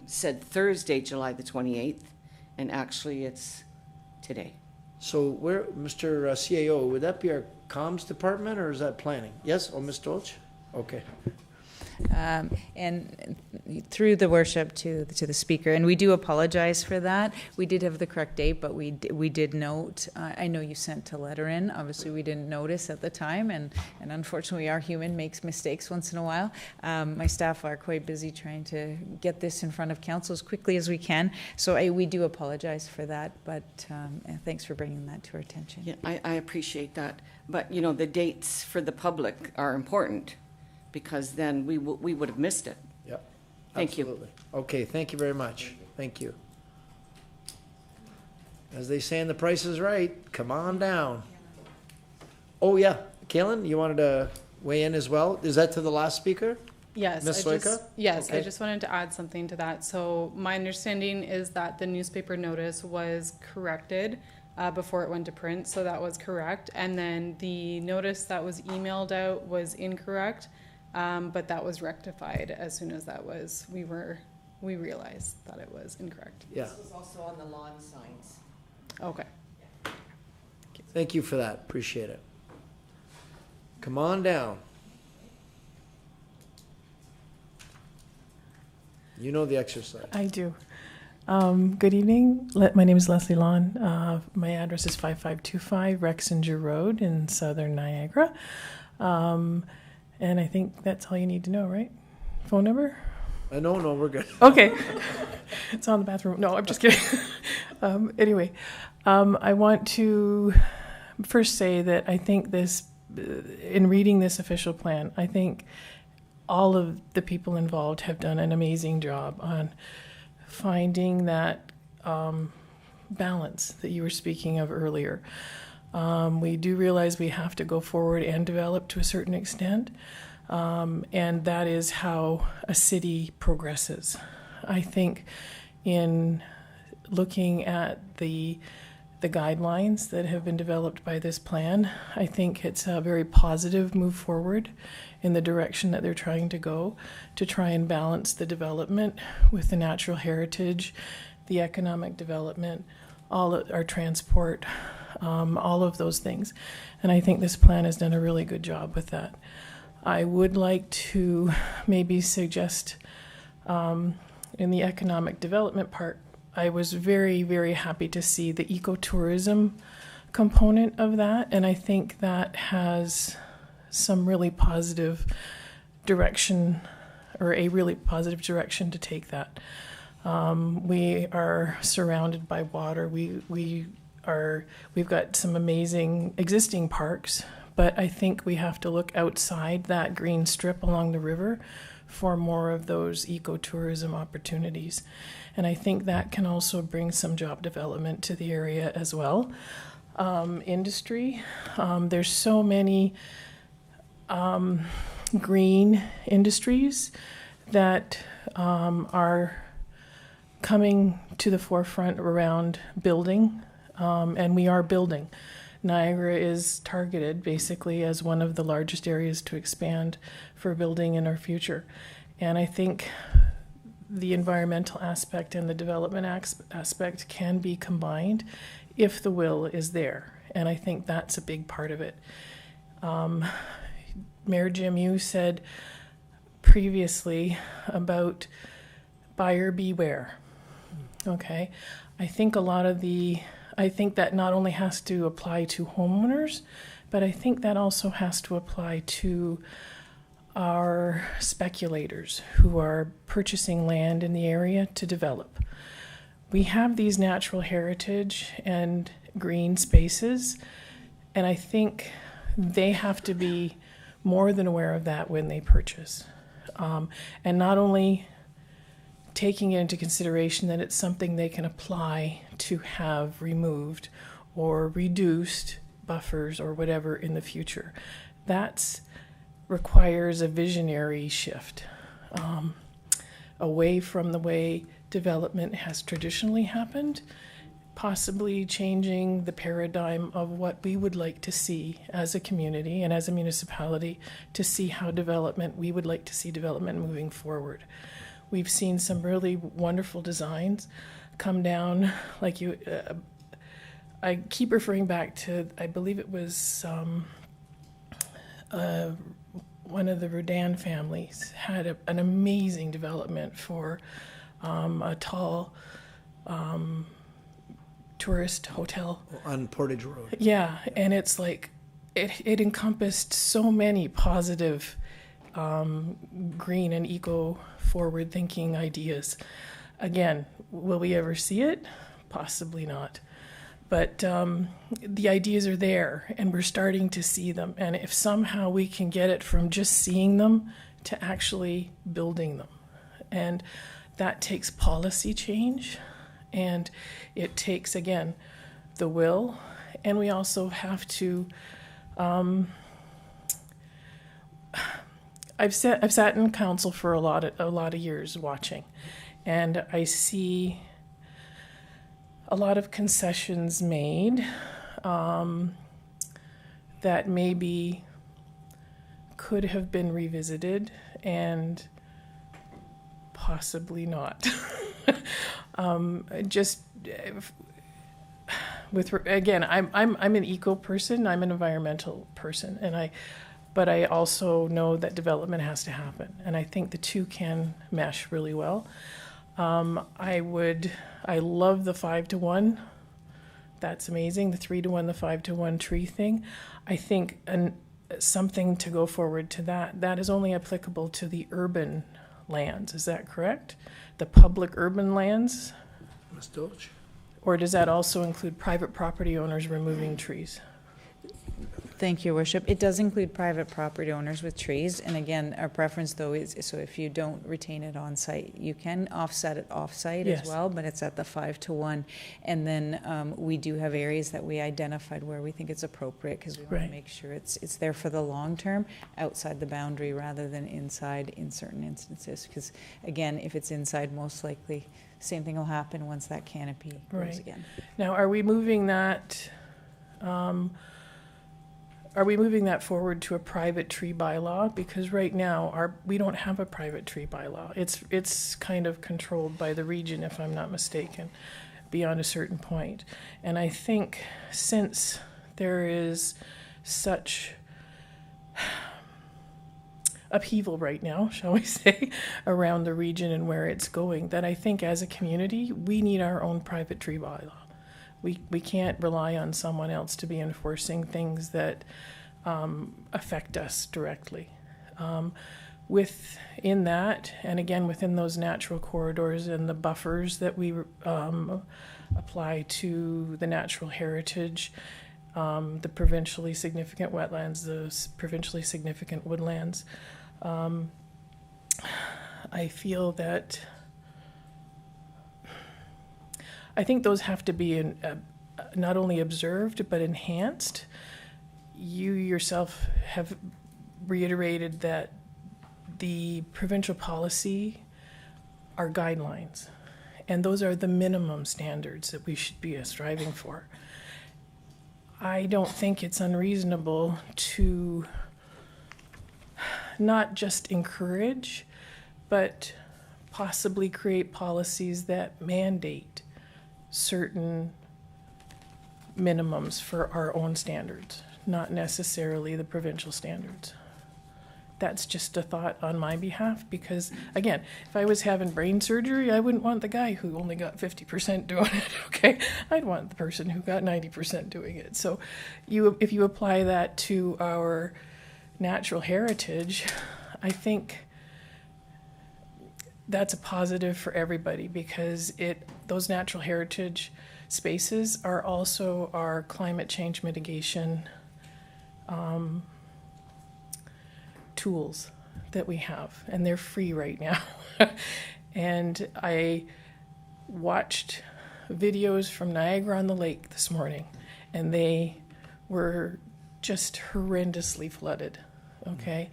V: said Thursday, July the 28th, and actually it's today.
B: So where, Mr. CAO, would that be our comms department or is that planning? Yes, Ms. Dolch? Okay.
F: And through the worship to the speaker, and we do apologize for that. We did have the correct date, but we did note. I know you sent a letter in. Obviously, we didn't notice at the time, and unfortunately, our human makes mistakes once in a while. My staff are quite busy trying to get this in front of council as quickly as we can. So we do apologize for that, but thanks for bringing that to our attention.
V: Yeah, I appreciate that. But the dates for the public are important, because then we would have missed it.
B: Yep.
V: Thank
B: Absolutely. You. Okay, thank you very much. Thank you. As they say in The Price is Right, come on down. Oh, yeah. Kailen, you wanted to weigh in as well? Is that to the last speaker?
K: Yes.
B: Ms. Soika?
K: Yes,
B: okay.
K: I just wanted to add something to that. So my understanding is that the newspaper notice was corrected before it went to print, so that was correct. And then the notice that was emailed out was incorrect. But that was rectified as soon as we realized that it was incorrect.
B: Yeah.
V: This was also on the lawn signs.
K: Okay.
B: Thank you for that. Appreciate it. Come on down. You know the exercise.
W: I do. Good evening. My name is Leslie Lawn. My address is 5525 Rexinger Road in southern Niagara. And I think that's all you need to know, right? Phone number?
B: No, we're good.
W: Okay. It's on the bathroom. No, I'm just kidding. Anyway, I want to first say that I think in reading this official plan, I think all of the people involved have done an amazing job on finding that balance that you were speaking of earlier. We do realize we have to go forward and develop to a certain extent, and that is how a city progresses. I think in looking at the guidelines that have been developed by this plan, I think it's a very positive move forward in the direction that they're trying to go, to try and balance the development with the natural heritage, the economic development, all of our transport, all of those things. And I think this plan has done a really good job with that. I would like to maybe suggest in the economic development part, I was very, very happy to see the ecotourism component of that, and I think that has some really positive direction, or a really positive direction to take that. We are surrounded by water. We've got some amazing existing parks, but I think we have to look outside that green strip along the river for more of those ecotourism opportunities. And I think that can also bring some job development to the area as well. Industry, there's so many green industries that are coming to the forefront around building, and we are building. Niagara is targeted basically as one of the largest areas to expand for building in our future. And I think the environmental aspect and the development aspect can be combined if the will is there. And I think that's a big part of it. Mayor Jim, you said previously about buyer beware. Okay. I think I think that not only has to apply to homeowners, but I think that also has to apply to our speculators who are purchasing land in the area to develop. We have these natural heritage and green spaces, and I think they have to be more than aware of that when they purchase. And not only taking into consideration that it's something they can apply to have removed or reduced buffers or whatever in the future. That requires a visionary shift away from the way development has traditionally happened, possibly changing the paradigm of what we would like to see as a community and as a municipality, to see how we would like to see development moving forward. We've seen some really wonderful designs come down, like I keep referring back to, I believe it was one of the Rodan families had an amazing development for a tall tourist hotel.
B: On Portage Road.
W: Yeah, and it's like, it encompassed so many positive green and eco-forward thinking ideas. Again, will we ever see it? Possibly not. But the ideas are there, and we're starting to see them. And if somehow we can get it from just seeing them to actually building them, and that takes policy change, and it takes, again, the will, and we also have to. I've sat in council for a lot of years watching, and I see a lot of concessions made that maybe could have been revisited and possibly not. Again, I'm an eco person, I'm an environmental person, but I also know that development has to happen, and I think the two can mesh really well. I love the 5-to-1. That's amazing. The 3-to-1, the 5-to-1 tree thing. I think something to go forward to that is only applicable to the urban lands. Is that correct? The public urban lands?
B: Ms. Dolch?
W: Or does that also include private property owners removing trees?
F: Thank you, Your Worship. It does include private property owners with trees, and again, our preference though is, so if you don't retain it on site, you can offset it off-site
W: Yes.
F: as well, but it's at the 5-to-1. And then we do have areas that we identified where we think it's appropriate, because we want
W: Right.
F: to make sure it's there for the long term, outside the boundary rather than inside in certain instances. Because again, if it's inside, most likely, same thing will happen once that canopy goes
W: Right.
F: again.
W: Now, are we moving that, forward to a private tree bylaw? Because right now, we don't have a private tree bylaw. It's kind of controlled by the region, if I'm not mistaken, beyond a certain point. And I think since there is such upheaval right now, shall we say, around the region and where it's going, that I think as a community, we need our own private tree bylaw. We can't rely on someone else to be enforcing things that affect us directly. Within that, and again within those natural corridors and the buffers that we apply to the natural heritage, the provincially significant wetlands, the provincially significant woodlands, I feel that I think those have to be not only observed but enhanced. You yourself have reiterated that the provincial policy are guidelines, and those are the minimum standards that we should be striving for. I don't think it's unreasonable to not just encourage, but possibly create policies that mandate certain minimums for our own standards, not necessarily the provincial standards. That's just a thought on my behalf, because again, if I was having brain surgery, I wouldn't want the guy who only got 50% doing it, okay? I'd want the person who got 90% doing it. So if you apply that to our natural heritage, I think that's a positive for everybody, because those natural heritage spaces are also our climate change mitigation tools that we have, and they're free right now. And I watched videos from Niagara on the Lake this morning, and they were just horrendously flooded, okay?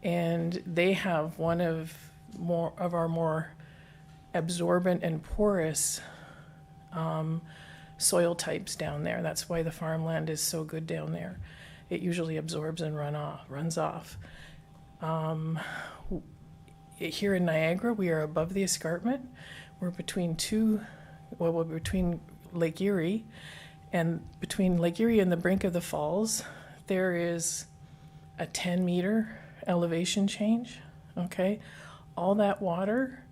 W: And they have one of our more absorbent and porous soil types down there. That's why the farmland is so good down there. It usually absorbs and runs off. Here in Niagara, we are above the escarpment. We're between between Lake Erie, and between Lake Erie and the brink of the falls, there is a 10-meter elevation change, okay? All that water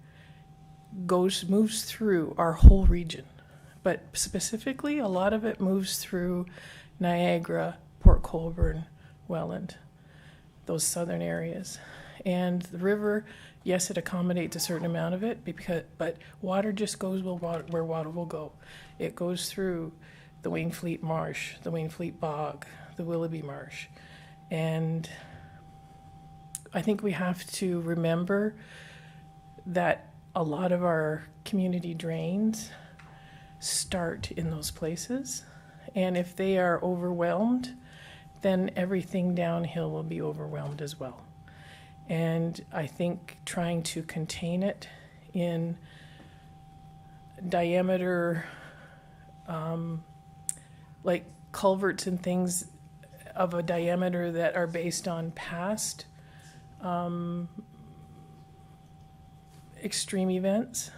W: moves through our whole region, but specifically, a lot of it moves through Niagara, Port Colborne, Welland, those southern areas. And the river, yes, it accommodates a certain amount of it, but water just goes where water will go. It goes through the Wainfleet Marsh, the Wainfleet Bog, the Willoughby Marsh. And I think we have to remember that a lot of our community drains start in those places. And if they are overwhelmed, then everything downhill will be overwhelmed as well. And I think trying to contain it in diameter, like culverts and things of a diameter that are based on past extreme events,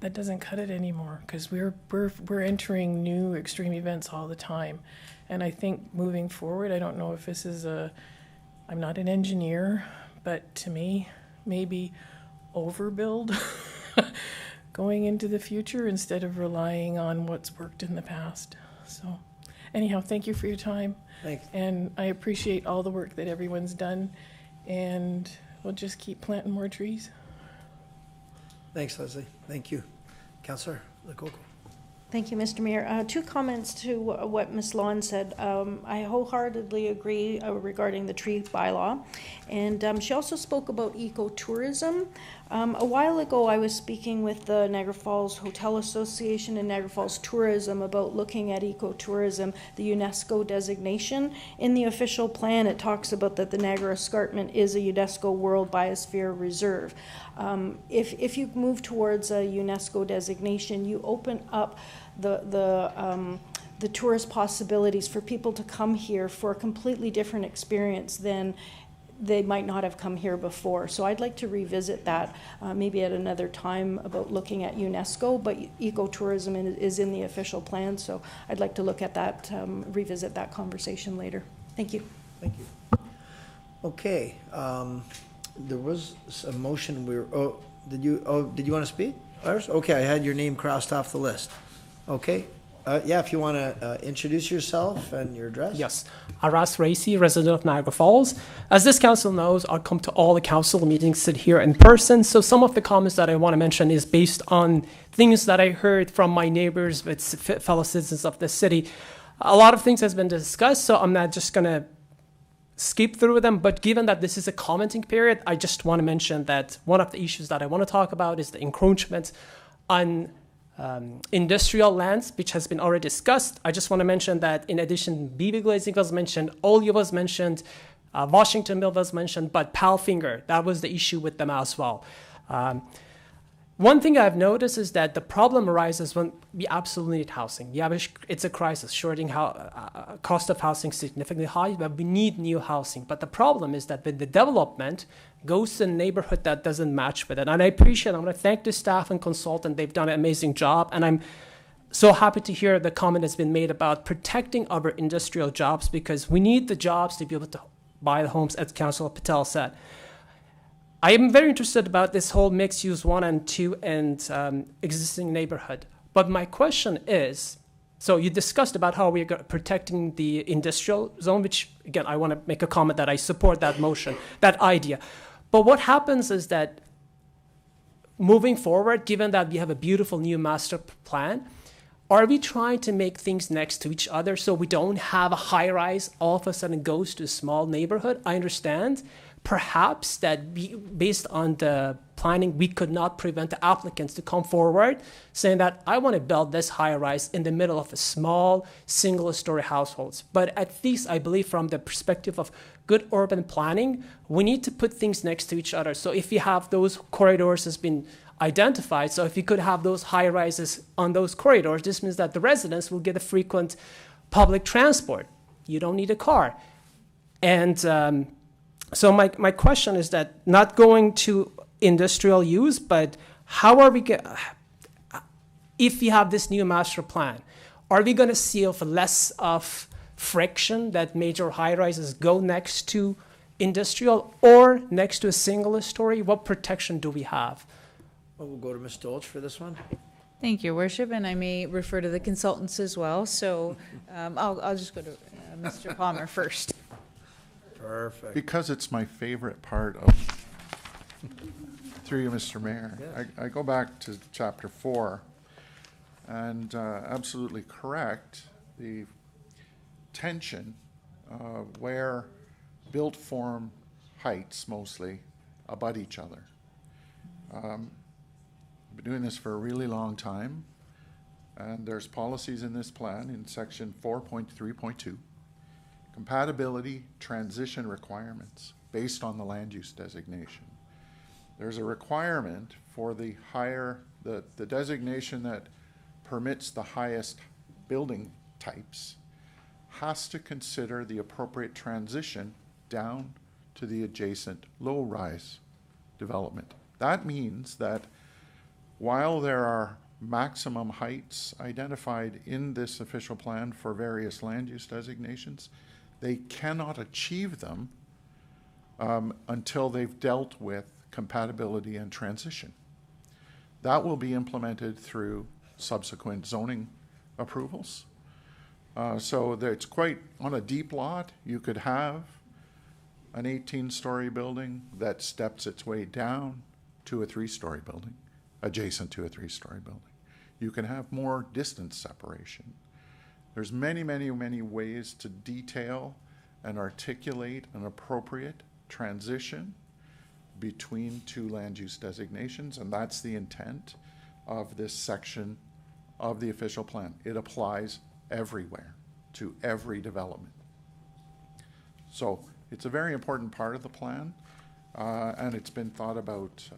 W: that doesn't cut it anymore, because we're entering new extreme events all the time. And I think moving forward, I don't know if this is I'm not an engineer, but to me, maybe overbuild going into the future instead of relying on what's worked in the past. So anyhow, thank you for your time.
B: Thanks.
W: And I appreciate all the work that everyone's done, and we'll just keep planting more trees.
B: Thanks, Leslie. Thank you. Councillor Lococo.
H: Thank you, Mr. Mayor. Two comments to what Ms. Lawn said. I wholeheartedly agree regarding the tree bylaw. And she also spoke about ecotourism. A while ago, I was speaking with the Niagara Falls Hotel Association and Niagara Falls Tourism about looking at ecotourism, the UNESCO designation. In the official plan, it talks about that the Niagara Escarpment is a UNESCO World Biosphere Reserve. If you move towards a UNESCO designation, you open up the tourist possibilities for people to come here for a completely different experience than they might not have come here before. So I'd like to revisit that maybe at another time about looking at UNESCO, but ecotourism is in the official plan, so I'd like to look at that, revisit that conversation later. Thank you.
B: Thank you. Okay, there was a motion did you want to speak? Iris? Okay, I had your name crossed off the list. Okay, yeah, if you want to introduce yourself and your address.
N: Yes, Aras Racy, resident of Niagara Falls. As this council knows, I come to all the council meetings, sit here in person. So some of the comments that I want to mention is based on things that I heard from my neighbors, with fellow citizens of the city. A lot of things has been discussed, so I'm not just going to skip through them, but given that this is a commenting period, I just want to mention that one of the issues that I want to talk about is the encroachment on industrial lands, which has been already discussed. I just want to mention that in addition, BB glazing was mentioned, Olio was mentioned, Washington Mill was mentioned, but Palfinger, that was the issue with them as well. One thing I've noticed is that the problem arises when we absolutely need housing. Yeah, it's a crisis. Shorting cost of housing significantly high, but we need new housing. But the problem is that when the development goes to a neighborhood that doesn't match with it. And I appreciate, I'm going to thank the staff and consultant. They've done an amazing job. And I'm so happy to hear the comment has been made about protecting our industrial jobs, because we need the jobs to be able to buy the homes, as Councilor Patel said. I am very interested about this whole mixed use 1 and 2 and existing neighborhood. But my question is, so you discussed about how we're protecting the industrial zone, which again, I want to make a comment that I support that motion, that idea. But what happens is that moving forward, given that we have a beautiful new master plan, are we trying to make things next to each other so we don't have a high rise all of a sudden goes to a small neighborhood? I understand. Perhaps that based on the planning, we could not prevent the applicants to come forward saying that I want to build this high rise in the middle of a small single story households. But at least I believe from the perspective of good urban planning, we need to put things next to each other. So if you have those corridors has been identified, so if you could have those high rises on those corridors, this means that the residents will get a frequent public transport. You don't need a car. And so my question is that not going to industrial use, but how are we if we have this new master plan, are we going to see less of friction that major high rises go next to industrial or next to a single story? What protection do we have?
B: Well, we'll go to Ms. Dolch for this one.
F: Thank you, Worship, and I may refer to the consultants as well. So I'll just go to Mr. Palmer first.
B: Perfect.
I: Because it's my favorite part of, through you, Mr. Mayor,
B: Yeah.
I: I go back to chapter 4, and absolutely correct, the tension where built form heights mostly abut each other. I've been doing this for a really long time, and there's policies in this plan in section 4.3.2. Compatibility transition requirements based on the land use designation. There's a requirement for the designation that permits the highest building types has to consider the appropriate transition down to the adjacent low-rise development. That means that while there are maximum heights identified in this official plan for various land use designations, they cannot achieve them until they've dealt with compatibility and transition. That will be implemented through subsequent zoning approvals. So it's quite, on a deep lot, you could have an 18-story building that steps its way down to a 3-story building, adjacent to a 3-story building. You can have more distance separation. There's many, many, many ways to detail and articulate an appropriate transition between two land use designations, and that's the intent of this section of the official plan. It applies everywhere to every development. So it's a very important part of the plan, and it's been thought about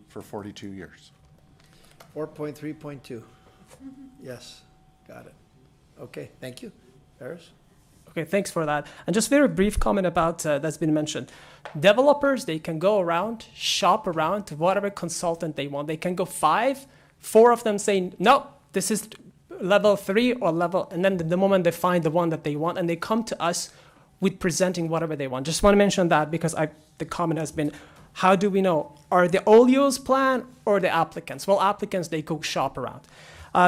I: for 42 years.
B: 4.3.2. Yes, got it. Okay, thank you. Paris?
N: Okay, thanks for that. And just very brief comment about that's been mentioned. Developers, they can go around, shop around to whatever consultant they want. They can go 4 of them saying, no, this is level 3 or level, and then the moment they find the one that they want, and they come to us with presenting whatever they want. Just want to mention that because the comment has been, how do we know? Are the Olio's plan or the applicants? Well, applicants, they go shop around.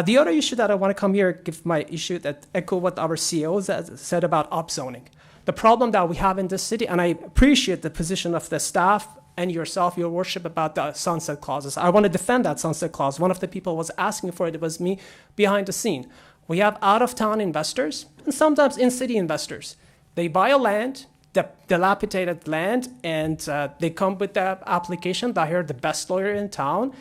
N: The other issue that I want to come here, give my issue that echo what our CEO said about upzoning. The problem that we have in this city, and I appreciate the position of the staff and yourself, your worship, about the sunset clauses. I want to defend that sunset clause. One of the people was asking for it. It was me behind the scene. We have out-of-town investors and sometimes in-city investors. They buy a land, dilapidated land, and they come with the application. They hire the best lawyer in town,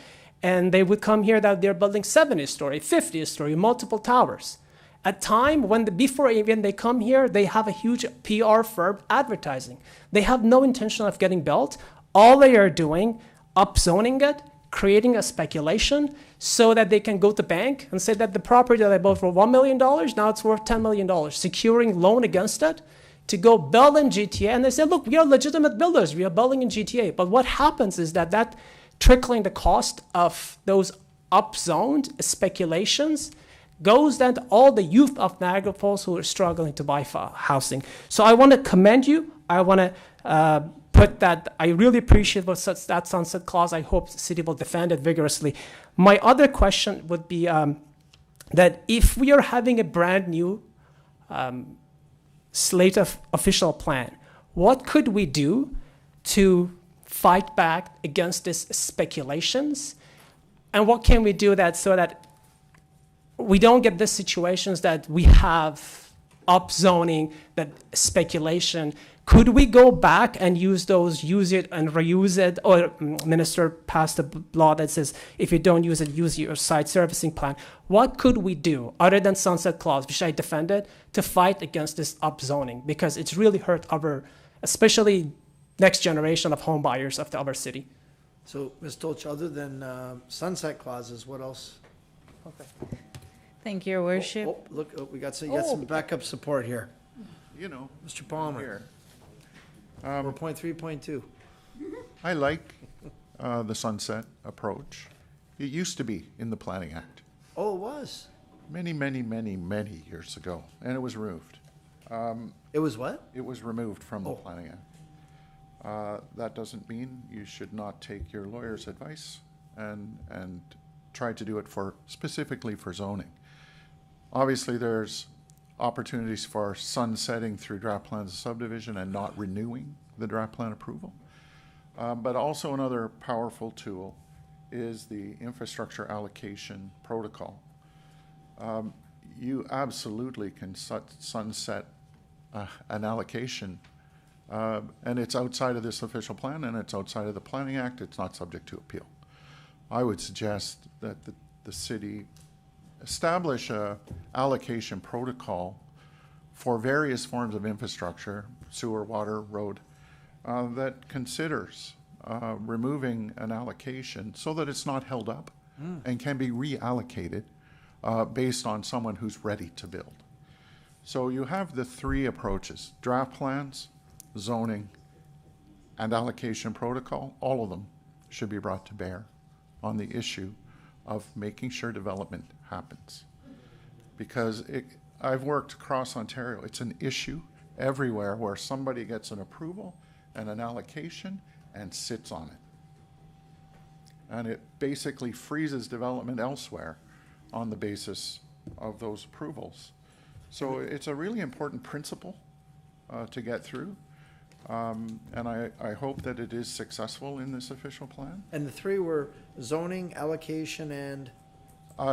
N: and they would come here that they're building 70-story, 50-story, multiple towers. At time when before even they come here, they have a huge PR firm advertising. They have no intention of getting built. All they are doing, upzoning it, creating a speculation so that they can go to bank and say that the property that I bought for $1 million, now it's worth $10 million, securing loan against it to go build in GTA. And they say, look, we are legitimate builders. We are building in GTA. But what happens is that trickling the cost of those upzoned speculations goes then to all the youth of Niagara Falls who are struggling to buy housing. So I want to commend you. I want to put that, I really appreciate that sunset clause. I hope the city will defend it vigorously. My other question would be that if we are having a brand new slate of official plan, what could we do to fight back against these speculations? And what can we do so that we don't get these situations that we have upzoning, that speculation? Could we go back and use it and reuse it? Or minister passed a law that says if you don't use it, use your site servicing plan. What could we do other than sunset clause, which I defended, to fight against this upzoning? Because it's really hurt especially next generation of home buyers of our city.
B: So, Ms. Dolce, other than sunset clauses, what else? Okay.
F: Thank you, Your Worship.
B: Look, we got some backup support here.
I: You know,
B: Mr. Palmer.
I: Here.
B: 4.3.2.
I: I like the sunset approach. It used to be in the Planning Act.
B: Oh, it was?
I: Many, many, many, many years ago, and it was removed.
B: It was what?
I: It was removed from the Planning Act. That doesn't mean you should not take your lawyer's advice and try to do it specifically for zoning. Obviously, there's opportunities for sunsetting through draft plans of subdivision and not renewing the draft plan approval. But also another powerful tool is the infrastructure allocation protocol. You absolutely can sunset an allocation, and it's outside of this official plan and it's outside of the Planning Act. It's not subject to appeal. I would suggest that the city establish a allocation protocol for various forms of infrastructure, sewer, water, road, that considers removing an allocation so that it's not held up and can be reallocated based on someone who's ready to build. So you have the 3 approaches: draft plans, zoning, and allocation protocol. All of them should be brought to bear on the issue of making sure development happens. Because I've worked across Ontario. It's an issue everywhere where somebody gets an approval and an allocation and sits on it. And it basically freezes development elsewhere on the basis of those approvals. So it's a really important principle to get through. And I hope that it is successful in this official plan.
B: And the 3 were zoning, allocation, and?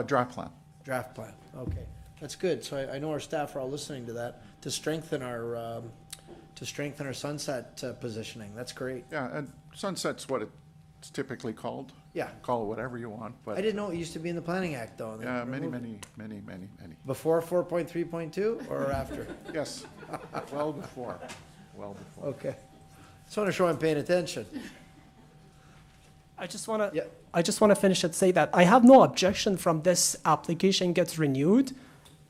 I: Draft plan.
B: Draft plan, okay. That's good. So I know our staff are all listening to that to strengthen our sunset positioning. That's great.
I: Yeah, and sunset's what it's typically called.
B: Yeah.
I: Call it whatever you want, but.
B: I didn't know it used to be in the Planning Act, though.
I: Yeah, many.
B: Before 4.3.2 or after?
I: Yes, well before.
B: Okay. Just want to show I'm paying attention.
N: I just want to finish and say that I have no objection from this application gets renewed,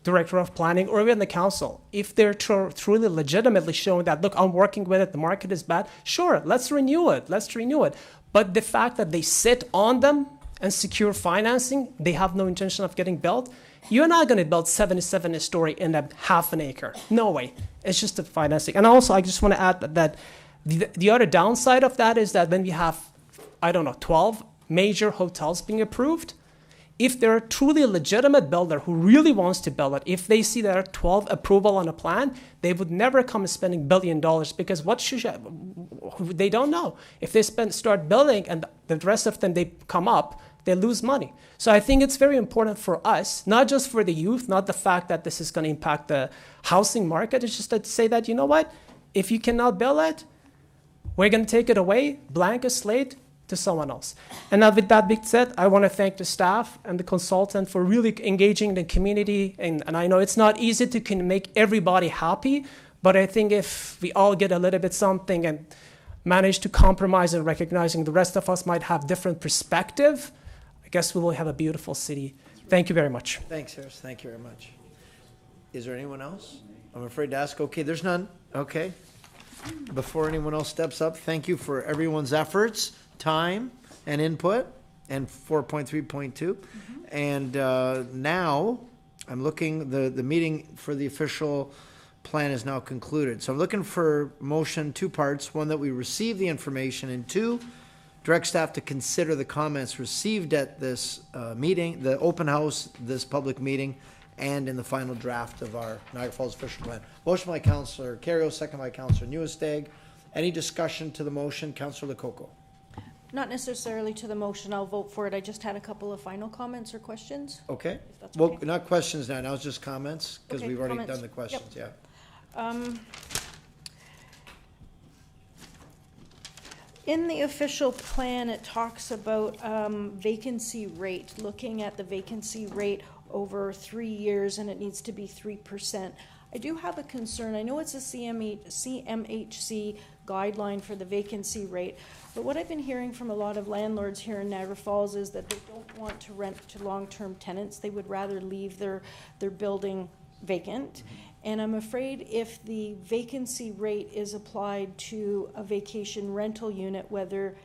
N: Director of Planning, or even the council. If they're truly legitimately showing that, look, I'm working with it, the market is bad, sure, let's renew it. But the fact that they sit on them and secure financing, they have no intention of getting built, you're not going to build 77 story in a half an acre. No way. It's just the financing. And also, I just want to add that the other downside of that is that when we have, 12 major hotels being approved, if they're a truly legitimate builder who really wants to build it, if they see there are 12 approval on a plan, they would never come spending $1 billion because they don't know. If they start building and the rest of them, they come up, they lose money. So I think it's very important for us, not just for the youth, not the fact that this is going to impact the housing market. It's just to say that, you know what, if you cannot build it, we're going to take it away, blank a slate, to someone else. And now with that being said, I want to thank the staff and the consultant for really engaging the community. And I know it's not easy to make everybody happy, but I think if we all get a little bit something and manage to compromise and recognizing the rest of us might have different perspective, I guess we will have a beautiful city. Thank you very much.
B: Thanks, Harris. Thank you very much. Is there anyone else? I'm afraid to ask. Okay, there's none. Okay. Before anyone else steps up, thank you for everyone's efforts, time, and input, and 4.3.2. And now, I'm looking, the meeting for the official plan is now concluded. So I'm looking for motion, two parts. One, that we receive the information, and two, direct staff to consider the comments received at this meeting, the open house, this public meeting, and in the final draft of our Niagara Falls official plan. Motion by Councillor Carrier, second by Councillor Newestag. Any discussion to the motion? Councillor Lococo.
H: Not necessarily to the motion. I'll vote for it. I just had a couple of final comments or questions.
B: Okay.
H: If that's
B: Well,
H: okay.
B: not questions now. Now it's just comments, because
H: Okay,
B: we've already
H: comments.
B: done the questions,
H: Yep.
B: yeah.
H: In the official plan, it talks about vacancy rate, looking at the vacancy rate over 3 years, and it needs to be 3%. I do have a concern. I know it's a CMHC guideline for the vacancy rate, but what I've been hearing from a lot of landlords here in Niagara Falls is that they don't want to rent to long-term tenants. They would rather leave their building vacant. And I'm afraid if the vacancy rate is applied to a vacation rental unit, whether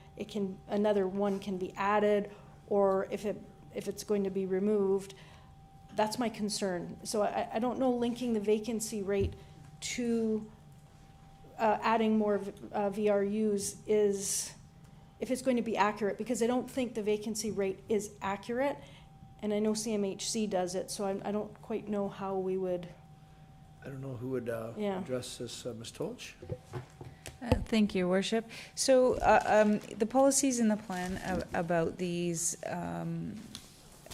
H: another one can be added, or if it's going to be removed, that's my concern. So I don't know, linking the vacancy rate to adding more VRUs if it's going to be accurate, because I don't think the vacancy rate is accurate, and I know CMHC does it, so I don't quite know how we would.
B: I don't know who would address this, Ms. Tolch.
F: Thank you, Worship. So the policies in the plan about these,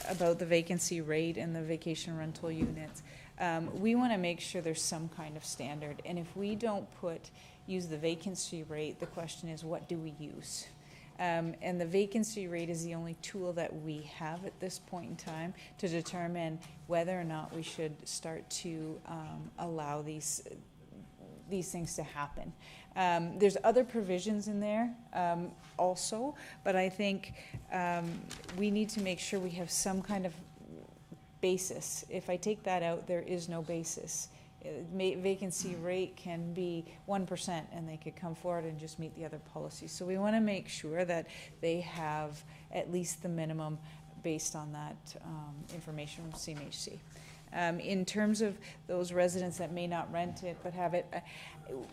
F: about the vacancy rate and the vacation rental units, we want to make sure there's some kind of standard. And if we don't use the vacancy rate, the question is, what do we use? And the vacancy rate is the only tool that we have at this point in time to determine whether or not we should start to allow these things to happen. There's other provisions in there also, but I think we need to make sure we have some kind of basis. If I take that out, there is no basis. Vacancy rate can be 1%, and they could come forward and just meet the other policies. So we want to make sure that they have at least the minimum based on that information from CMHC. In terms of those residents that may not rent it but have it,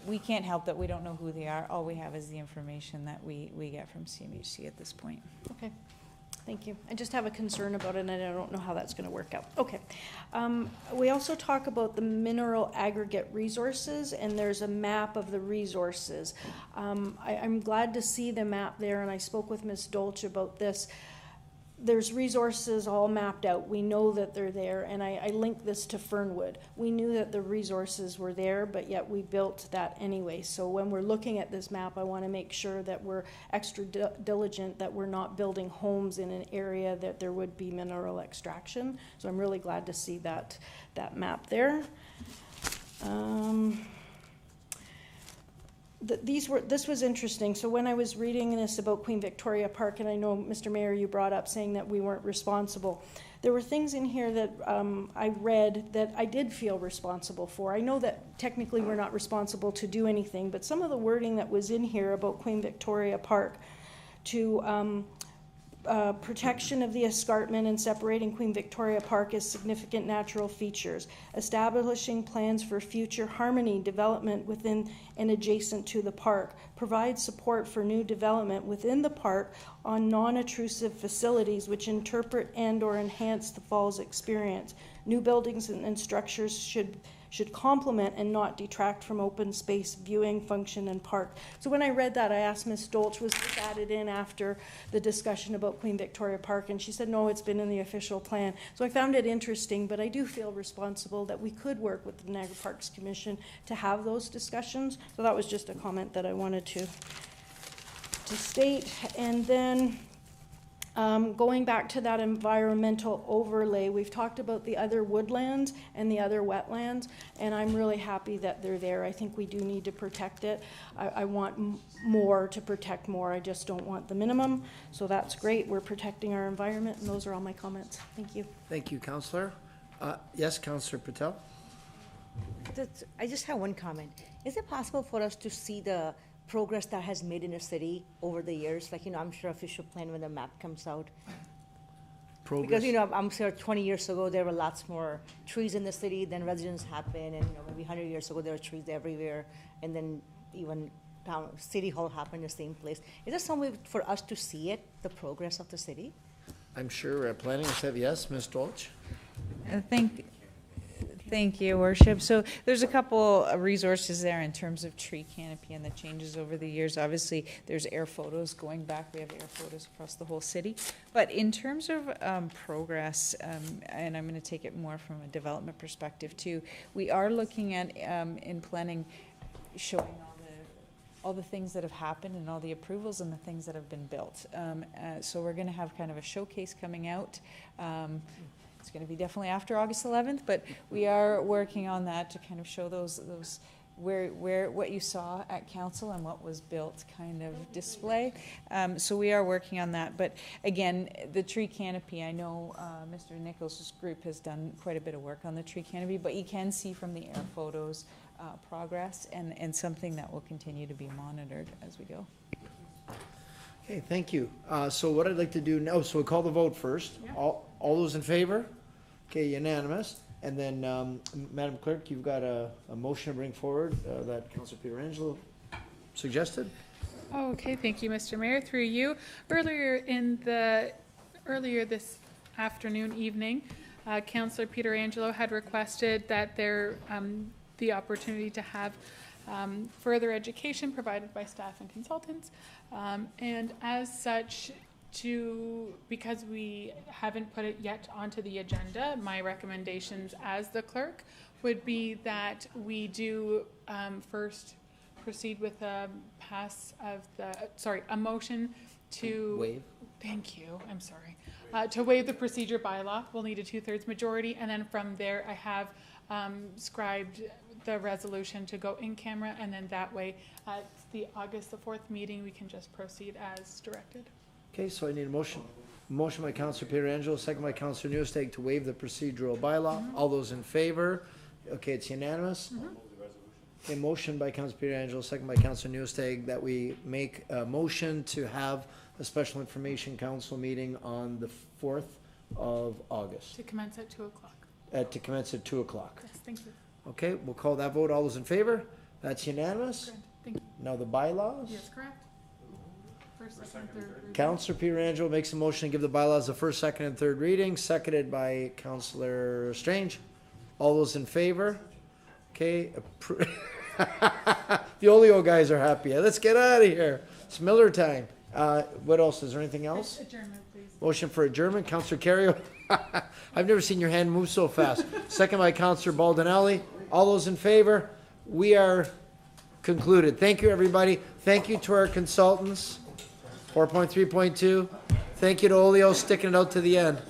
F: we can't help that. We don't know who they are. All we have is the information that we get from CMHC at this point.
H: Okay. Thank you. I just have a concern about it, and I don't know how that's going to work out. Okay. We also talk about the mineral aggregate resources, and there's a map of the resources. I'm glad to see the map there, and I spoke with Ms. Dolch about this. there's resources all mapped out. We know that they're there, and I link this to Fernwood. We knew that the resources were there, but yet we built that anyway. So when we're looking at this map, I want to make sure that we're extra diligent, that we're not building homes in an area that there would be mineral extraction. So I'm really glad to see that map there. This was interesting. So when I was reading this about Queen Victoria Park, and I know, Mr. Mayor, you brought up saying that we weren't responsible. There were things in here that I read that I did feel responsible for. I know that technically we're not responsible to do anything, but some of the wording that was in here about Queen Victoria Park to protection of the escarpment and separating Queen Victoria Park as significant natural features, establishing plans for future harmony development within and adjacent to the park, provide support for new development within the park on non-intrusive facilities which interpret and or enhance the falls experience. New buildings and structures should complement and not detract from open space viewing function and park. So when I read that, I asked Ms. Dolch, was this added in after the discussion about Queen Victoria Park? And she said, no, it's been in the official plan. So I found it interesting, but I do feel responsible that we could work with the Niagara Parks Commission to have those discussions. So that was just a comment that I wanted to state. And then going back to that environmental overlay, we've talked about the other woodlands and the other wetlands, and I'm really happy that they're there. I think we do need to protect it. I want more to protect more. I just don't want the minimum. So that's great. We're protecting our environment, and those are all my comments. Thank you.
B: Thank you, Councillor. Yes, Councillor Patel.
G: I just have one comment. Is it possible for us to see the progress that has made in the city over the years? Like, I'm sure official plan when the map comes out.
B: Progress?
G: Because, I'm sure 20 years ago, there were lots more trees in the city, then residents happened, and, maybe 100 years ago, there were trees everywhere, and then even City Hall happened in the same place. Is there some way for us to see it, the progress of the city?
B: I'm sure planning said yes. Ms. Dolch?
F: Thank you, Worship. So there's a couple of resources there in terms of tree canopy and the changes over the years. Obviously, there's air photos going back. We have air photos across the whole city. But in terms of progress, and I'm going to take it more from a development perspective too, we are looking at, in planning, showing all the things that have happened and all the approvals and the things that have been built. So we're going to have kind of a showcase coming out. It's going to be definitely after August 11th, but we are working on that to kind of show those where what you saw at council and what was built kind of display. So we are working on that. But again, the tree canopy, I know Mr. Nichols' group has done quite a bit of work on the tree canopy, but you can see from the air photos progress and something that will continue to be monitored as we go.
B: Okay, thank you. So what I'd like to do now, so we'll call the vote first. Yeah. All those in favor? Okay, unanimous. And then, Madam Clerk, you've got a motion to bring forward that Councilor Pietrangelo suggested.
C: Okay, thank you, Mr. Mayor. Through you, earlier this afternoon, evening, Councilor Pietrangelo had requested that there the opportunity to have further education provided by staff and consultants, and as such, because we haven't put it yet onto the agenda, my recommendations as the clerk would be that we do first proceed with a motion to
B: waive.
C: Thank you. I'm sorry. To waive the procedure bylaw, we'll need a 2/3 majority, and then from there, I have scribed the resolution to go in camera, and then that way, at the August the 4th meeting, we can just proceed as directed.
B: Okay, so I need a motion. Motion by Councilor Pietrangelo, second by Councilor Newsteg to waive the procedural bylaw. All those in favor? Okay, it's unanimous. Okay, motion by Councilor Pietrangelo, second by Councilor Newsteg that we make a motion to have a special information council meeting on the 4th of August.
C: To commence at 2 o'clock.
B: To commence at 2 o'clock.
C: Yes, thank you.
B: Okay, we'll call that vote. All those in favor? That's unanimous.
C: Correct. Thank you.
B: Now the bylaws?
C: Yes, correct. First, second, third reading.
B: Councilor Pietrangelo makes a motion to give the bylaws the first, second, and third reading, seconded by Councilor Strange. All those in favor? Okay. The Oleo guys are happy. Let's get out of here. It's Miller time. What else? Is there anything else?
C: Adjournment, please.
B: Motion for adjournment, Counselor Carrio. I've never seen your hand move so fast. Second by Counselor Baldinelli. All those in favor? We are concluded. Thank you, everybody. Thank you to our consultants. 4.3.2. Thank you to Olio sticking it out to the end.